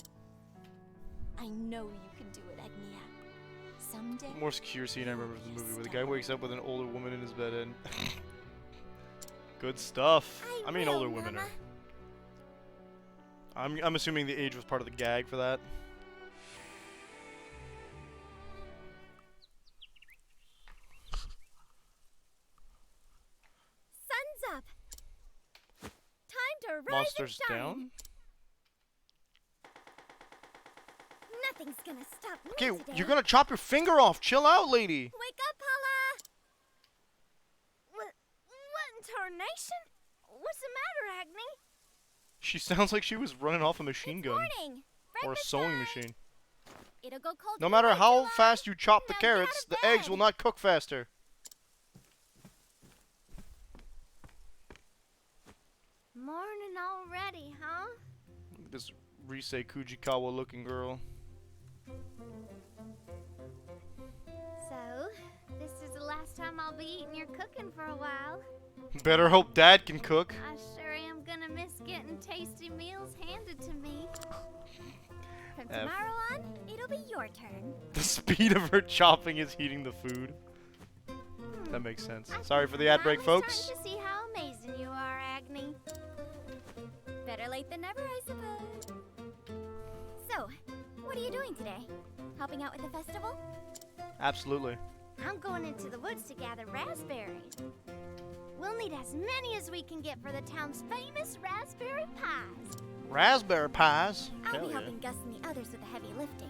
I know you can do it, Agnia. Someday. More secure scene I remember from the movie where the guy wakes up with an older woman in his bed and good stuff. I mean, will, older women Mama. are. I'm assuming the age was part of the gag for that. Sun's up. Time to rise Monsters and shine. down. Nothing's gonna stop me Okay, today. you're gonna chop your finger off. Chill out, lady. Wake up, Paula! What in tarnation? What's the matter, Agni? She sounds like she was running off a machine gun. Morning. Or a Breakfast sewing time. machine. It'll go cold. No matter how July. fast you chop the Now get out carrots, of the eggs bed. will not cook faster. Morning already, huh? This Rise Kujikawa looking girl. So, this is the last time I'll be eating your cooking for a while. Better hope Dad can cook. I sure am gonna miss getting tasty meals handed to me. From F. tomorrow on, it'll be your turn. The speed of her chopping is heating the food. That makes sense. Sorry for the ad break, folks. Starting to see how amazing you are, Agni. Better late than never, I suppose. So, what are you doing today? Helping out with the festival? Absolutely. I'm going into the woods to gather raspberries. We'll need as many as we can get for the town's famous raspberry pies. Raspberry pies. I'll Hell be yeah. helping Gus and the others with the heavy lifting.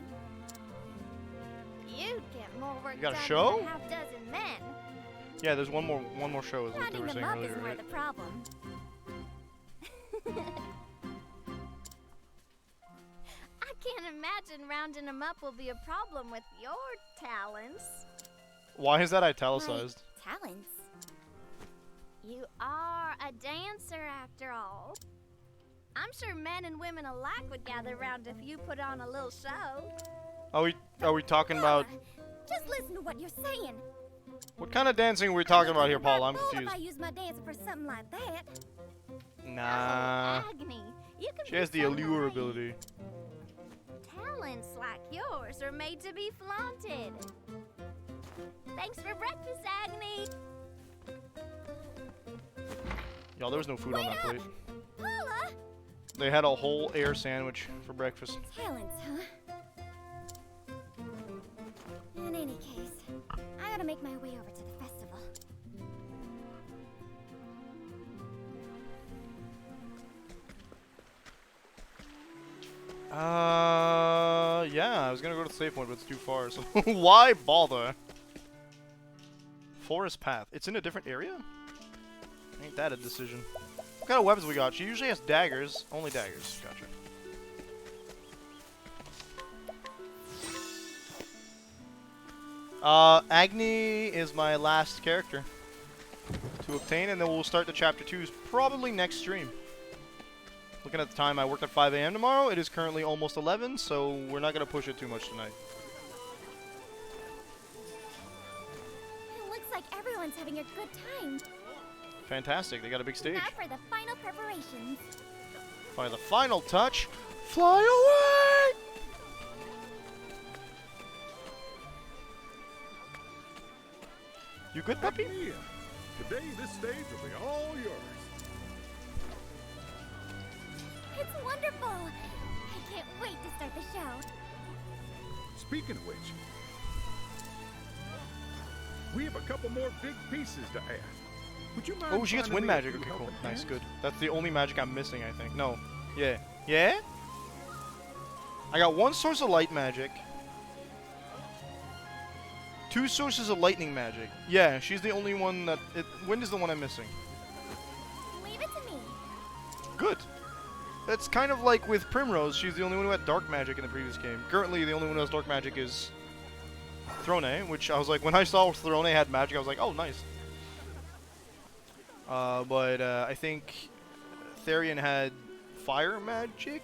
You'd get more work You got a done show? than a half dozen men. Yeah, there's one more show is what they Rounding were them saying up earlier, isn't where right? the problem. I can't imagine rounding them up will be a problem with your talents. Why is that italicized? Talents? You are a dancer after all. I'm sure men and women alike would gather round if you put on a little show. Are we talking about Just listen to what you're saying. what kind of dancing are we talking about here, Paul? I'm Fool if confused. I use my dancer for something like that. Nah. Agni, you can She be has the so allure naive. ability. Talents like yours are made to be flaunted. Thanks for breakfast, Agni. Y'all, there was no food on that plate. Paula! They had a whole air sandwich for breakfast. Talents, huh? In any case, I gotta make my way over to the festival. Yeah, I was gonna go to the safe point, but it's too far, so why bother? Forest path. It's in a different area? Ain't that a decision? What kind of weapons we got? She usually has daggers. Only daggers. Gotcha. Agni is my last character to obtain, and then we'll start the chapter 2s probably next stream. Looking at the time, I work at 5 a.m. tomorrow. It is currently almost 11, so we're not going to push it too much tonight. It looks like everyone's having a good time. Fantastic. They got a big stage. Now for the final preparations. By the final touch, fly away! You good, Peppy? Mia, today this stage will be all yours. It's wonderful. I can't wait to start the show. Speaking of which, we have a couple more big pieces to add. Would you mind? Oh, she gets finding wind me a magic. few Okay, cool. helping Nice, hands? good. That's the only magic I'm missing, I think. No. Yeah. Yeah? I got one source of light magic. 2 sources of lightning magic. Yeah, she's the only one that... wind is the one I'm missing. Leave it to me. Good. That's kind of like with Primrose. She's the only one who had dark magic in the previous game. Currently, the only one who has dark magic is Throne, which I was like, when I saw Throne had magic, I was like, oh, nice. But I think Therian had fire magic.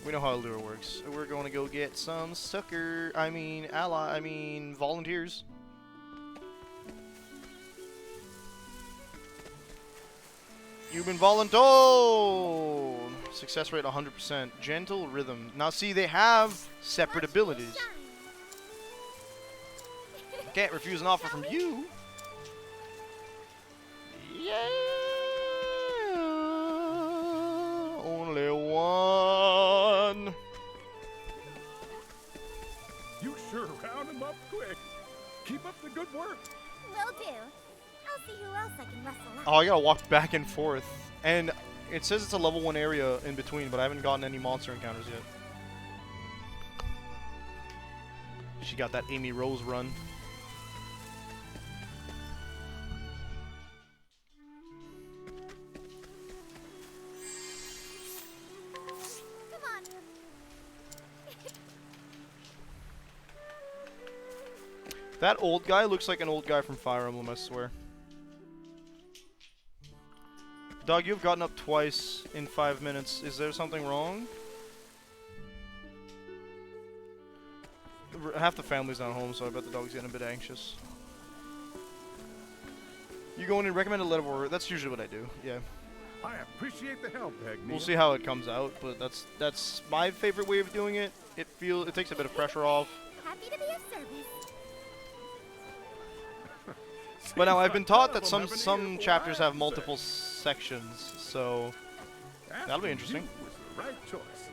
We know how Allure works. We're going to go get some volunteers. You've been voluntold! Success rate 100%. Gentle rhythm. Now see, they have separate abilities. Can't refuse an offer from you. Yeah. one. You sure round him up quick. Keep up the good work. Will do. I'll see who else I can wrestle out. Oh, I gotta walk back and forth. And it says it's a level 1 area in between, but I haven't gotten any monster encounters yet. She got that Amy Rose run. Come on. That old guy looks like an old guy from Fire Emblem, I swear. Dog, you've gotten up twice in 5 minutes. Is there something wrong? Half the family's not home, so I bet the dog's getting a bit anxious. You go in and recommend a level. That's usually what I do. Yeah. I appreciate the help, Agnew. We'll see how it comes out, but that's my favorite way of doing it. It takes a bit of pressure off. Happy to be of service. But now I've been taught that some chapters have multiple sections, so that'll be interesting. Was the right choice.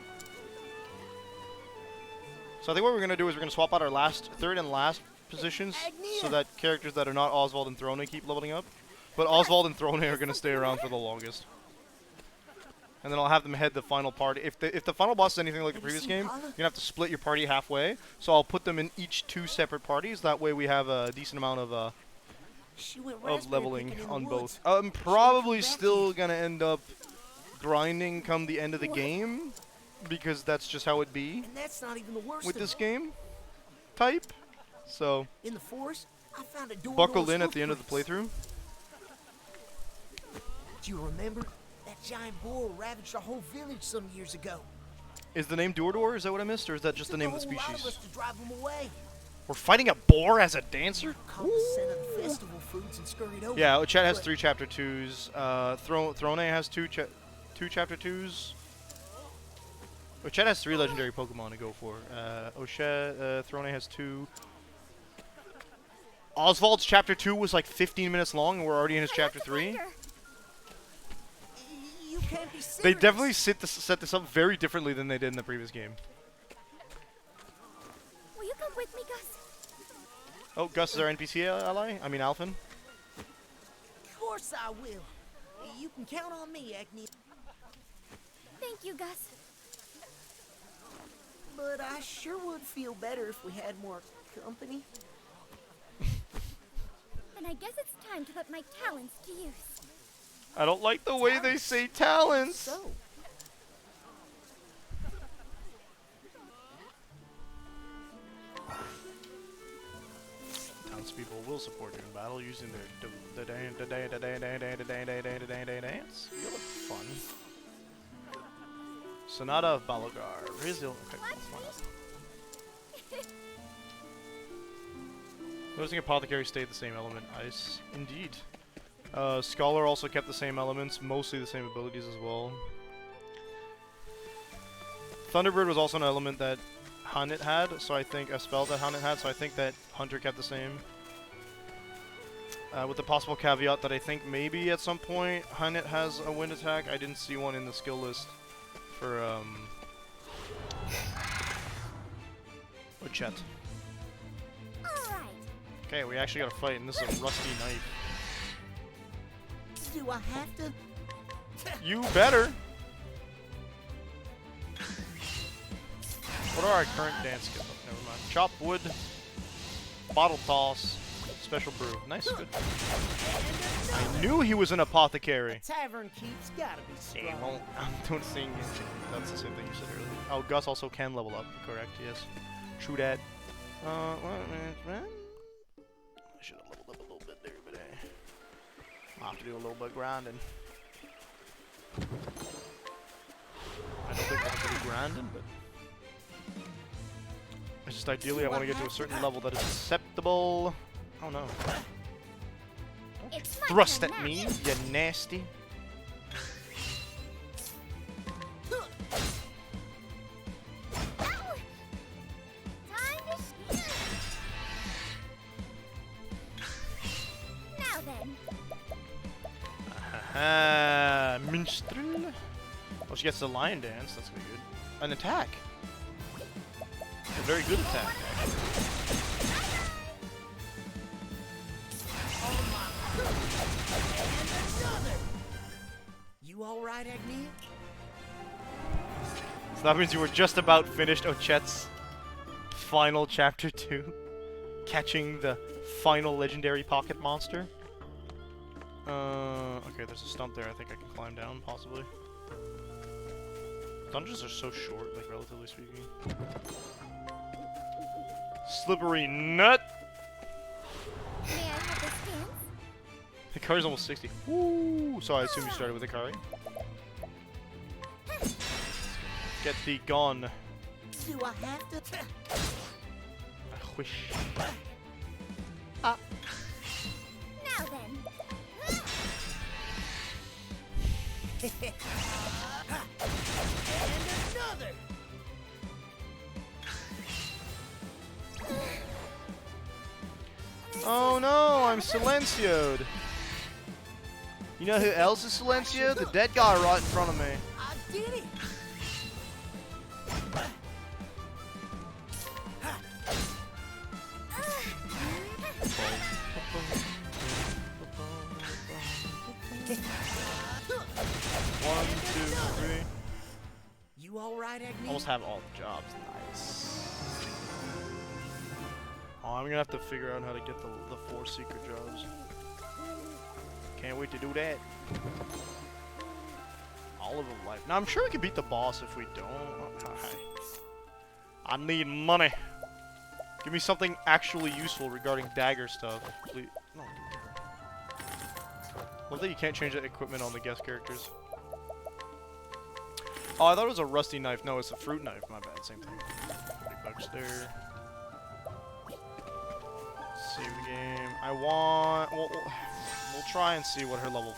So I think what we're gonna do is we're gonna swap out our third and last positions, so that characters that are not Oswald and Throne keep leveling up. But Oswald and Throne are gonna stay around for the longest. And then I'll have them head the final party. If the final boss is anything like the previous game, you're gonna have to split your party halfway. So I'll put them in each 2 separate parties. That way we have a decent amount of leveling on both. I'm probably still gonna end up grinding come the end of the game, because that's just how it be. And that's not even the worst with of this it. game type. So In the forest, I found a door. buckle in at the end of the playthrough. Do you remember? That giant boar ravaged our whole village some years ago. Is the name Durador? Is that what I missed, or is that just the name of the Took a whole lot of species? us to drive him away. We're fighting a boar as a dancer? Caught the scent of the festival foods and scurried over. Yeah, Ochet has 3 chapter 2s. Throne has 2 chapter 2s. Ochet has 3 legendary Pokemon to go for. Throne has 2. Oswald's chapter 2 was like 15 minutes long, and we're already in his chapter 3. You can't be serious. They definitely set this up very differently than they did in the previous game. Will you come with me, Gus? Oh, Gus is our NPC ally? I mean, Alphen. Of course I will. You can count on me, Agnew. Thank you, Gus. But I sure would feel better if we had more company. Then I guess it's time to put my talents to use. I don't like the way they say talents. So, Townspeople will support you in battle using their dance. You look fun. Sonata of Balogar. Raise the okay, Noticing Apothecary stayed the same element, ice. Indeed. Scholar also kept the same elements, mostly the same abilities as well. Thunderbird was also an element that Hanit had, so I think a spell that Hanit had, so I think that Hunter kept the same. With the possible caveat that I think maybe at some point Hanit has a wind attack. I didn't see one in the skill list for Ochet. Alright. Okay, we actually got to fight, and this is a rusty knife. do I have to? You better. What are our current dance skills? Oh, never mind. Chop wood, bottle toss, special brew. Nice, good. I knew he was an apothecary. Tavern keeps gotta be strong. I'm doing the same. That's the same thing you said earlier. Oh, Gus also can level up. Correct. Yes. True that. I should have leveled up a little bit there, but I'll have to do a little bit of grinding. I don't think I have to do grinding, but it's just ideally I want to get to a certain level that is acceptable. Oh no. Don't thrust at me, you nasty. Minstrel. she gets the lion dance. That's gonna be good. An attack. A very good attack, actually. You all right, Agni? So that means you were just about finished Ochet's final chapter 2. Catching the final legendary pocket monster. Okay, there's a stump there I think I can climb down, possibly. Dungeons are so short, like, relatively speaking. Slippery nut! May I have this dance? Hikari's almost 60. Woo! So I assume you started with Hikari. Get thee gone. Do I have to? I wish. Now then. And another. Oh no, I'm silencioed. You know who else is silencioed? The dead guy right in front of me. I did it. One, two, three. You all right, Agni? Almost have all the jobs. Nice. Oh, I'm gonna have to figure out how to get the 4 secret jobs. Can't wait to do that. All of life. Now I'm sure we can beat the boss if we don't. I need money. Give me something actually useful regarding dagger stuff, please. No. Love that you can't change the equipment on the guest characters. Oh, I thought it was a rusty knife. No, it's a fruit knife. My bad. Same thing. $40 there. Save the game. I want. We'll try and see what her level.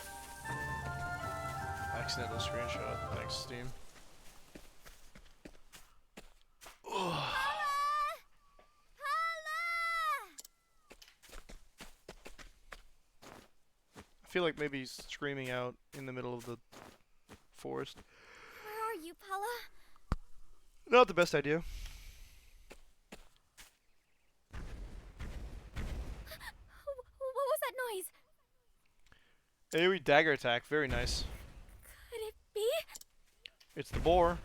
Accidental screenshot. Thanks, Steam. I feel like maybe he's screaming out in the middle of the forest. Where are you, Paula? Not the best idea. What was that noise? AoE dagger attack. Very nice. Could it be? It's the boar.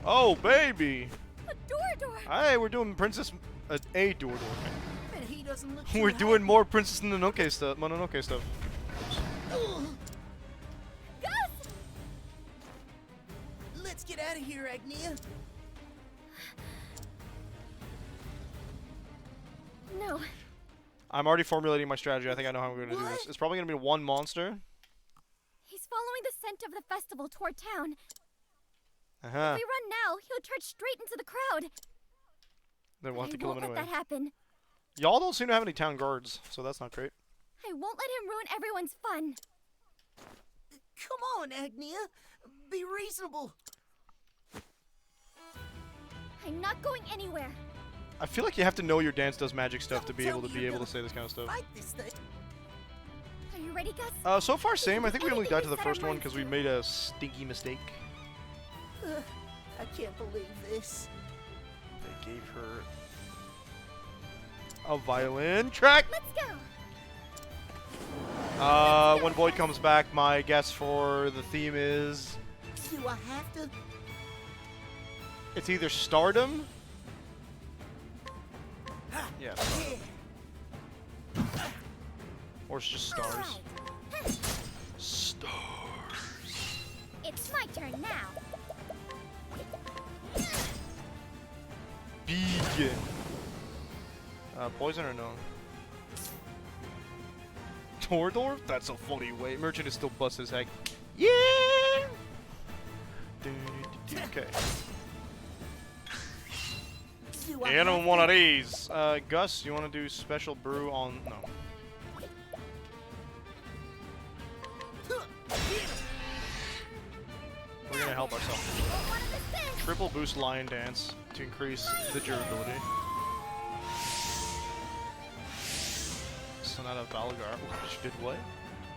Oh, baby! A door. Hey, we're doing Princess... a door. Bet he doesn't look We're too doing more Princess Mononoke stuff. Gus! Let's get out of here, Agnia. No. I'm already formulating my strategy. I think I know how we're going to do this. It's probably going to be one monster. He's following the scent of the festival toward town. Uh-huh. If we run now, he'll charge straight into the crowd. Then we'll have to kill him I won't anyway. let that happen. Y'all don't seem to have any town guards, so that's not great. I won't let him ruin everyone's fun. Come on, Agnia. Be reasonable. I'm not going anywhere. I feel like you have to know your dance does magic stuff to be able to say this kind of stuff. Fight this thing. Are you ready, Gus? So far same. I think we only died to the first one because we made a stinky mistake. I can't believe this. They gave her a violin track. Let's go. When Void comes back, my guess for the theme is... Do I have to? It's either Stardom... Yeah, Stardom. Or it's just Stars. Stars. It's my turn now. Begin. Poison or no? Tordor? That's a funny way. Merchant is still bust his heck. Yeah! Okay. And on one of these. Gus, you want to do special brew on... No. We're going to help ourselves. Triple boost lion dance to increase the durability. Sonata Valgar. She did what?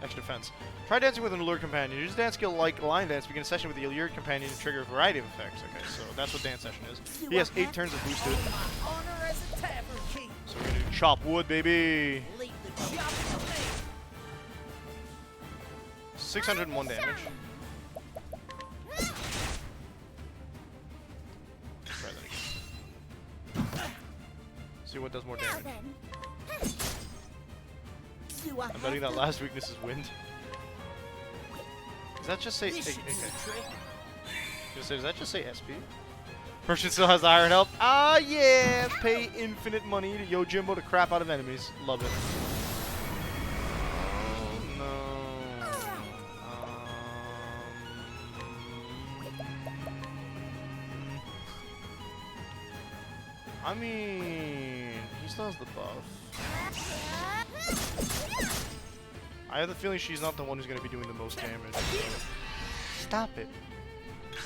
Extra defense. Try dancing with an allured companion. Use dance skill like line dance. Begin a session with the allured companion to trigger a variety of effects. Okay, so that's what dance session is. He has 8 turns of boosted. So we're gonna do chop wood, baby. 601 damage. Try that again. See what does more damage. I'm betting that last weakness is wind. Does that just say? Okay. Does that just say SP? Merchant still has the iron help. Ah, yeah! Pay infinite money to Yojimbo to crap out of enemies. Love it. Oh no. I mean, he still has the buff. I have the feeling she's not the one who's going to be doing the most damage. Stop it.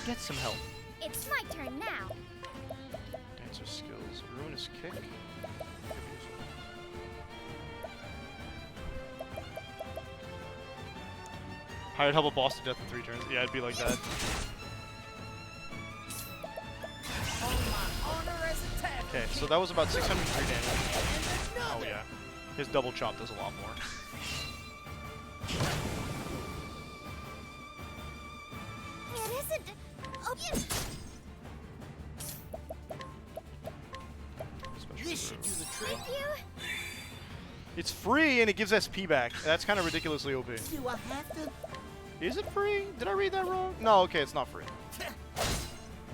Get some help. It's my turn now. Dancer skills. Ruinous kick. Hired help a boss to death in 3 turns. Yeah, it'd be like that. Okay, so that was about 603 damage. Oh yeah. His double chop does a lot more. It isn't. Oh, yeah. This should do the trick. Thank you. It's free and it gives SP back. That's kind of ridiculously OP. Do I have to? Is it free? Did I read that wrong? No, okay, it's not free.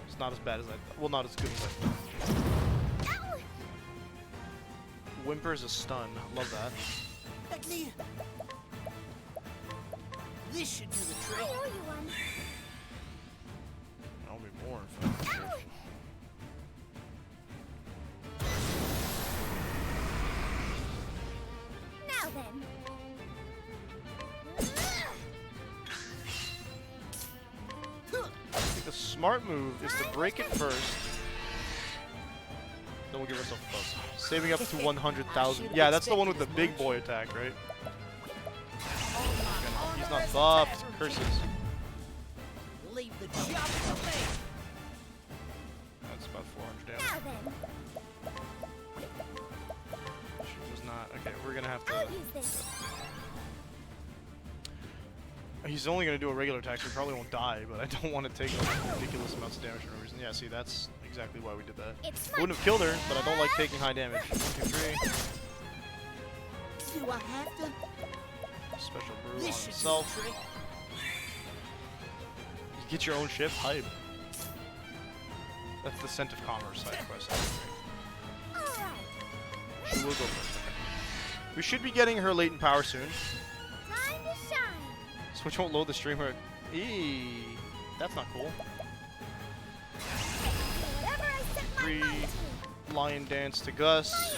It's not as bad as I thought. Well, not as good as I thought. Whimper is a stun. Love that. This should do the trick. I owe you one. I'll be more if I can. Now then. I think the smart move is to break it first. Then we'll give ourselves a buff. Saving up to 100,000. Yeah, that's the one with the big boy attack, right? He's not buffed. Curses. Leave the job to me. That's about 400 damage. Now then. She was not. Okay, we're gonna have to. I'll use this. He's only gonna do a regular attack, so he probably won't die. But I don't want to take like, ridiculous amounts of damage for no reason. Yeah, see, that's exactly why we did that. It's Wouldn't have killed her, but I don't like taking high damage. 1, 2, 3. Do I have to? Special brew on himself. You get your own ship? Hype. That's the Scent of Commerce side quest. She will go first. Okay. We should be getting her latent power soon. Time to shine. Switch won't load the streamer. Eee. That's not cool. Whatever I set my Free mind to. lion dance to Gus. Lion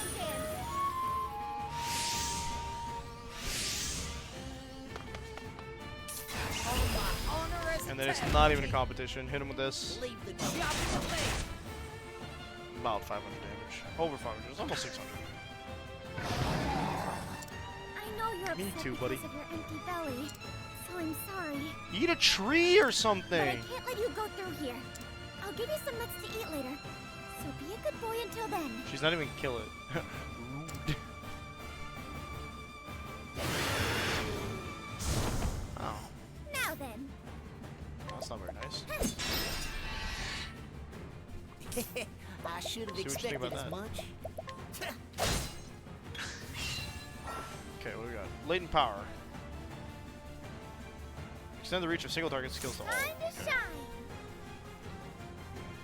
dance. And then it's not even a competition. Hit him with this. Leave the job to me. About 500 damage. Over 500. It's almost 600. I know you're Me upset too, because buddy. of your empty belly, so I'm sorry. Eat a tree or But I something. can't let you go through here. I'll give you some nuts to eat later. So be a good boy until then. She's not even gonna kill it. Rude. Oh, Now then. that's not very nice. I should have See what you think expected about as that. much. Okay, what do we got? Latent power. Extend the reach of single target skills to all. Time to Okay. shine.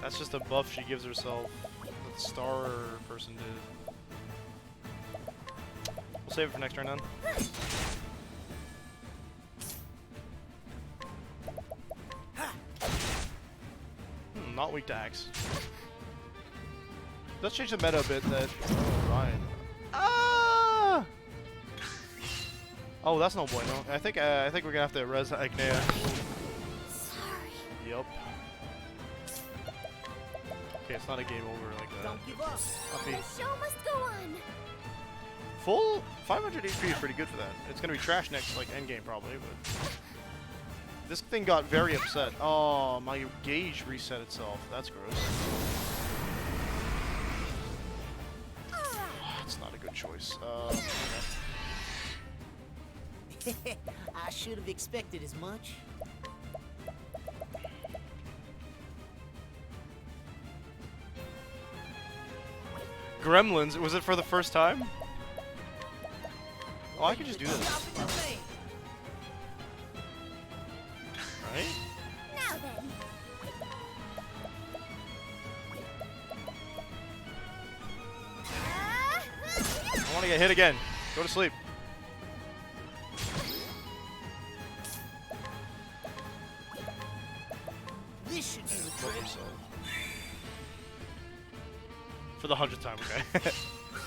That's just a buff she gives herself that the star person did. We'll save it for next turn then. Not weak to axe. Let's change the meta a bit that. Oh, Ryan. Ah! Oh, that's no bueno. I think we're gonna have to res Agnea. Sorry. Yup. Okay, it's not a game over like that. Don't give up. Puppy. The show must go on. Full 500 HP is pretty good for that. It's gonna be trash next, like, endgame probably, but... This thing got very upset. Oh, my gauge reset itself. That's gross. That's not a good choice. Okay. I should have expected as much. Gremlins? Was it for the first time? Oh, I could just do this. Right? Now then. I want to get hit again. Go to sleep. This should do the Love trick. yourself. For the 100th time, okay.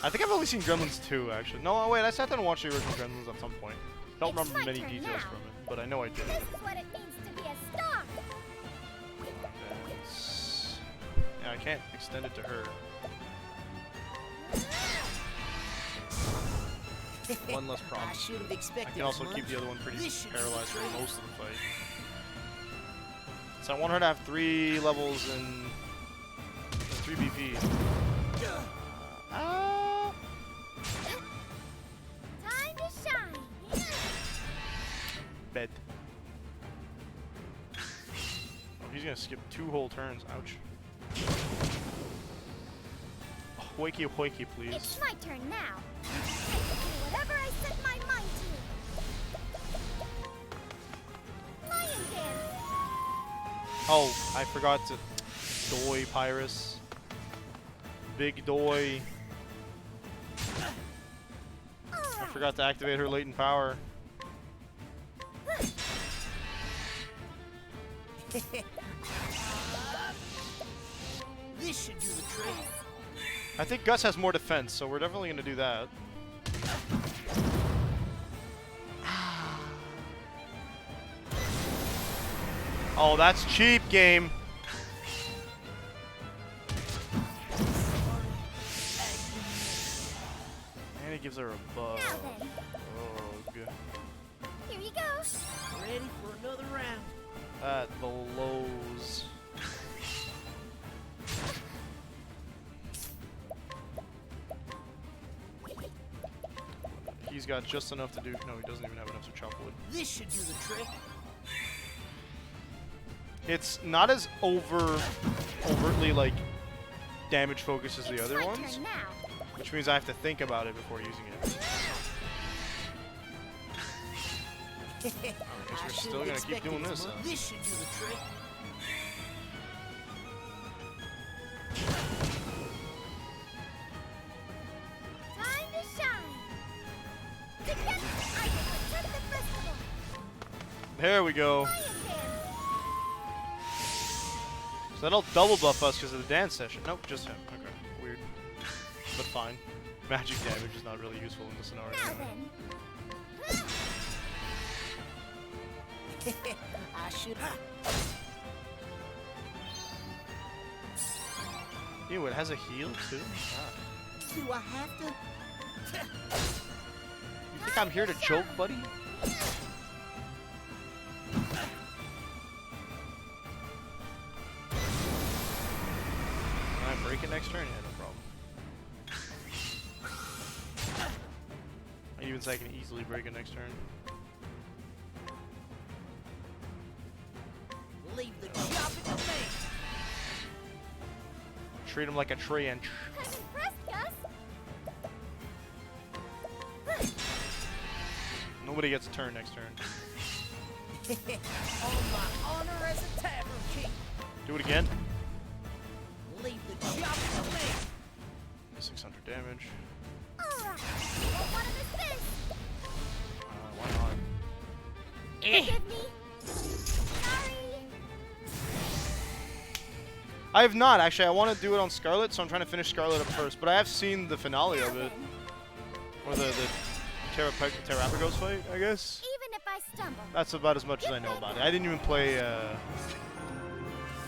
I think I've only seen Gremlins 2, actually. No, wait, I sat down and watched the original Gremlins at some point. I don't remember many details from it, but I know I did. This is what it means to be a star. Yeah, I can't extend it to her. One less problem. I should have I expected can also as keep much. the other one pretty This should do the paralyzed for trick. most of the fight. So I want her to have 3 levels in 3 BP. Time to shine. Bed. Oh, he's gonna skip 2 whole turns. Ouch. Hoikey hoikey, please. It's my turn now. I can do whatever I set my mind to. Lion dance. Oh, I forgot to... Doi Pyrus. Big Doi. I forgot to activate her latent power. This should do the trick. I think Gus has more defense, so we're definitely gonna do that. Oh, that's cheap, game. And he gives her a buff. Now then. Oh, good. Here you go. Ready for another round. That blows. He's got just enough to do. No, he doesn't even have enough to chop wood. This should do the trick. It's not as overtly like damage focused as the It's other my ones, turn now. which means I have to think about it before using it. I guess I we're should still have gonna keep expected doing as this. much. Huh? This should do the trick. Time to shine. Together, I will protect the festival. There we go. Lion dance. So that'll double buff us because of the dance session. Nope, just him. Okay, weird, but fine. Magic damage is not really useful in this scenario. Now then. I should. Ew, it has a heal too? God. Do I have to? You think I'm here to joke, buddy? Can I break it next turn? Yeah, no problem. I even say I can easily break it next turn. Leave the job to me. Treat him like a tree and I'm impressed, Gus. nobody gets a turn next turn. On my honor as a tavern king. Do it again. Leave the job to me. 600 damage. Alright. Won't want to miss this. Why not? Forgive me. Sorry. I have not actually. I want to do it on Scarlet, so I'm trying to finish Scarlet up first. But I have seen the finale of it, or the Terrapagos fight, I guess. Even if I stumble. That's about as much as I know about it. I didn't even play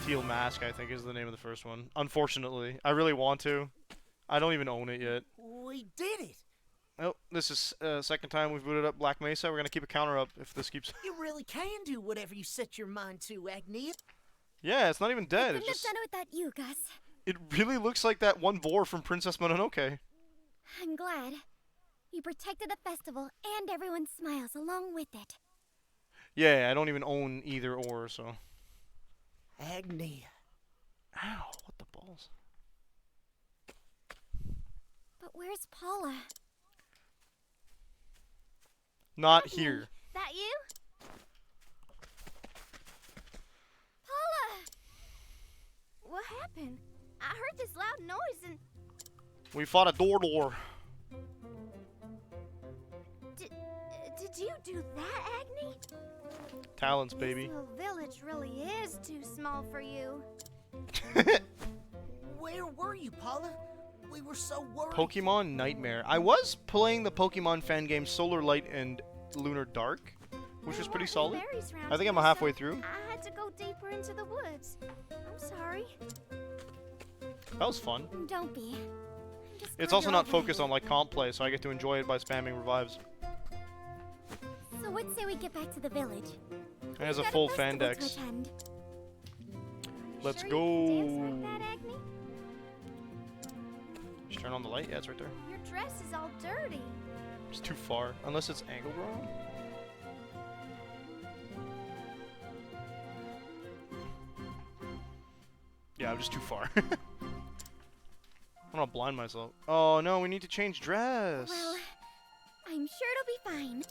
Teal Mask, I think is the name of the first one. Unfortunately, I really want to. I don't even own it yet. We did it. Oh, this is second time we've booted up Black Mesa. We're gonna keep a counter up if this keeps. You really can do whatever you set your mind to, Agnia. Yeah, it's not even dead. I It's couldn't just. have done it without you, Gus. It really looks like that one boar from Princess Mononoke. I'm glad. You protected the festival and everyone's smiles along with it. Yeah, I don't even own either or, so. Agnia. Ow, what the balls? But where's Paula? Not Agni, here. That you? Paula! What happened? I heard this loud noise and... We fought a door. Did you do that, Agni? Talons, baby. This little village really is too small for you. Where were you, Paula? We were so worried. Pokemon Nightmare. I was playing the Pokemon fan game Solar Light and Lunar Dark, which was pretty solid. I think I'm halfway through. I had to go deeper into the woods. I'm sorry. That was fun. Don't be. Just It's glad also you're not okay. focused on like comp play, so I get to enjoy it by spamming revives. So what say we get back to the village? It has a We've got full festival fan to dex. attend. Let's Sure go. you can dance like that, Agni? Just turn on the light. Yeah, it's right there. Your dress is all dirty. It's too far. Unless it's angled wrong. Yeah, I'm just too far. I'm gonna blind myself. Oh no, we need to change dress. Well, I'm sure it'll be fine.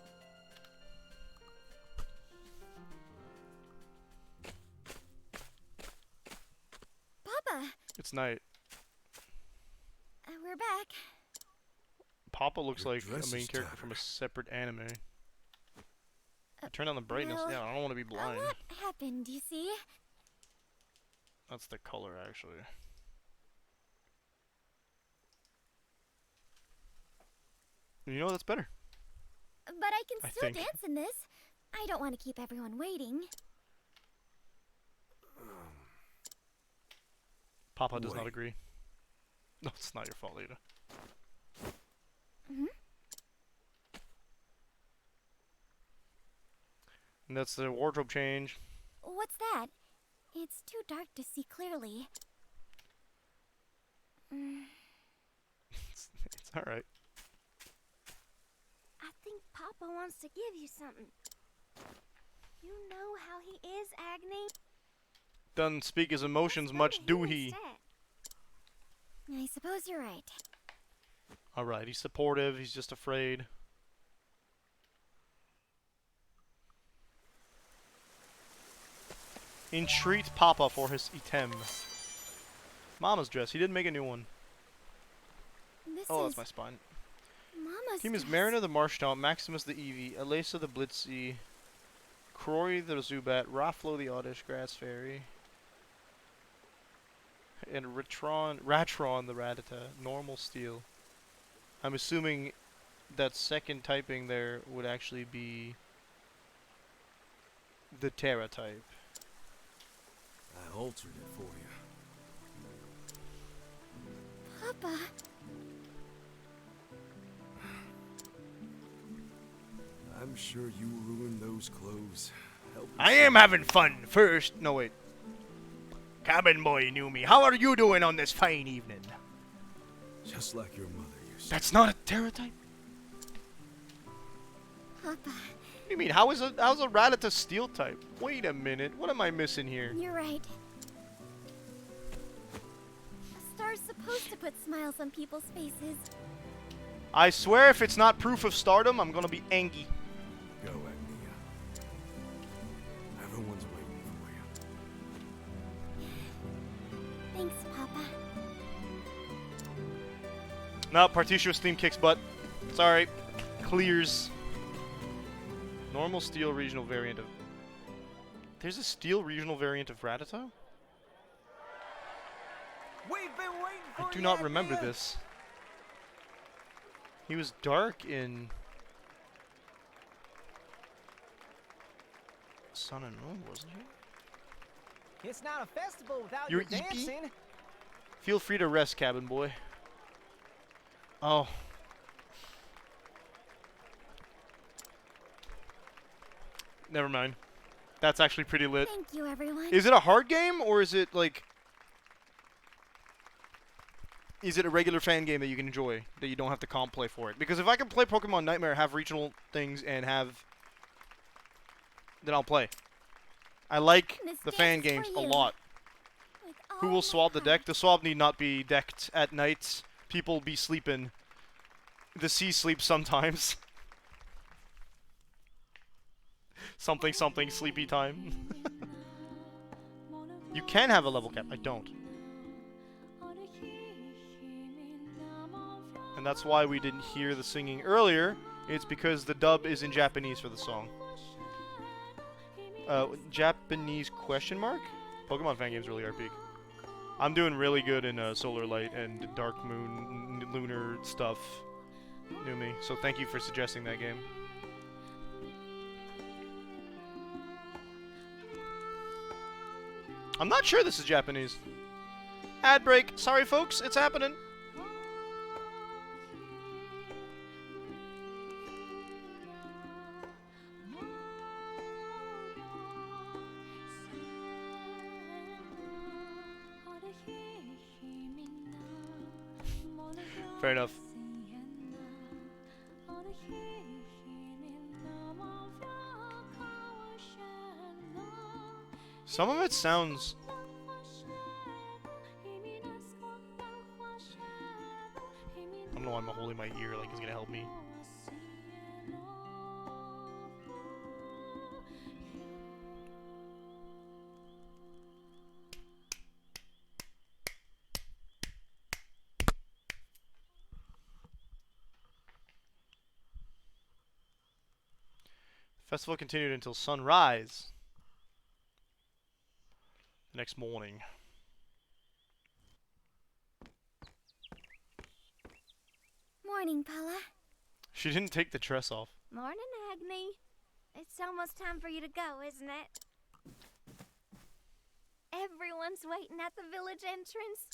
Papa, It's night. we're back. Papa looks Your like a dress main is character from a tattered. separate anime. Turn down the brightness. well, Yeah, I don't want to be blind. What happened, you see? That's the color, actually. You know, that's better. But I can I still think. dance in this. I don't want to keep everyone waiting. Papa does not Wait. agree. No, it's not your fault, Lita. Hmm? And that's the wardrobe change. What's that? It's too dark to see clearly. It's alright. I think Papa wants to give you something. You know how he is, Agni. Doesn't speak his emotions Let's go much, to do him he? instead. I suppose you're right. Alright, he's supportive, he's just afraid. Entreat Papa for his item. Mama's dress, he didn't make a new one. This Oh, is that's my spine. Mama's Team is dress. Marina the Marshtown, Maximus the Eevee, Alesa the Blitzy, Croy the Zubat, Rafflo the Oddish Grass Fairy, and Ratron the Rattata, normal steel. I'm assuming that second typing there would actually be the Terra type. I altered it for you. Papa. I'm sure you ruined those clothes. Help I am having fun first. No, wait. Cabin boy knew me. How are you doing on this fine evening? just like your mother used to. That's not a Terra type? Papa. What do you mean? How's a Rattata steel type? Wait a minute. What am I missing here? You're right. A star's supposed to put smiles on people's faces. I swear if it's not proof of stardom, I'm gonna be angry. Go, Agnia. Everyone's waiting for you. Thanks, Papa. No, Partitio's theme kicks butt. Sorry. Clears. Normal steel regional variant of... There's a steel regional variant of Rattata? We've been waiting for I do you, not remember Agnia. this. He was dark in... Sun and Moon, wasn't he? It's not a festival without You're your EP? dancing. Feel free to rest, cabin boy. Oh. Never mind. That's actually pretty lit. Thank you, everyone. Is it a hard game, or is it like... Is it a regular fan game that you can enjoy, that you don't have to comp play for it? Because if I can play Pokemon Nightmare, have regional things, and have... Then I'll play. I like the fan games a lot. Who will swab the deck? The swab need not be decked at night. People be sleeping. The sea sleeps sometimes. Something, something, sleepy time. You can have a level cap. I don't. And that's why we didn't hear the singing earlier. It's because the dub is in Japanese for the song. Japanese question mark? Pokemon fan games really are peak. I'm doing really good in Solar Light and Dark Moon, Lunar stuff. New me. So thank you for suggesting that game. I'm not sure this is Japanese. Ad break. Sorry, folks. It's happening. Fair enough. Some of it sounds... I don't know why I'm holding my ear like it's gonna help me. Festival continued until sunrise the next morning. Morning, Paula. She didn't take the dress off. Morning, Agni. It's almost time for you to go, isn't it? Everyone's waiting at the village entrance.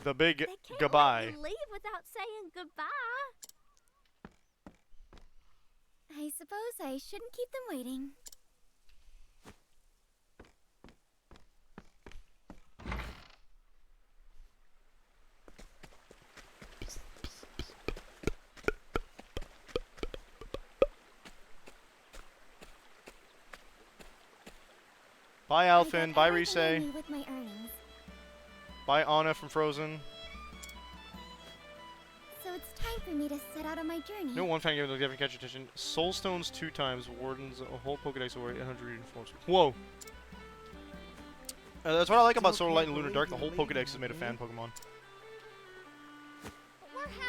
The big They can't goodbye. let you leave without saying goodbye. I suppose I shouldn't keep them waiting. Bye, Alphin. Bye, Everything I Rise. need with my earnings. Bye, Anna from Frozen. So it's time for me to set out on my journey. No one fan game that ever catch attention. Soulstones 2 times. Wardens a whole Pokedex over 800 informs. Whoa. That's what I like about Solar Light and Lunar Dark. The whole Pokedex is made of fan Pokemon.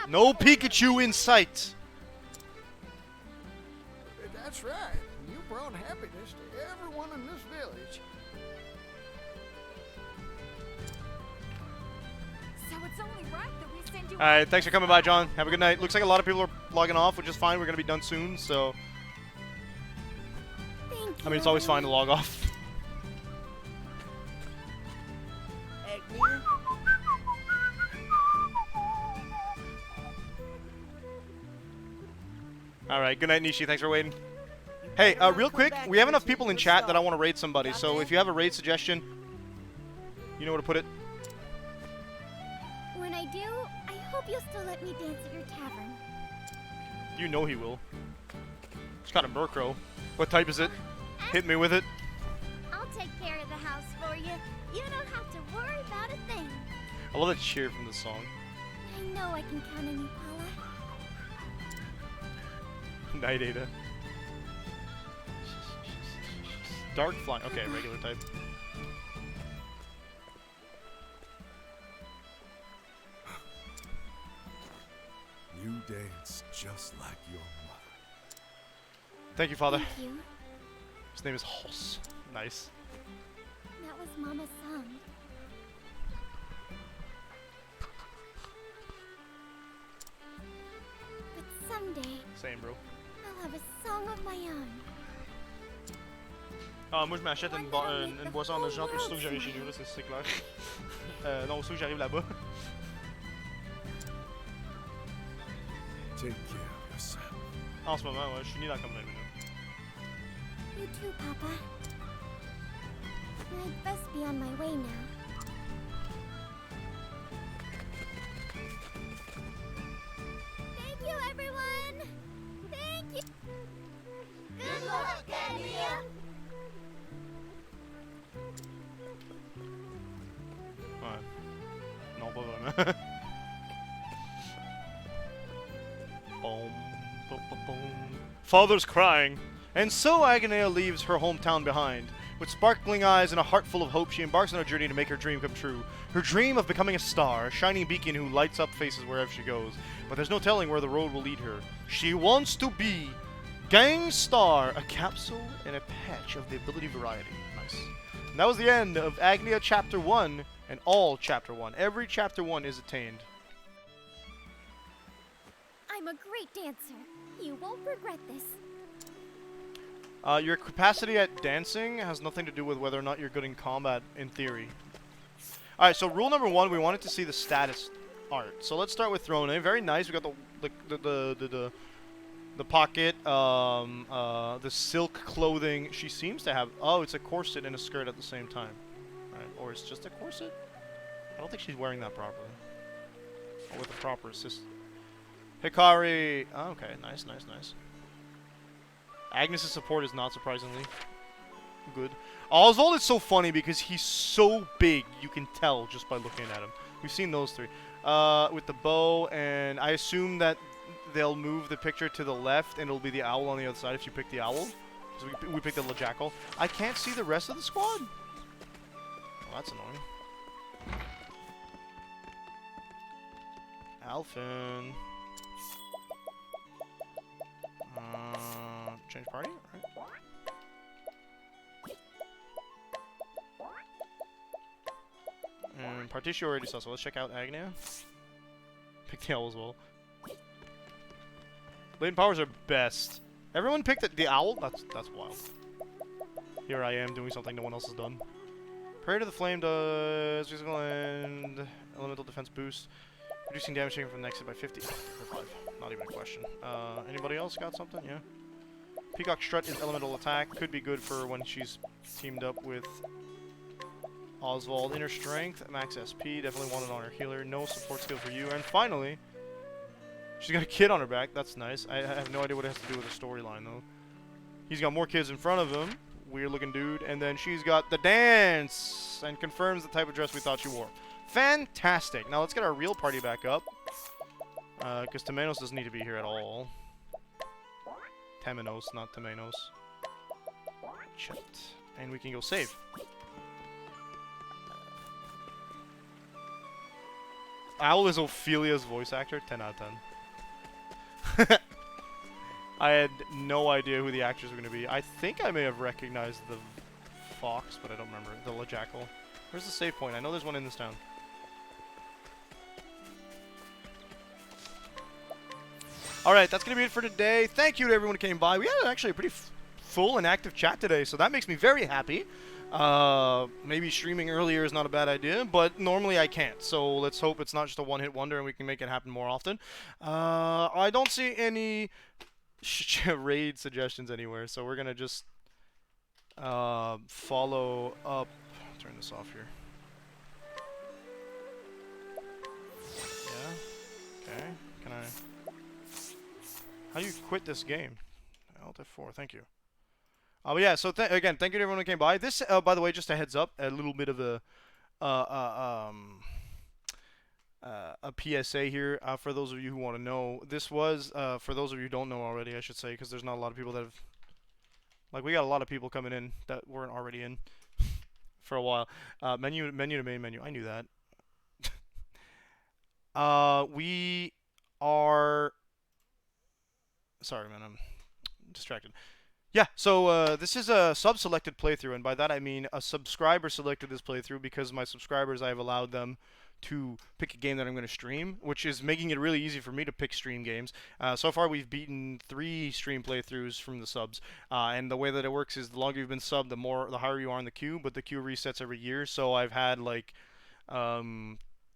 No Pikachu in sight. That's right. You brought happiness to everyone in this village. So it's only right that we send you. Alright, thanks for coming by, John. Have a good night. Looks like a lot of people are logging off, which is fine. We're going to be done soon, so... I mean, it's always fine to log off. Alright, good night, Nishi. Thanks for waiting. Hey, real quick, we have enough people in chat that I want to raid somebody, so if you have a raid suggestion, you know where to put it. When I do, I hope you'll still let me dance at your tavern. You know he will. It's got a Murkrow. What type is it? Hit me with it. I'll take care of the house for you. You don't have to worry about a thing. I love that cheer from this song. I know I can count on you, Paula. Night Ada. Dark flying. Okay, regular type. You dance just like your mother. Thank you, Father. Thank you. His name is Hoss. Nice. That was Mama's song. But someday, Same, bro. I'll have a song of my own. Ah, moi je m'achète une boisson de genre aussitôt que j'arrive chez nous, là, c'est clair. Non, aussitôt que j'arrive là-bas. Take care of yourself. En ce moment, ouais, je suis né dans comme 20 minutes. You too, Papa. I'd best be on my way now. Thank you, everyone! Thank you! Good luck, Agnia! Ouais. Non, pas vraiment. Boom, boom, boom, boom. Father's crying. And so Agnea leaves her hometown behind. With sparkling eyes and a heart full of hope, she embarks on a journey to make her dream come true. Her dream of becoming a star, a shining beacon who lights up faces wherever she goes. But there's no telling where the road will lead her. She wants to be Gang Star, a capsule and a patch of the ability variety. Nice. And that was the end of Agnea Chapter 1 and all Chapter 1. Every Chapter 1 is attained. I'm a great dancer. You won't regret this. Your capacity at dancing has nothing to do with whether or not you're good in combat, in theory. Alright, so rule number 1, we wanted to see the status art. So let's start with Throne. Very nice. We got the pocket, the silk clothing. She seems to have... Oh, it's a corset and a skirt at the same time. Right? Or it's just a corset? I don't think she's wearing that properly. Or with a proper assist. Hikari! Oh, okay, nice, nice, nice. Agnes' support is not surprisingly good. Oswald is so funny because he's so big, you can tell just by looking at him. We've seen those three. With the bow, and I assume that they'll move the picture to the left, and it'll be the owl on the other side if you pick the owl. So we picked the jackal. I can't see the rest of the squad. Well, that's annoying. Alphin. Change party? Right. And Particio already saw, so let's check out Agnea. Pick the owl as well. Latent powers are best. Everyone picked the owl? That's wild. Here I am doing something no one else has done. Prayer to the Flame does physical and elemental defense boost. Reducing damage taken from the next hit by 50. For 5. Not even a question. Anybody else got something? Yeah. Peacock Strut is elemental attack. Could be good for when she's teamed up with Oswald. Inner Strength, max SP. Definitely wanted on her healer. No support skill for you. And finally, she's got a kid on her back. That's nice. I have no idea what it has to do with the storyline, though. He's got more kids in front of him. Weird looking dude. And then she's got the dance. And confirms the type of dress we thought she wore. Fantastic. Now let's get our real party back up. Because Temenos doesn't need to be here at all. Temenos, not Temenos. Checked. And we can go save. Owl is Ophelia's voice actor. 10 out of 10. I had no idea who the actors were going to be. I think I may have recognized the fox, but I don't remember. The jackal. Where's the save point? I know there's one in this town. Alright, that's going to be it for today. Thank you to everyone who came by. We had actually a pretty full and active chat today, so that makes me very happy. Maybe streaming earlier is not a bad idea, but normally I can't. So let's hope it's not just a one-hit wonder and we can make it happen more often. I don't see any raid suggestions anywhere, so we're going to just follow up. Turn this off here. Yeah? Okay. Can I... How do you quit this game? Alt F4, thank you. But yeah, so again, thank you to everyone who came by. This, by the way, just a heads up, a little bit of a PSA here for those of you who want to know. This was, for those of you who don't know already, I should say, because there's not a lot of people that have... Like, we got a lot of people coming in that weren't already in for a while. Menu to main menu. I knew that. We are... Sorry, man, I'm distracted. Yeah, so this is a sub-selected playthrough, and by that I mean a subscriber selected this playthrough because my subscribers, I have allowed them to pick a game that I'm going to stream, which is making it really easy for me to pick stream games. So far, we've beaten 3 stream playthroughs from the subs, and the way that it works is the longer you've been subbed, the higher you are in the queue, but the queue resets every year, so I've had, like,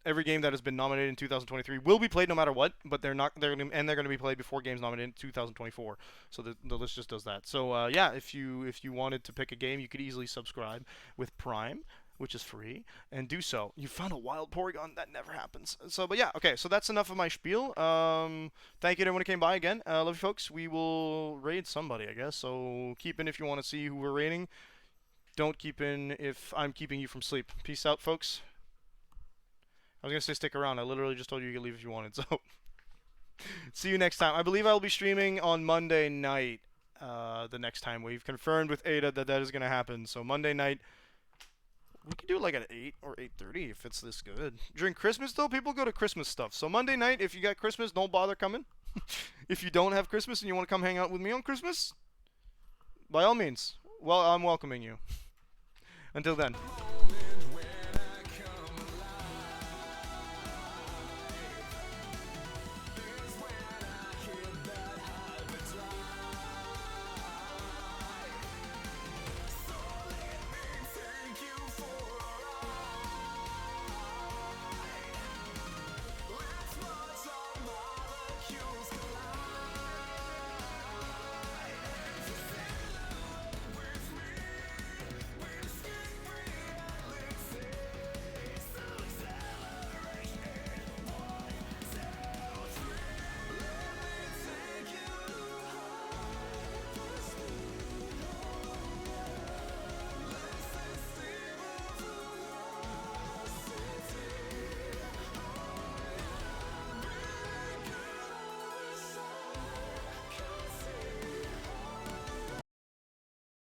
every game that has been nominated in 2023 will be played no matter what, but they're going to be played before games nominated in 2024. So the list just does that. So yeah, if you wanted to pick a game, you could easily subscribe with Prime, which is free, and do so. You found a wild Porygon. That never happens. So, but yeah, okay, so that's enough of my spiel. Thank you to everyone who came by again. Love you, folks. We will raid somebody, I guess. So keep in if you want to see who we're raiding. Don't keep in if I'm keeping you from sleep. Peace out, folks. I was going to say stick around. I literally just told you you could leave if you wanted, so. See you next time. I believe I'll be streaming on Monday night the next time. We've confirmed with Ada that is going to happen. So Monday night, we could do it like at 8 or 8:30 if it's this good. During Christmas, though, people go to Christmas stuff. So Monday night, if you got Christmas, don't bother coming. If you don't have Christmas and you want to come hang out with me on Christmas, by all means, well, I'm welcoming you. Until then.